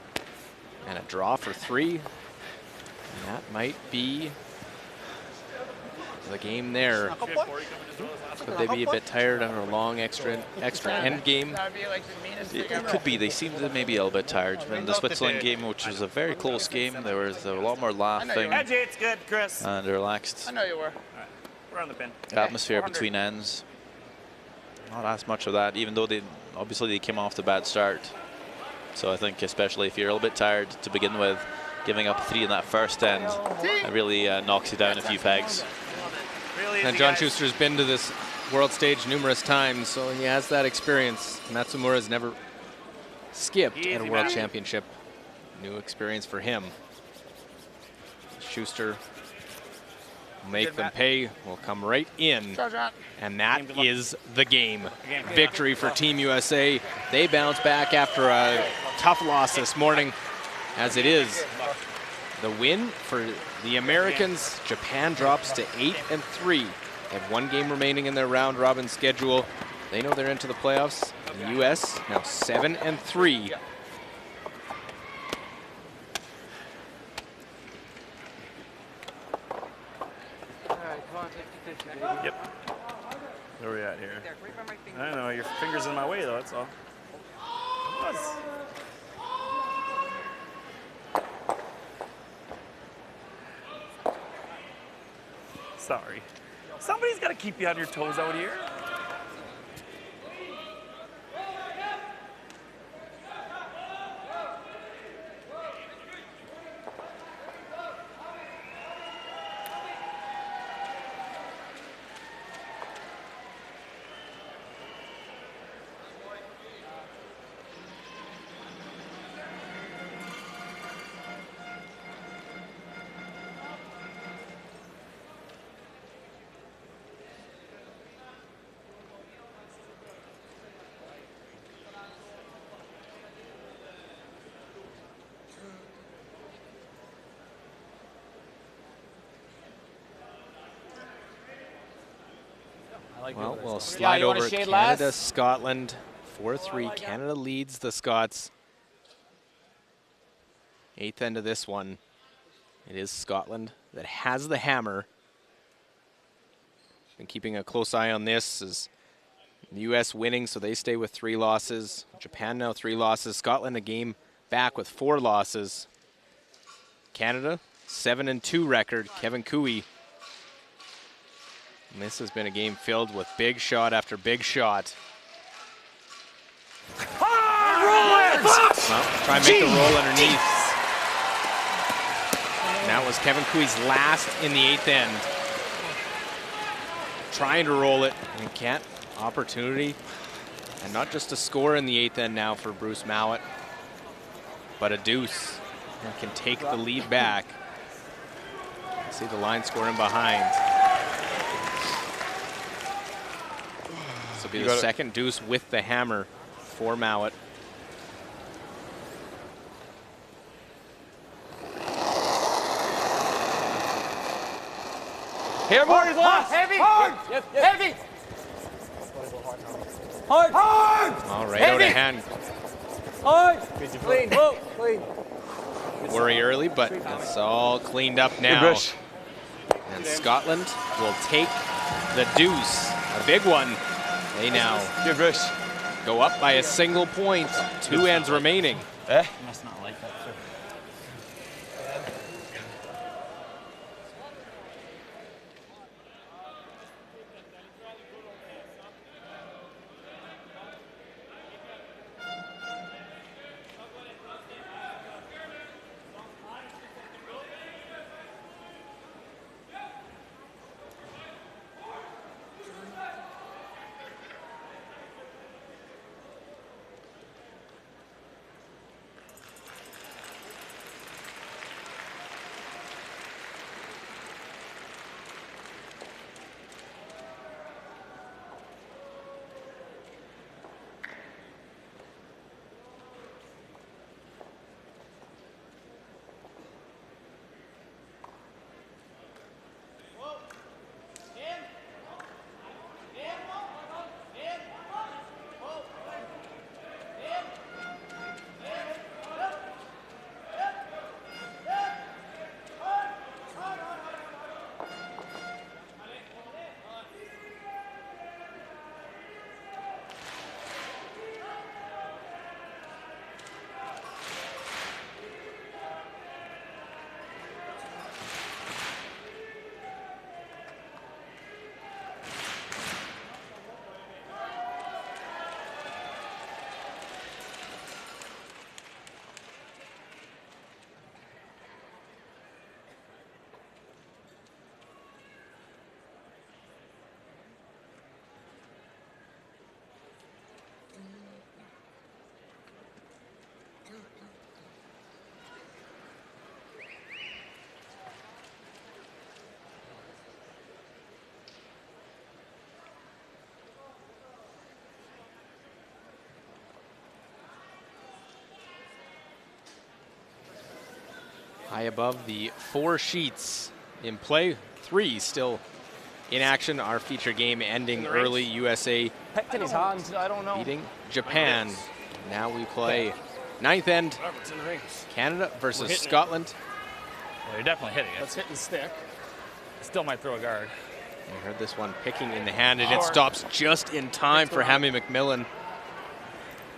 and a draw for 3. And that might be the game there. Could they be a bit tired on a long extra end game? It could be. They seemed to maybe a little bit tired. In the Switzerland game, which was a very close game, there was a lot more laughing It's good, Chris. and relaxed I know you were. All right. We're on the pin. atmosphere between ends. Not as much of that, even though obviously they came off the bad start. So I think especially if you're a little bit tired to begin with, giving up 3 in that first end, it really knocks you down a few pegs. And John Schuster's been to this world stage numerous times, so he has that experience. Matsumura's never skipped at a world championship. New experience for him. Schuster will make them pay, will come right in, and that is the game. Victory for Team USA. They bounce back after a tough loss this morning, as it is the win for the Americans. Japan drops to 8-3. They have 1 game remaining in their round robin schedule. They know they're into the playoffs. The US now 7-3. Yep. Where are we at here? I don't know. Your finger's in my way, though. That's all. Sorry. Somebody's got to keep you on your toes out here. Well, we'll slide over Canada, Scotland, 4-3. Canada leads the Scots. 8th end of this one. It is Scotland that has the hammer. Been keeping a close eye on this as the US winning, so they stay with 3 losses. Japan now 3 losses. Scotland a game back with 4 losses. Canada, 7-2 record. Kevin Cooey. And this has been a game filled with big shot after big shot. Well, try and make the roll underneath. And that was Kevin Cooey's last in the 8th end. Trying to roll it and can't. Opportunity. And not just a score in the 8th end now for Bruce Mowat, but a deuce. And can take the lead back. See the line scoring behind. This will be the second deuce with the hammer for Mowat. Here, Marty's last. Heavy. Hard. Yep, yep. Heavy. Hard. Hard. All right, out of hand. Hard. Clean. Whoa. Clean. Worry early, but it's all cleaned up now. And Scotland will take the deuce. A big one. They now go up by a single point. 2 ends remaining. Must not like that. high above the 4 sheets in play. 3 still in action. Our feature game ending early. USA Picked in his hand. I don't know. beating Japan. Now we play 9th end. It's in the rings. Canada versus Scotland. Well, you're definitely hitting it. That's hitting stick. Still might throw a guard. We heard this one picking in the hand, and it stops just in time for Hammy McMillan.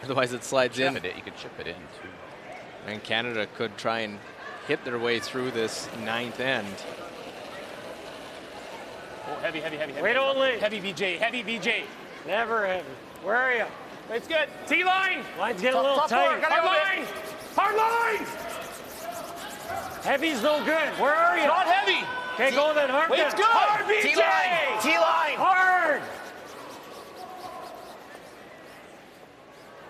Otherwise, it slides in. You could chip it in, too. And Canada could try and hit their way through this 9th end. Oh, heavy, heavy, heavy, heavy. Wait only. Heavy VJ, heavy VJ. Never heavy. Where are you? It's good. T-line. Line's getting a little tight. Hard line. Hard line. Heavy's no good. Where are you? Not heavy. Okay, go then. Hard. It's good. Hard, BJ. T-line. Hard.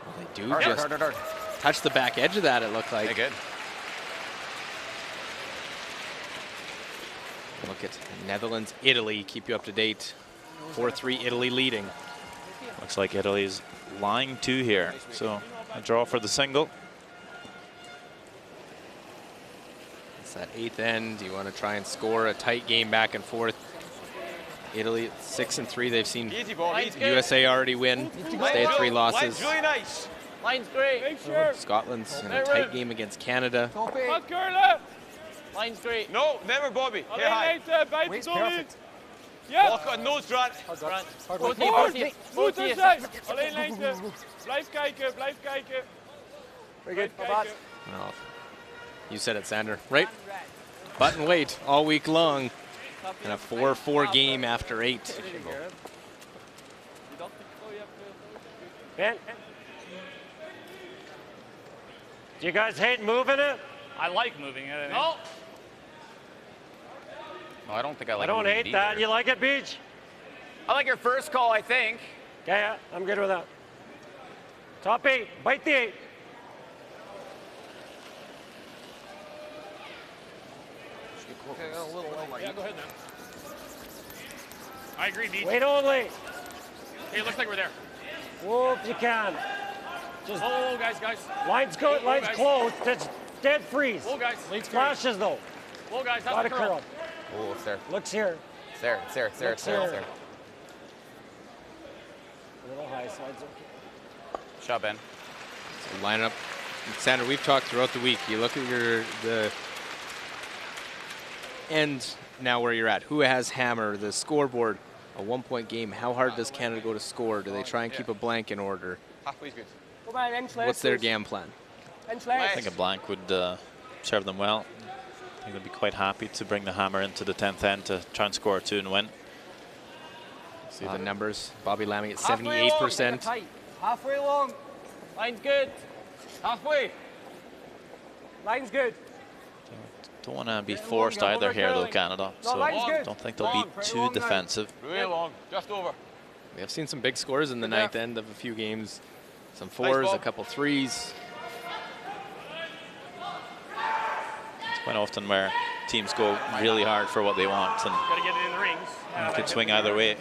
Well, they do just touch the back edge of that, it looked like. Good. Look at Netherlands, Italy, keep you up to date. 4-3 Italy leading. Looks like Italy's line 2 here. So a draw for the single. It's that 8th end. You want to try and score a tight game back and forth. Italy 6-3. They've seen USA already win. Stay at 3 losses. Line's really nice. Line's great. Make sure. Scotland's in a tight game against Canada. Hot curler. Line's great. No, never Bobby. Hey, hi. Weight's perfect. Ja. Walk on nose run. Both zijn. Alleen lengte. Blijf kijken, blijf kijken. Very good. Well, you said it, Sander, right? Button weight all week long. And a 4-4 game after 8. Ben? Do you guys hate moving it? I like moving it. No. No, I don't think I like I don't hate that. You like it, Beach? I like your first call, I think. Yeah, I'm good with that. Top 8. Bite the 8. Yeah, go ahead now. I agree, Beach. Wait only. Hey, it looks like we're there. Whoa, if you can. Just Oh, guys. line's good. Whoa, Line's guys. closed. That's dead freeze. Whoa, guys. Flashes though. Whoa, guys. How's Got the a curl? curl. Oh, it's there. Looks here. It's there. It's there. It's there. It's there. It's there. A little high, slides okay. Shot, Ben. So line up. Sander, we've talked throughout the week. You look at the end now where you're at. Who has hammer? The scoreboard. A 1-point game. How hard does Canada go to score? Do they try and keep a blank in order? Halfway's good. What's their game plan? I think a blank would serve them well. I think they'd be quite happy to bring the hammer into the 10th end to try and score 2 and win. See the numbers. Bobby Lammy at 78%. Halfway long. Line's good. Halfway. Line's good. Don't want to be forced either here, though, Canada. So don't think they'll be too defensive. Really long. Just over. We have seen some big scores in the 9th end of a few games. Some 4s, a couple 3s. It's quite often where teams go really hard for what they want, and Gotta get it in the rings. it could swing either way.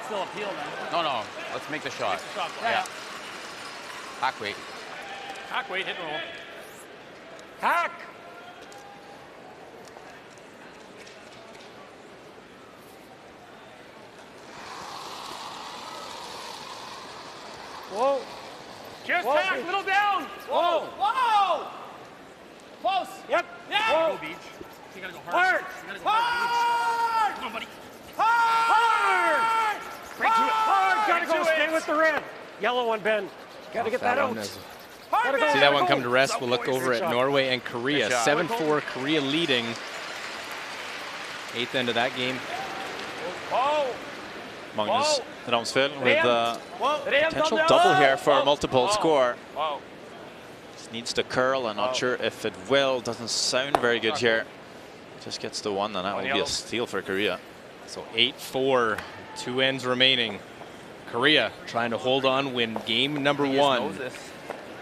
Still appeal, man. No. Let's make the shot. Yeah. Hack weight. Hack weight, hit and roll. Hack. Whoa. Just Whoa. hack, little down. Whoa. Whoa. Close. Yep. Yeah. Whoa. Go, Beach. You gotta go hard. Hard. You gotta go hard. Come on, buddy. Hard. Right to it. Hard. Gotta go. Right to Stay it. with the red. Yellow one, Ben. Gotta get that out. one is- Gotta go. See that one come to rest. We'll look over Good at shot. Norway and Korea. Good shot. 7-4, Korea leading. 8th end of that game. Magnus Ramsfjell with Potential potential double here for a multiple score. Just needs to curl. I'm not sure if it will. Doesn't sound very good here. Just gets the one, and that will be a steal for Korea. So 8-4, 2 ends remaining. Korea trying to hold on, win game number 1. That's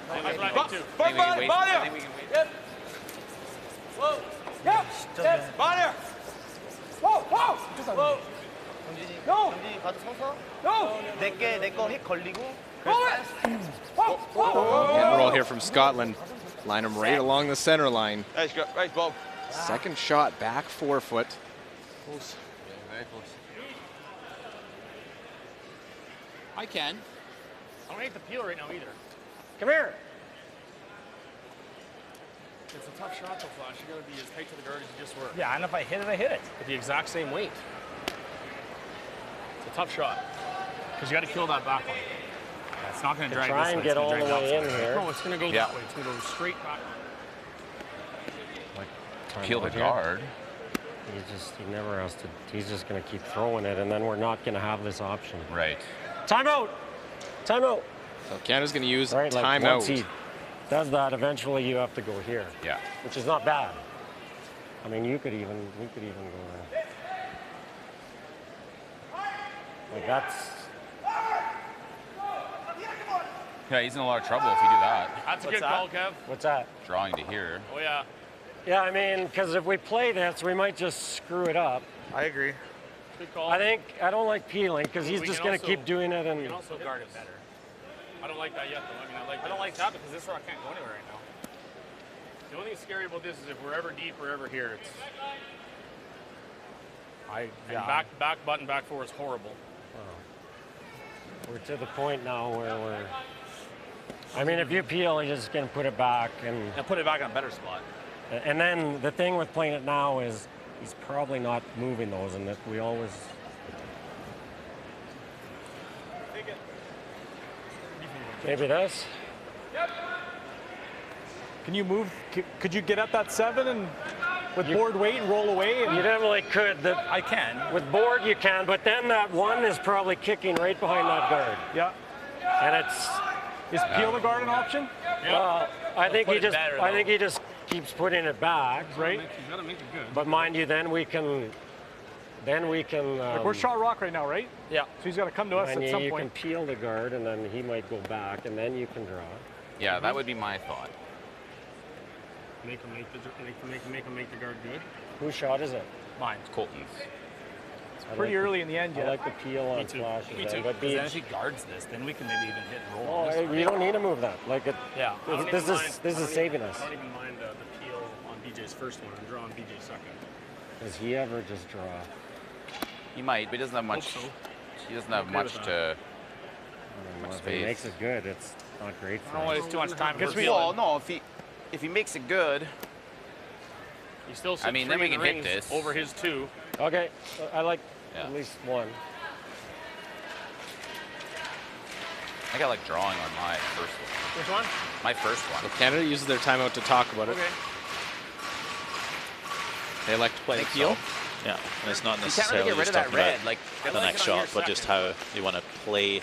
what I think, too. Whoa. Yep. Body. Whoa. No. No. 내거 힙 걸리고. Hit and roll here from Scotland. Line him right along the center line. Nice, right, Bob. Second shot, back forefoot. Close. Very close. I can. I don't hate the peel right now either. Come here. It's a tough shot though, Flash. You gotta be as tight to the guard as you just were. Yeah, and if I hit it, I hit it. At the exact same weight. It's a tough shot. Because you gotta kill that back one. Yeah, it's not gonna drag try this and way. get It's gonna all drag the that way in side. here. No, it's gonna go that way. It's gonna go straight back. Peel the guard. He never has to. He's just going to keep throwing it, and then we're not going to have this option. Right. Timeout. Timeout. So Canada's going to use Right, like timeout. once he does that, eventually you have to go here. Yeah. Which is not bad. I mean, we could even go there. Like that's. Yeah, he's in a lot of trouble if you do that. That's a good call, Kev. What's that? Drawing to here. Oh, yeah. Yeah, I mean, because if we play this, we might just screw it up. I agree. Good call. I don't like peeling because he's We just can going to also- keep doing it. We And can also guard it better. I don't like that yet, though. I mean, I don't like that because this rock can't go anywhere right now. The only thing scary about this is if we're ever deep or ever here, it's. Back button, back forward is horrible. we're to the point now where we're. I mean, if you peel, you're just going to put it back and put it back in a better spot. And then the thing with playing it now is he's probably not moving those, and that we always. Maybe this. Can you move? Could you get at that 7 and with board weight and roll away? You definitely could. I can. With board you can, but then that 1 is probably kicking right behind that guard. Yeah. And it's. Is peel the guard an option? Well, I think he just. better, I think he just keeps putting it back. Right. You gotta make it good. But mind you, then we can. Like we're shot rock right now, right? Yeah. So he's got to come to us And at some you point. can peel the guard, and then he might go back, and then you can draw. Yeah, that would be my thought. Make him make the guard good. Whose shot is it? Mine. Colton's. Pretty early in the end, I yeah. like the peel on Me too. flashes. Me then, too. but Because then if Beach, he guards this, then we can maybe even hit and roll. oh, on this you don't need to move that. Like it. Yeah. This is saving us. I don't even mind the peel on BJ's first one. I'm drawing BJ's second. Does he ever just draw? He might, but he doesn't have much. Hope so. He doesn't have Okay much with to. Well, if he space. makes it good, it's not great I for don't him. waste too much time. Because for we all know if he makes it good. He still sits I mean, then three we in can the hit rings this. over his 2. Okay, I like Yeah. at least 1. I got like drawing on my first one. Which one? My first one. So Canada uses their timeout to talk about it. Okay. They elect to play the Think peel. so. Yeah, and it's not You can't necessarily really get rid just of that talking red. about Like the next shot, but just how you want to play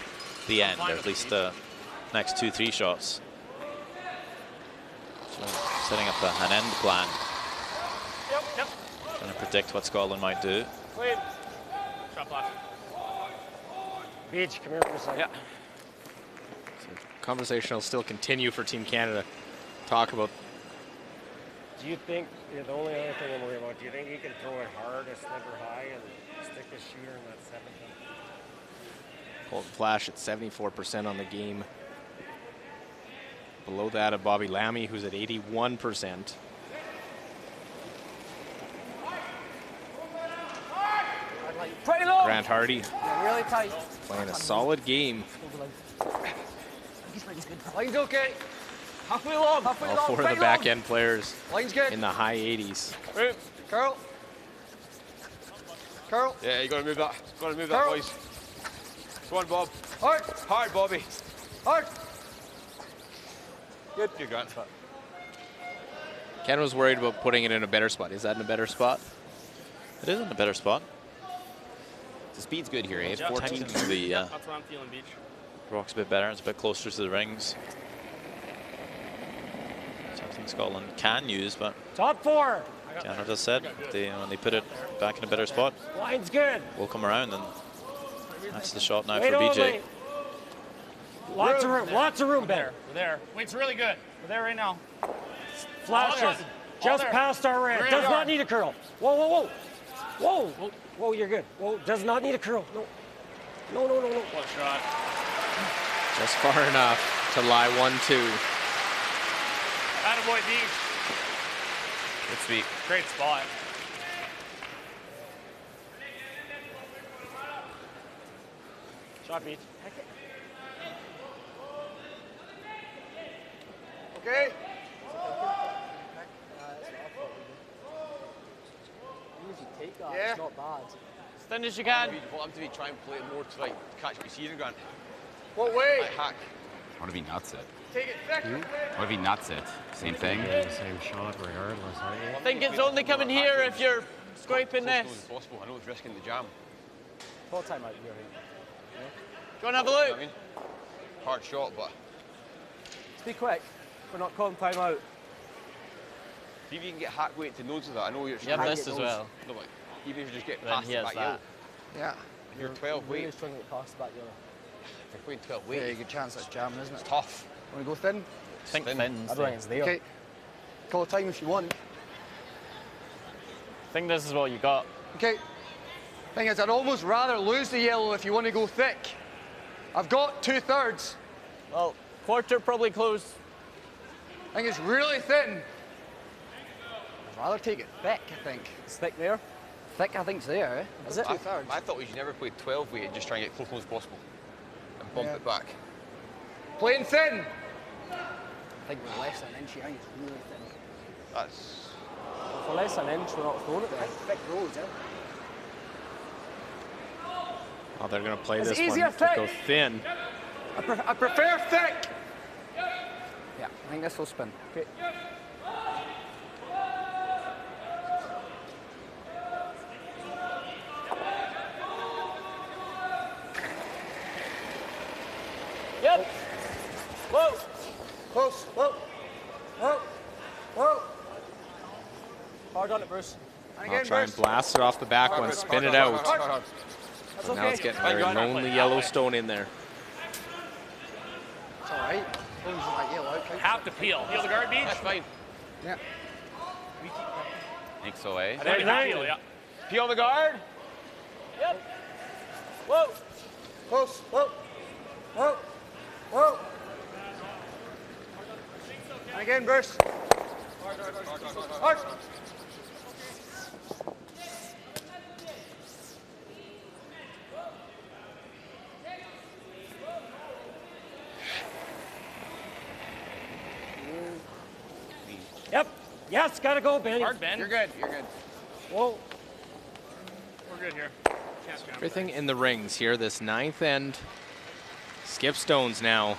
the end, or at least the next 2-3 shots. So setting up an end plan. Yep. Trying to predict what Scotland might do. Wait. Shot flash. Beach, come here for a second. Yeah. Conversation will still continue for Team Canada. Talk about. Do you think, the only other thing I'm worried about, do you think he can throw it hard, a sliver high, and stick the shooter in that 7th? Colton Flash at 74% on the game. Below that of Bobby Lammy, who's at 81%. Pretty low. Grant Hardy Really tight. playing a solid game. Line's okay. Halfway long. Halfway All long. 4 of the Pretty back long. end players Line's good. in the high 80s. Carl. Carl. Yeah, you got to move that. Got to move that, Carl. boys. Go on, Bob. Hard. Hard, Bobby. Hard. Good. Good, Grant. Ken was worried about putting it in a better spot. Is that in a better spot? It is in a better spot. The speed's good here, eh? Yeah, 14. Texans, the That's what I'm feeling, Beach. rock's a bit better. It's a bit closer to the rings. Something Scotland can use, but Top 4. Canada said when they put it back in a better spot, Line's good. we'll come around, and that's the shot now Wait for on, BJ. mate. Lots of room. Lots of room better. We're there. Wait's really good. We're there right now. Flashes. Just there. past our red. We're in Does the not yard. need a curl. Whoa, whoa, whoa. Whoa. Whoa, you're good. Whoa, does not need a curl. No. No, no, no, no. What shot? Just far enough to lie 1-2. Adam, Cowboy Beach. Good sweep. Great spot. Shot beach. Okay. Take that. Yeah. It's not bad. As thin as you can. I want him to be trying to play it more to like catch PC and Grant. What way? Like hack. What if he nuts it? Take it thick. What if he nuts it? Same thing? The same shot regardless, aren't you? I think it's only coming here if you're scraping this. As possible. I know it's risking the jam. Full time out here. Go and have a look. You know what I mean? Hard shot, but Let's be quick. We're not calling time out. see if you can get hack weight to nose of that. I know you're. You have this as well. No, but even if you just get Then past he the has back that. yellow. Yeah. You're 12 Really weight. struggling to pass the back yellow. You're playing 12 weight. Yeah, good chance that's jamming, isn't it? It's tough. Want to go thin? I think thin. I don't think it's there. Okay. Call time if you want. I think this is what you got. Okay. Thing is, I'd almost rather lose the yellow if you want to go thick. I've got 2/3. Well, quarter probably close. I think it's really thin. I'd rather take it thick, I think. It's thick there. Thick, I think's there, eh? Is it? 2/3. I thought we should never play 12 weight and just try and get close as possible and bump it back. Playing thin. I think we're less than an inch. I think it's really thin. That's. For less than an inch, we're not throwing it there. Thick roads, eh? Oh, they're going to play It's this easier one to thick. go thin. I prefer thick. Yeah, I think this will spin. Okay. Yep. Whoa. Close. Whoa. Whoa. Whoa. Hard on it, Bruce. And I'll try and blast it off the back one, spin it out. That's So now it's okay. getting very lonely Yellowstone in there. It's all right. As long as you like yellow out. Have to peel. Peel the guard beach? That's fine. Yeah. Think so, eh? I think we can peel, yeah. Peel the guard. Yep. Whoa. Close. Whoa. Whoa. Whoa. And again, Bruce. Hard. Yep. Yes, gotta go, Ben. Hard bend. You're good. You're good. Whoa. We're good here. Can't scramble. Everything in the rings here, this ninth end. Skip stones now.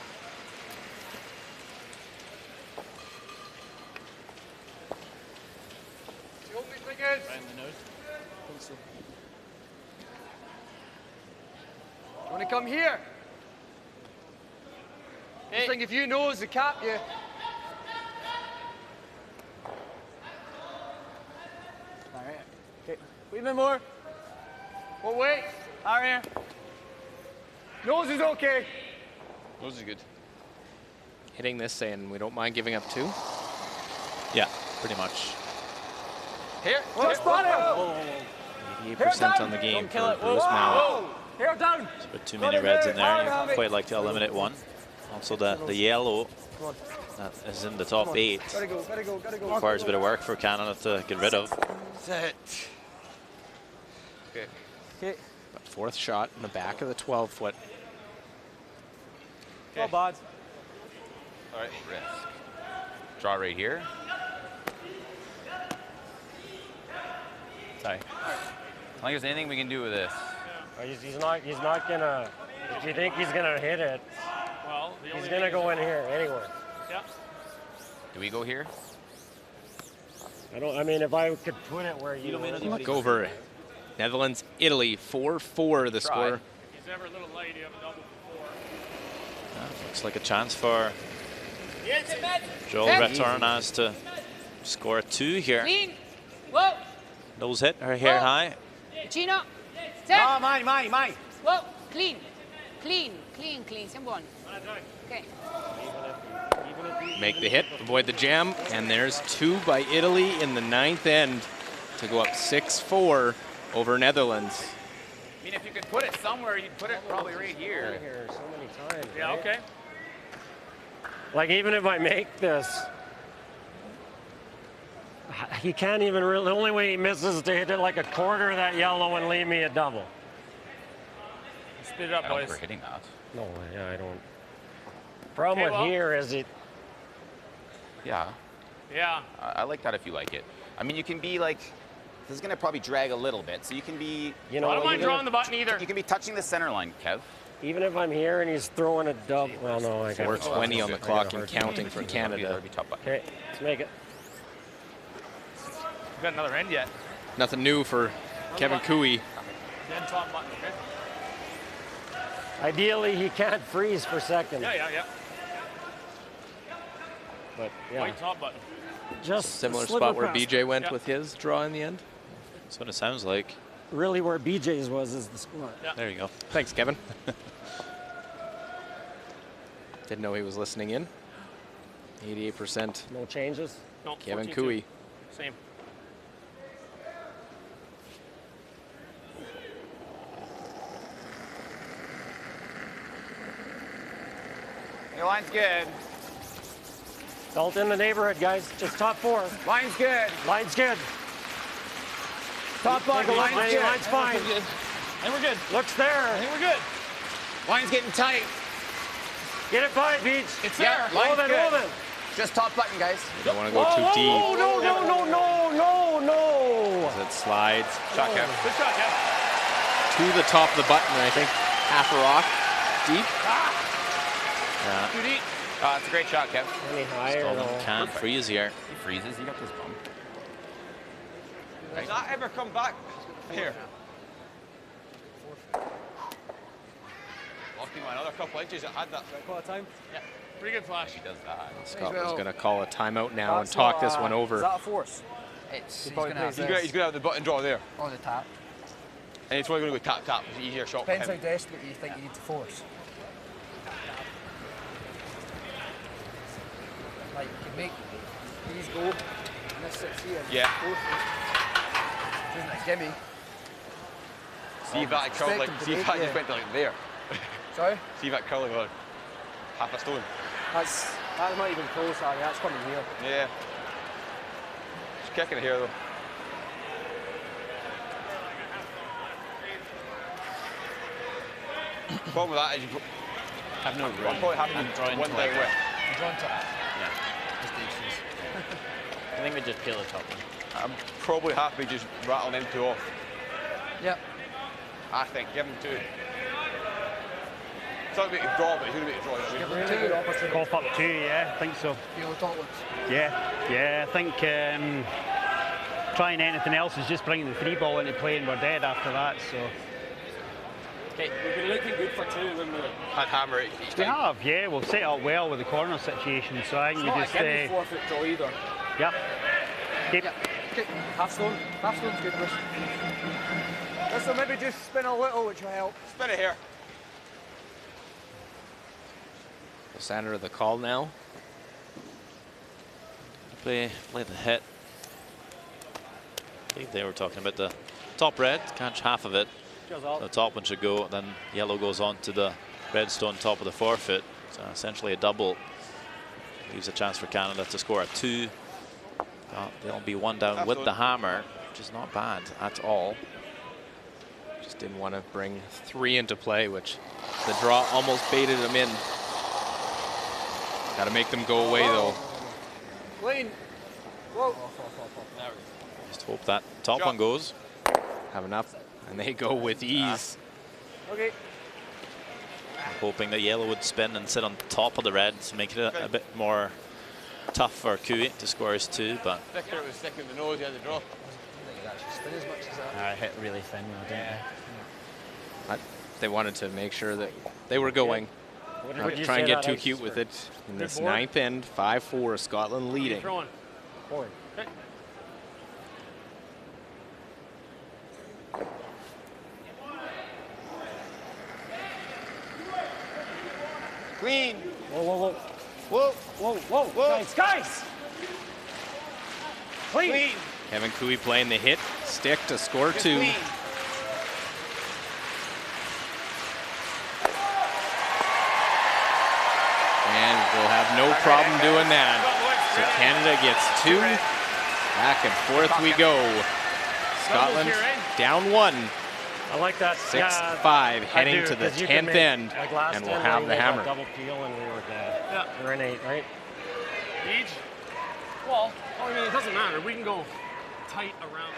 The only thing is, Right in the nose. you want to come here. Hey. I think if you nose the cap, you. All right. Okay. Wait a bit more. Well, wait. Out here. Nose is okay. Nose is good. Hitting this saying we don't mind giving up 2. Yeah, pretty much. Here. Whoa, spot it! 88% on the game Don't kill for it. Bruce Whoa. Mount. Here, down! There's a bit too many reds in there. You'd quite like to eliminate one. Also, the yellow that is in the top 8 Gotta go, gotta go, gotta go. requires a bit of work for Canada to get rid of. That's it. Okay. Okay. Fourth shot in the back of the 12-foot. Not bad. All right. Risk. Draw right here. Sorry. I don't think there's anything we can do with this. He's not gonna, if you think he's gonna hit it, Well, the he's only gonna thing go is- in here anyway. Yeah. Do we go here? I mean, if I could put it where you Look over. Netherlands, Italy, 4-4 the score. He's ever a little light. You have a double for 4. Looks like a chance for Joel Retornas to score 2 here. Clean. Whoa. Nose hit, her hair high. Vicino. Set. Ah, mine. Whoa. Clean. Siamo buoni. Okay. Make the hit, avoid the jam, and there's 2 by Italy in the 9th end to go up 6-4 over Netherlands. I mean, if you could put it somewhere, you'd put it probably right here. here so many times. Yeah, right? okay. Like even if I make this, He can't even really. The only way he misses is to hit it like a quarter of that yellow and leave me a double. Speed it up, I don't boys. think we're hitting that. No, yeah, I don't. Problem with here is it. Yeah. Yeah. I like that if you like it. I mean, you can be like, this is going to probably drag a little bit, so you can be. You know, I don't mind drawing the button either. You can be touching the center line, Kev. Even if I'm here and he's throwing a double. Well, no, I got 4:20 on the clock and counting for Canada. Okay, let's make it. We've got another end yet. Nothing new for Kevin Cooey. Dead top button, okay? Ideally, he can't freeze for second. Yeah. But yeah. White top button. Just Similar a sliver spot where past. BJ went with his draw in the end. That's what it sounds like. Really, where BJ's was is the score. Yeah. There you go. Thanks, Kevin. Didn't know he was listening in. 88%. No changes. No, Kevin 14-2. Cooey. Same. Your line's good. Belt in the neighborhood, guys. Just top four. Line's good. Line's good. Top button. Line's good. Line's fine. And we're good. Looks there. I think we're good. Line's getting tight. Get it by, Beach. It's Yeah, there. line's Moving, good. moving. Just top button, guys. You don't want to go Whoa, too whoa, deep whoa, no. as it slides. Shot, Kev. Good shot, Kev. To the top of the button, I think. Half a rock. Deep. Yeah. Too deep. It's a great shot, Kev. Any higher? Stallman No. can't freeze here. He freezes, you got this bump. Does that ever come back? Here. Lucky man, another couple inches. I had that. Call a time. Yeah. Pretty good flash. He does that. Scotland's going to call a timeout now and That's talk not, this one Is over. that a force? He's probably going to have plays He's going to have the button draw there. or the tap. And he's probably going to go tap tap. It's an easier shot for Depends how him. desperate you think you need to force. Like, you can make these go, and this sits here. And Yeah. both isn't a gimme. See if that curl like, Expect him to see if make that it. just went to like there. Sorry? See if that curling on half a stone. That's not even close, Harry. That's coming here. Yeah. Just kicking it here though. Problem with that is you Have no I'll room. probably have I'm drawing one to down like- with. You're drawn to it. Yeah. I think we just peel the top one. I'm probably happy just rattling them two off. Yep. I think. Give him two. It's not about to draw, but he's going to be to draw. Give them two. Cough up two, yeah, I think so. Feel the top ones. Yeah, I think trying anything else is just bringing the three ball into play and we're dead after that, so. Okay, we've been looking good for two when we Had hammer it each We time. have, yeah, we've set up well with the corner situation, so I think you just. Not a gimme 4 foot draw either. Yep. Keep. Okay, half stone. Half stone's good, Bruce. This will maybe just spin a little, which will help. Spin it here. Sander the call now. Play the hit. I think they were talking about the top red, catch half of it. The top one should go, then yellow goes on to the red stone top of the forfeit. So essentially a double. Leaves a chance for Canada to score a two. They'll be one down with the hammer, which is not bad at all. Just didn't want to bring three into play, which the draw almost baited them in. Got to make them go away, though. Clean. Whoa. Just hope that top one goes. Have enough, and they go with ease. Okay. Hoping that yellow would spin and sit on top of the red to make it a bit more tough for Cooey to score his two, but Thicker, it was thicker in the nose, he had the draw. Spin as much as that. I hit really thin though, didn't I? They wanted to make sure that they were going. Not try and get too cute with it in this ninth end. 5-4, Scotland leading. Throwing. Forward. Okay. Clean. Whoa, whoa, whoa. Whoa. Whoa, whoa, whoa. Guys! Clean. Kevin Cooey playing the hit stick to score two. Clean. And we'll have no problem doing that. So Canada gets two, Back and forth we go. Scotland down 1. I like that. 6-5 heading to the 10th end, and we'll have the hammer. Double peel and we were dead. Yeah. We're in 8, right? Each? Well, I mean, it doesn't matter. We can go tight around.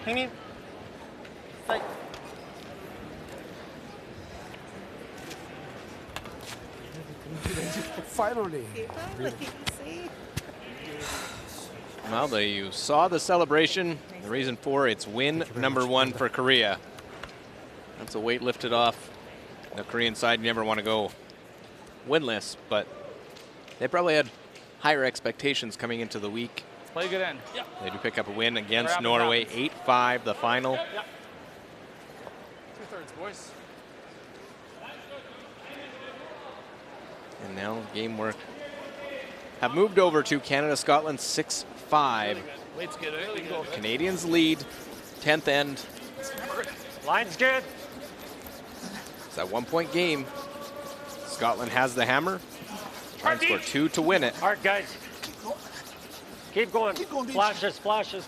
Hang in. Sight. Finally. Well, you saw the celebration. The reason for it's win number 1 for Korea. That's a weight lifted off the Korean side. You never want to go winless, but they probably had higher expectations coming into the week. Play a good end. Yeah. They do pick up a win against Norway, 8-5 the final. Yeah. 2/3, boys. And now game work have moved over to Canada-Scotland 6-5. Weight's good. Really good. Canadians lead, 10th end. Line's good. It's that 1-point game. Scotland has the hammer. Try and score 2 to win it. Hard, guys. Keep going. Flashes, flashes.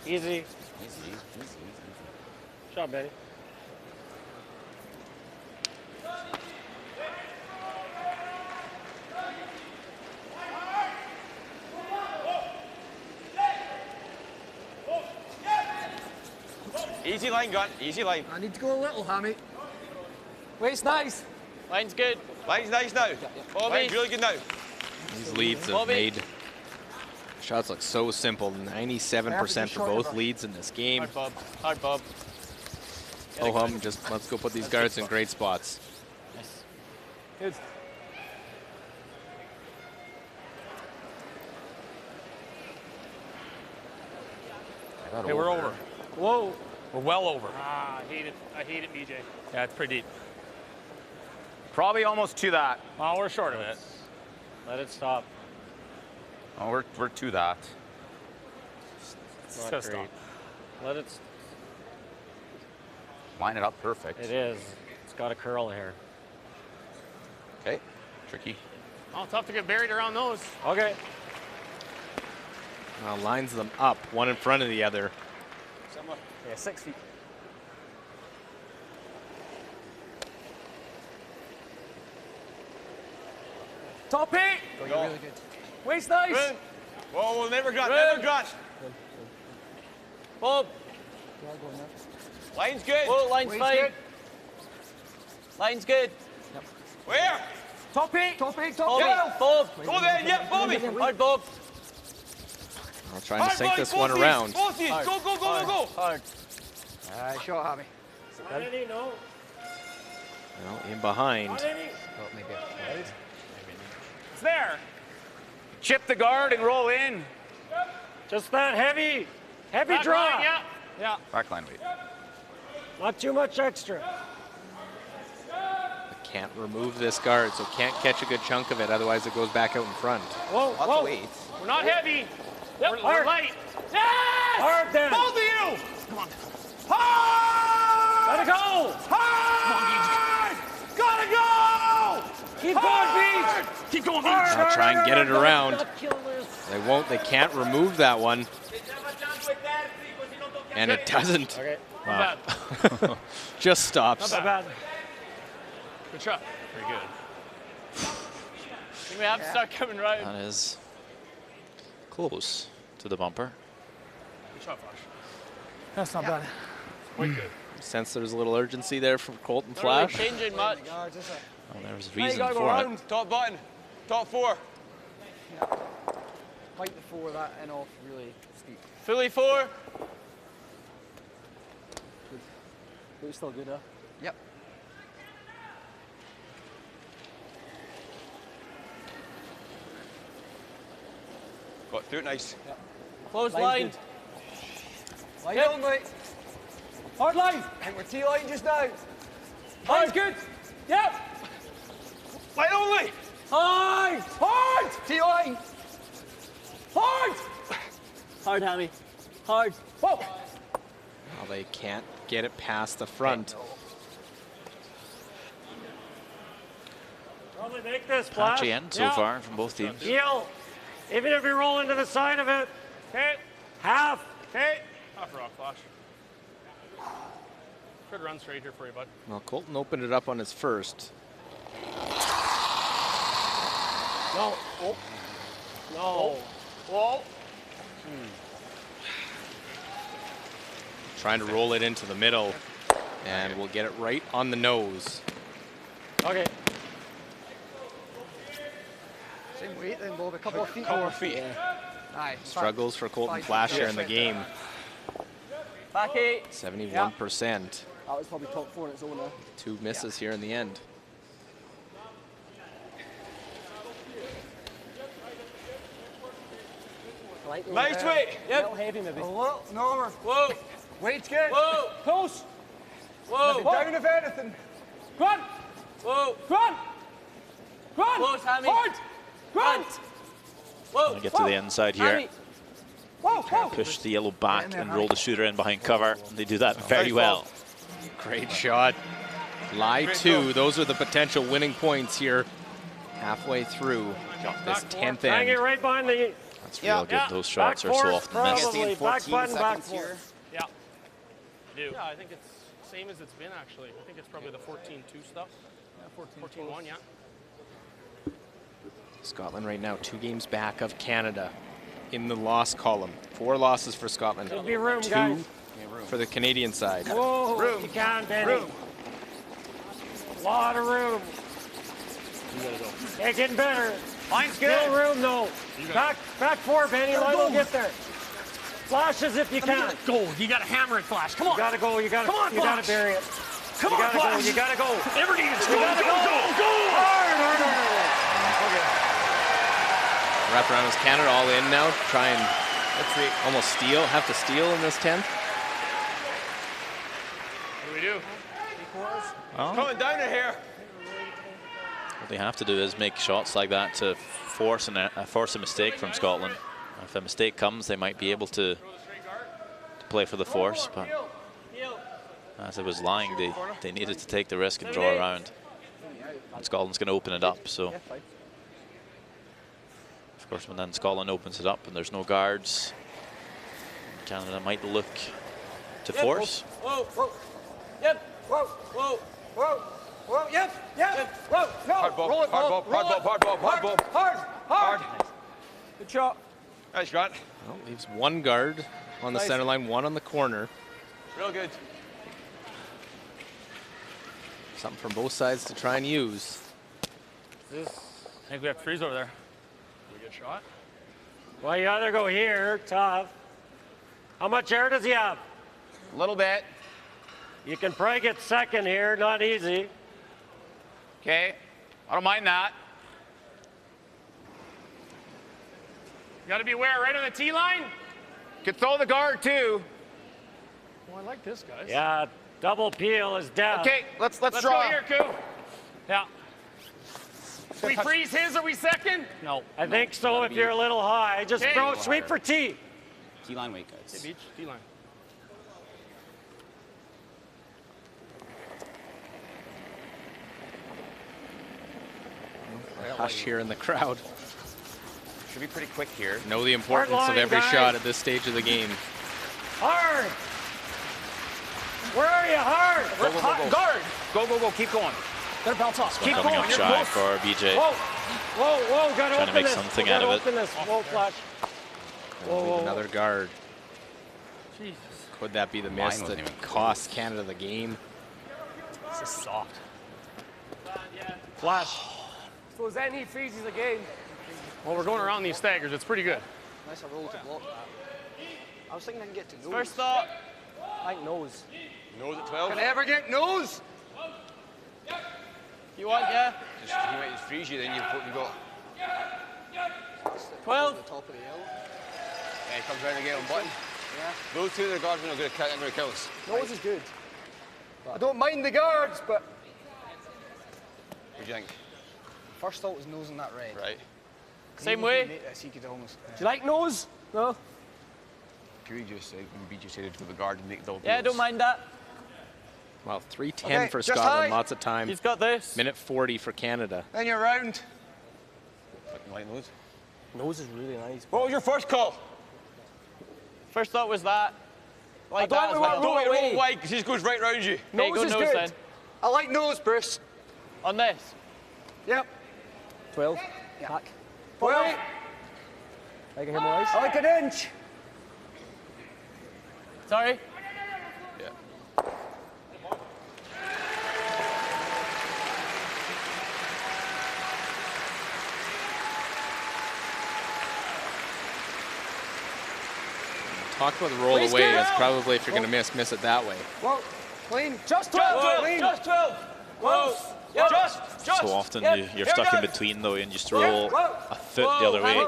Easy. Good job, Benny. Easy line, gun. Easy line. I need to go a little, Hammy. Wait's nice. Line's good. Line's nice now. Line's really good now. These leads have made shots look so simple. 97% for both leads in this game. Hard, Bob. Hard, Bob. Oh, just let's go put these guards in great spots. Yes. Good. Hey, we're over. Whoa. We're well over. I hate it, BJ. Yeah, it's pretty deep. Probably almost to that. Oh, we're short of it. Let it stop. Oh, we're to that. Not Just great. Let it. Line it up perfect. It is. It's got a curl here. Okay, tricky. Oh, tough to get buried around those. Okay. Now lines them up, one in front of the other. Yeah, 6 feet. Top eight. Go. Really good. Wait's nice. Good. Whoa, never got, never got. Bob. Line's good. Whoa, line's fine. Good. Line's good. Yep. Where? Top eight. Top eight. Top Bobby. eight. Bob. Go there, yep, Bobby. Hard, Bob. I'll try to sink this one around. Both these. Go, go, go, go, go. Hard. Shot, Hammy. No. Well, in behind. Oh, maybe. It's there. Chip the guard and roll in. Just that heavy Back draw. line, yeah. Yeah. Backline weight. Not too much extra. Can't remove this guard, so can't catch a good chunk of it, otherwise it goes back out in front. Whoa, Lots of weight. We're not heavy. Yep, We're light. Yes! Hard then. Both of you! Come on. Hard! Let it go. Hard! Gotta go! Keep going, Beach. Keep going, Beach. I'll try and get it around. They won't, they can't remove that one. And it doesn't. Okay. Wow. Just stops. Not bad. Good shot. Very good. We have to start coming right. That is Close to the bumper. Good shot, Flash. That's not bad. Quite good. Sense there's a little urgency there from Colton Not really Flash. changing much. Oh, there was a Now you reason gotta go for it. round, top button, top 4. Fight the 4, that and off really steep. Fully 4. But it's still good, huh? Yep. Got through it, nice. Yep. Close Line's line. good. Line Yep. only. Hard line. I think we're T-line just now. Line's good. Yep. Line only. Hard. Hard. T-line. Hard. Hard, Hammy. Hard. Whoa. Well, they can't get it past the front. Probably make this, Flash. Patchy end so far from both teams. Heel. Even if you roll into the side of it. Okay. Half. Okay. Half rock, Flash. Should run straight here for you, bud. Well, Colton opened it up on his first. No. Oh. No. Whoa. Trying to roll it into the middle. And we'll get it right on the nose. Okay. Same weight then, Bob. A couple of feet Couple more. of feet. Aye. Struggles for Colton Five. Flash here Yeah. in the game. Back 8. 71%. That was probably top 4 in its own now. 2 misses here in the end. Like Nice weight. A Yep. little heavy maybe. A little, no, Whoa. weight's good. Whoa. Close. Whoa. Maybe down if anything. Go on. Whoa. Go on. Go on. Close, Hammy. Hard. Go on. Whoa. Gonna get to the inside here. Hammy. Whoa, whoa. Push the yellow back and roll the shooter in behind cover. They do that very well. Great shot. Lie Great 2. goal. Those are the potential winning points here halfway through this 10th Hang it end. right behind the. That's real good. Those shots Back are so force, often missed. probably. Back button, back force. Yeah. Yeah, I think it's same as it's been actually. I think it's probably the 14-2 stuff. Yeah, 14-1, yeah. Scotland right now 2 games back of Canada in the loss column. 4 losses for Scotland. There'll be room, 2 guys. for the Canadian side. Whoa, Room. you can, Benny. Room. Lot of room. Yeah, getting better. Line's Still good. room though. Back 4, Benny. Line will get there. Flashes if you can. Go. You got to hammer it, Flash. Come You on. gotta go. You gotta. Come on, you gotta Flash. bury it. Come You on, gotta go. Flash. You gotta go. Everything is You gotta go. Hard. Wraparound is Canada all in now. Try and almost steal. Have to steal in this 10th. What do we do? Well, Coming down to here. what they have to do is make shots like that to force a mistake from Scotland. If a mistake comes, they might be able to play for the force, but as it was lying, they needed to take the risk and draw around. And Scotland's going to open it up, so of course when then Scotland opens it up and there's no guards, Canada might look to force. Whoa. Whoa. Yep. Whoa. Whoa. Whoa. Whoa. Yep. Yep. Whoa. No. Hard ball. Roll it, Hard ball. roll Hard it. ball. Hard ball. Hard ball. Hard. Hard. Good shot. Nice shot. Well, leaves 1 guard on the Nice. center line, 1 on the corner. Real good. Something from both sides to try and use. I think we have freeze over there. We get shot. Well, you either go here, tough. How much air does he have? A little bit. You can probably get second here, not easy. Okay. I don't mind that. You got to be aware right on the T line. Could throw the guard too. Oh, I like this, guys. Yeah, double peel is down. Okay, let's Let's draw. go here, Koo. Yeah. Do we freeze his? Are we second? No. I think so if you're a little high. Just Okay. throw sweep for T. T-line weight, guys. Beach, T line. Hush here in the crowd. Should be pretty quick here. Know the importance Hard of line, every guys. shot at this stage of the game. Hard. Where are you? Hard. Go, go, go, go. Guard. Go. Keep going. Better bounce off. Keep Coming going. up You're shy close. for BJ. Whoa. Gotta Trying to open make this. something We gotta out of it. open this. Whoa, Flash. Leave another guard. Jesus. Could that be the miss that cost Canada the game? This is soft. Flash. So then he freezes again. Well, we're going around these staggers. It's pretty good. Nice a roll to block that. I was thinking I can get to nose. First thought, I think nose. Nose at 12. Can I ever get nose? You want, yeah? Just, he might just freeze you, then you've got. 12. The top of the L. Yeah, he comes around again on button. Yeah. Those two of the guards are going to kill us. Nose is good. I don't mind the guards, but What do you think? first thought was nose in that red. Right. Same way. He could almost. Do you like nose? No? Can we just say, when BJ said it for the guard and make double Yeah, don't mind that. Well, 3:10 Okay, for just Scotland. high. Lots of time. He's got this. Minute 40 for Canada. Then you're round. Fucking like nose. Nose is really nice. What was your first call? First thought was that. Like I that as don't well. want to roll away. wide, because he just goes right round you. Hey, Nose go is nose good. then. I like nose, Bruce. On this. Yep. 12. Yeah. Back. 12. Like a him eyes. I like an inch. Sorry. Yeah. Talk about the roll Please away get is out. probably if you're going to miss it that way. Well, clean. Just 12. Clean. Just 12. Close. Yep. Just. So often Yep. you're stuck in between though, and just roll a foot the other way,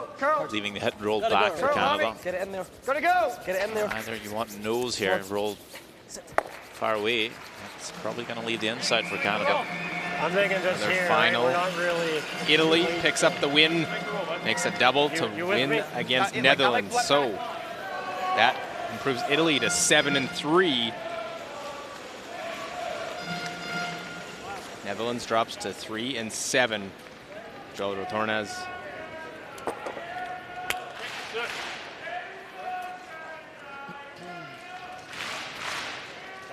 leaving the hit rolled back for Canada. Get it in there. Gotta go. Get it in there. Either you want nose here, rolled far away. That's probably going to leave the inside for Canada. I'm thinking just Their here. final. Right? We're not really. Italy picks up the win, makes a double to You with win me? against like Netherlands. what- So that improves Italy to 7-3. Netherlands drops to 3-7. Joel Rotornes.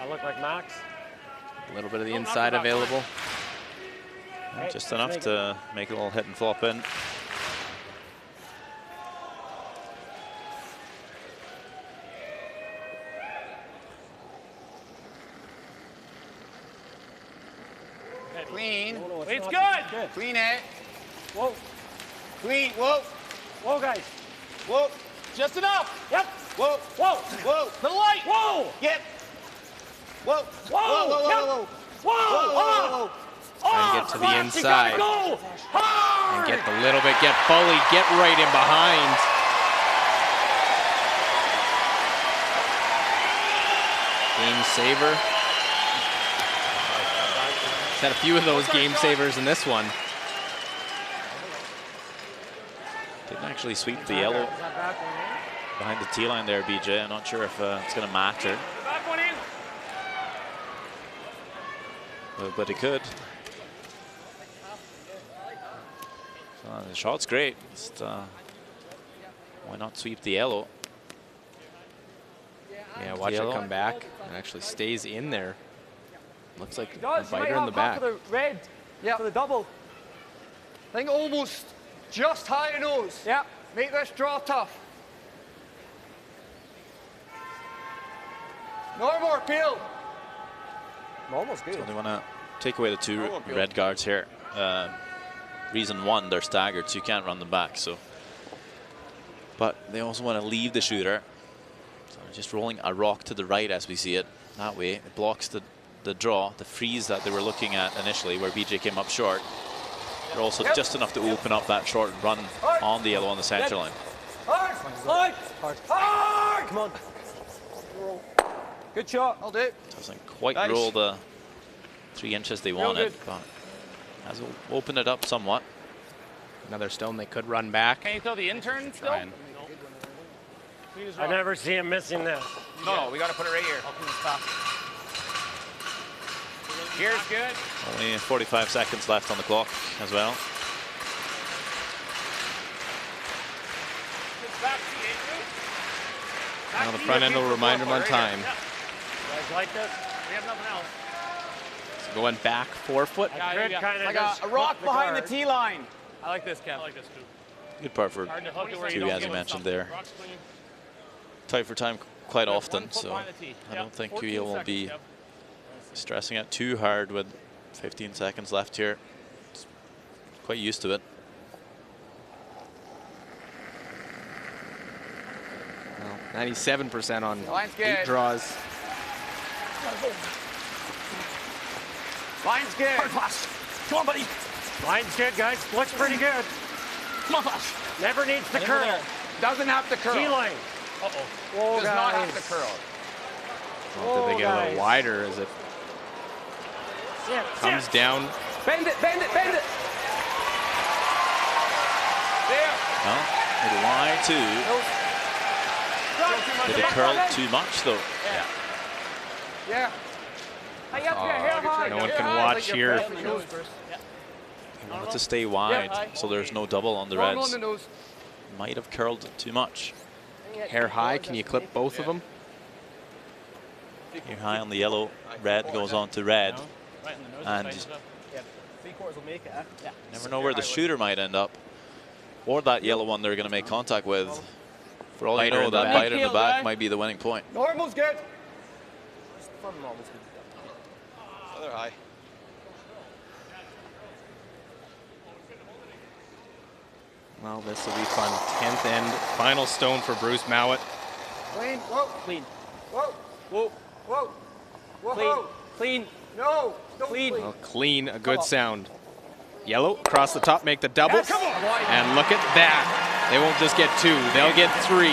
I look like Max. A little bit of the inside available. Just enough to make a little hit and flop in. Clean. It's good. Clean it. Whoa. Clean. Whoa. Whoa, guys. Whoa. Just enough. Yep. Whoa. Whoa. Whoa. The light. Whoa. Get. Whoa. Whoa. Whoa. Whoa. Yep. Whoa. Whoa. Whoa. Whoa. Try and get to the Flash, you gotta inside. go. Hard. And get the little bit, get Foley, get right in behind. Game saver. He's had a few of those game savers in this one. Didn't actually sweep the yellow behind the tee line there, BJ. I'm not sure if it's going to matter, Back one in. but it could. The shot's great. Just, why not sweep the yellow? Yeah, watch Yellow. it come back. It actually stays in there. Looks like a Does. You might biter in have the back. half of the red. Yeah. For the double. I think almost just high nose. Yeah. Make this draw tough. No more peel. Almost good. So they want to take away the two red guards here. Reason one, they're staggered, so you can't run them back. So, but they also want to leave the shooter. So just rolling a rock to the right as we see it. That way, it blocks the draw, the freeze that they were looking at initially, where BJ came up short. They're also just enough to open up that short run on the yellow on the center line. Hard. Hard. Hard. Come on. Good shot. I'll do it. Doesn't quite Nice. roll the 3 inches they wanted, but has opened it up somewhat. Another stone they could run back. Can you throw the intern still? Trying. I never see him missing this. No, we got to put it right here. Here's good. Only 45 seconds left on the clock as well. Now the front end will remind him on time. You guys like this? We have nothing else. So going back 4 foot. Grid kind of Like a rock behind the tee line. I like this, Kev. I like this too. Good part for two, as you mentioned there. Tight for time quite often, so I don't think Kuya will be stressing it too hard with 15 seconds left here. It's quite used to it. Well, 97% on 8 draws. Line's good. Hard pass. Come on, buddy. Line's good, guys. Looks pretty good. Come on, Flash. Never needs to curl. Doesn't have to curl. T-line. Does not have to curl. Well, did they get a little wider as it comes down? Bend it, bend it, bend it. There. Well, it'll lie too. Did it curl too much though? Yeah. No one can watch here. He wanted to stay wide, so there's no double on the reds. Might have curled too much. Hair high, can you clip both of them? Hair high on the yellow, red goes on to red. And never know where the shooter might end up. Or that yellow one they're going to make contact with. For all you know, that biter in the back might be the winning point. Normal's good. Other high. Well, this will be fun. 10th end, final stone for Bruce Mowat. Clean. Whoa. Clean. Whoa. Whoa. Whoa. Whoa. Clean. No. Clean. Well, clean, a good sound. Yellow, across the top, make the double. And look at that. They won't just get 2, they'll get 3.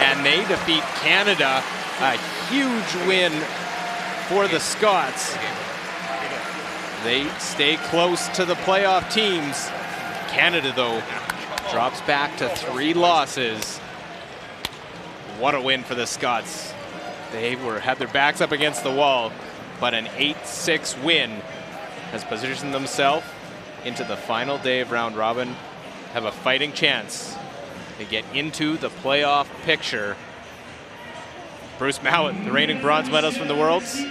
And they defeat Canada. A huge win for the Scots. They stay close to the playoff teams. Canada, though, drops back to 3 losses. What a win for the Scots. They had their backs up against the wall, but an 8-6 win has positioned themselves into the final day of round robin, have a fighting chance to get into the playoff picture. Bruce Mowat, the reigning bronze medalist from the Worlds,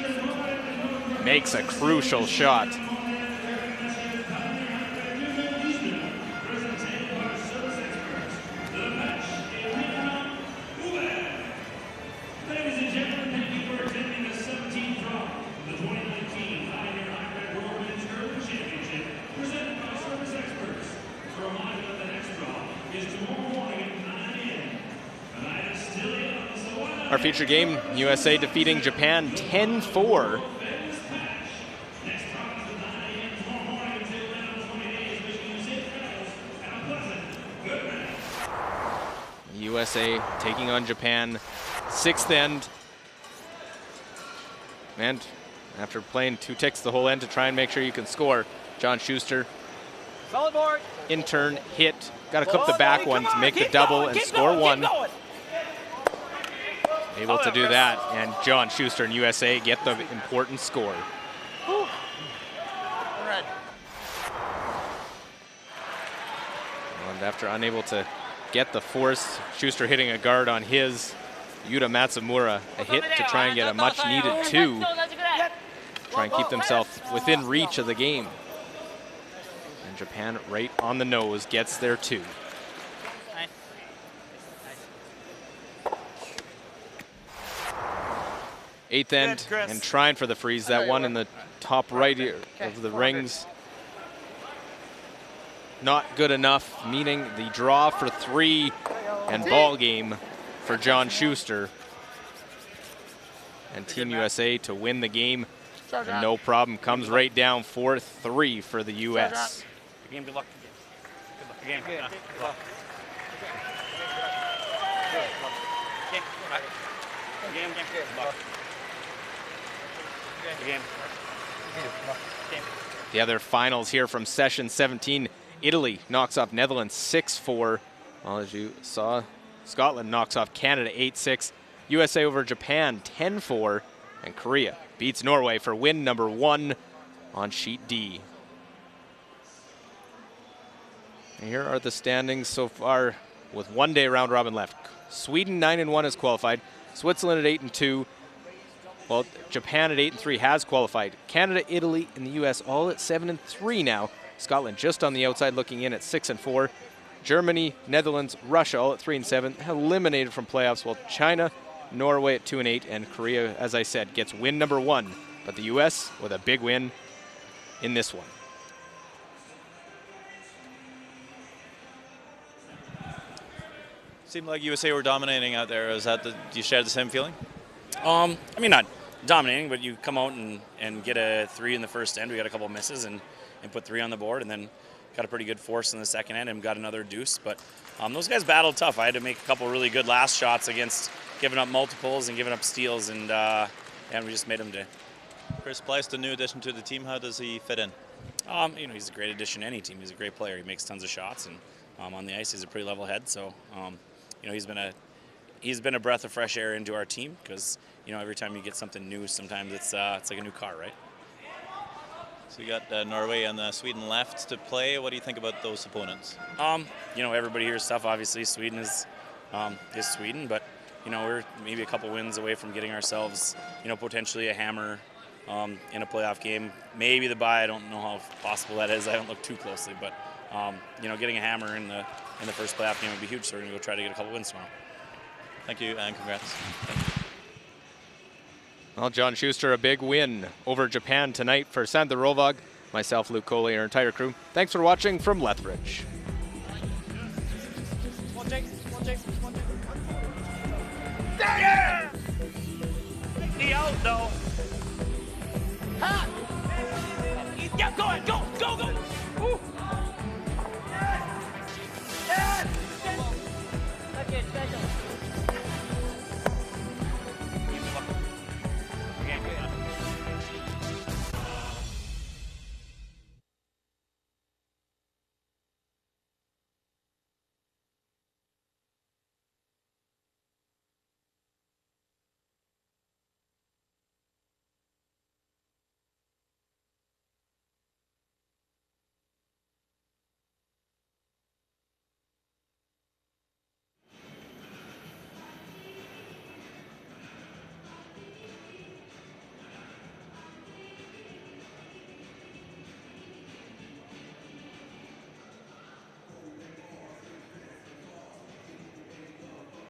makes a crucial shot. Ladies and gentlemen, thank you for attending the 17th draw of the 2019 Hi-Bred World Men's Curling Championship, presented by Service Experts. A reminder that the next draw is tomorrow morning at 9 a.m. The night is still young, so why not? Our feature game, USA defeating Japan 10-4. USA taking on Japan, 6th end. And after playing 2 ticks the whole end to try and make sure you can score, John Schuster, Solid board. in turn, hit. Got to clip the back one to make the double and score 1. Able to do that, and John Schuster and USA get the important score. Red. And after unable to get the force, Schuster hitting a guard on his Yuta Matsumura, a hit to try and get a much needed 2, try and keep themselves within reach of the game. And Japan right on the nose gets their 2. Eighth end and trying for the freeze. That one in the top right of the rings. Not good enough, meaning the draw for 3 and ball game for John Schuster. And Team USA to win the game. And no problem, comes right down 4-3 for the US. Good game, good luck. Good luck. Good luck. Game. Good luck. Game. The other finals here from session 17. Italy knocks off Netherlands 6-4. Well, as you saw, Scotland knocks off Canada 8-6. USA over Japan 10-4. And Korea beats Norway for win number 1 on sheet D. And here are the standings so far with 1 day round robin left. Sweden 9-1 has qualified. Switzerland at 8-2. Well, Japan at 8-3 has qualified. Canada, Italy, and the US all at 7-3 now. Scotland just on the outside looking in at 6-4. Germany, Netherlands, Russia all at 3-7, eliminated from playoffs, while China, Norway at 2-8, and Korea, as I said, gets win number 1. But the U.S. with a big win in this one. Seemed like USA were dominating out there. Do you share the same feeling? I mean, not dominating, but you come out and get a 3 in the first end. We got a couple misses and put 3 on the board, and then got a pretty good force in the second end and got another deuce. But those guys battled tough. I had to make a couple really good last shots against giving up multiples and giving up steals, and we just made them today. Chris Pleiss, the new addition to the team, how does he fit in? You know, he's a great addition to any team. He's a great player. He makes tons of shots, and on the ice, he's a pretty level head. So, you know, he's been a breath of fresh air into our team, because you know, every time you get something new, sometimes it's like a new car, right? So you got Norway and Sweden left to play. What do you think about those opponents? You know, everybody hears tough. Obviously, Sweden is Sweden, but you know, we're maybe a couple wins away from getting ourselves, you know, potentially a hammer in a playoff game. Maybe the bye. I don't know how possible that is. I haven't looked too closely, but you know, getting a hammer in the first playoff game would be huge. So we're gonna go try to get a couple wins tomorrow. Thank you and congrats. Well, John Schuster, a big win over Japan tonight for Sandra Rovag. Myself, Luke Coley, and our entire crew. Thanks for watching from Lethbridge. Yeah! Knee out, though. Ha! Yeah, go ahead, go!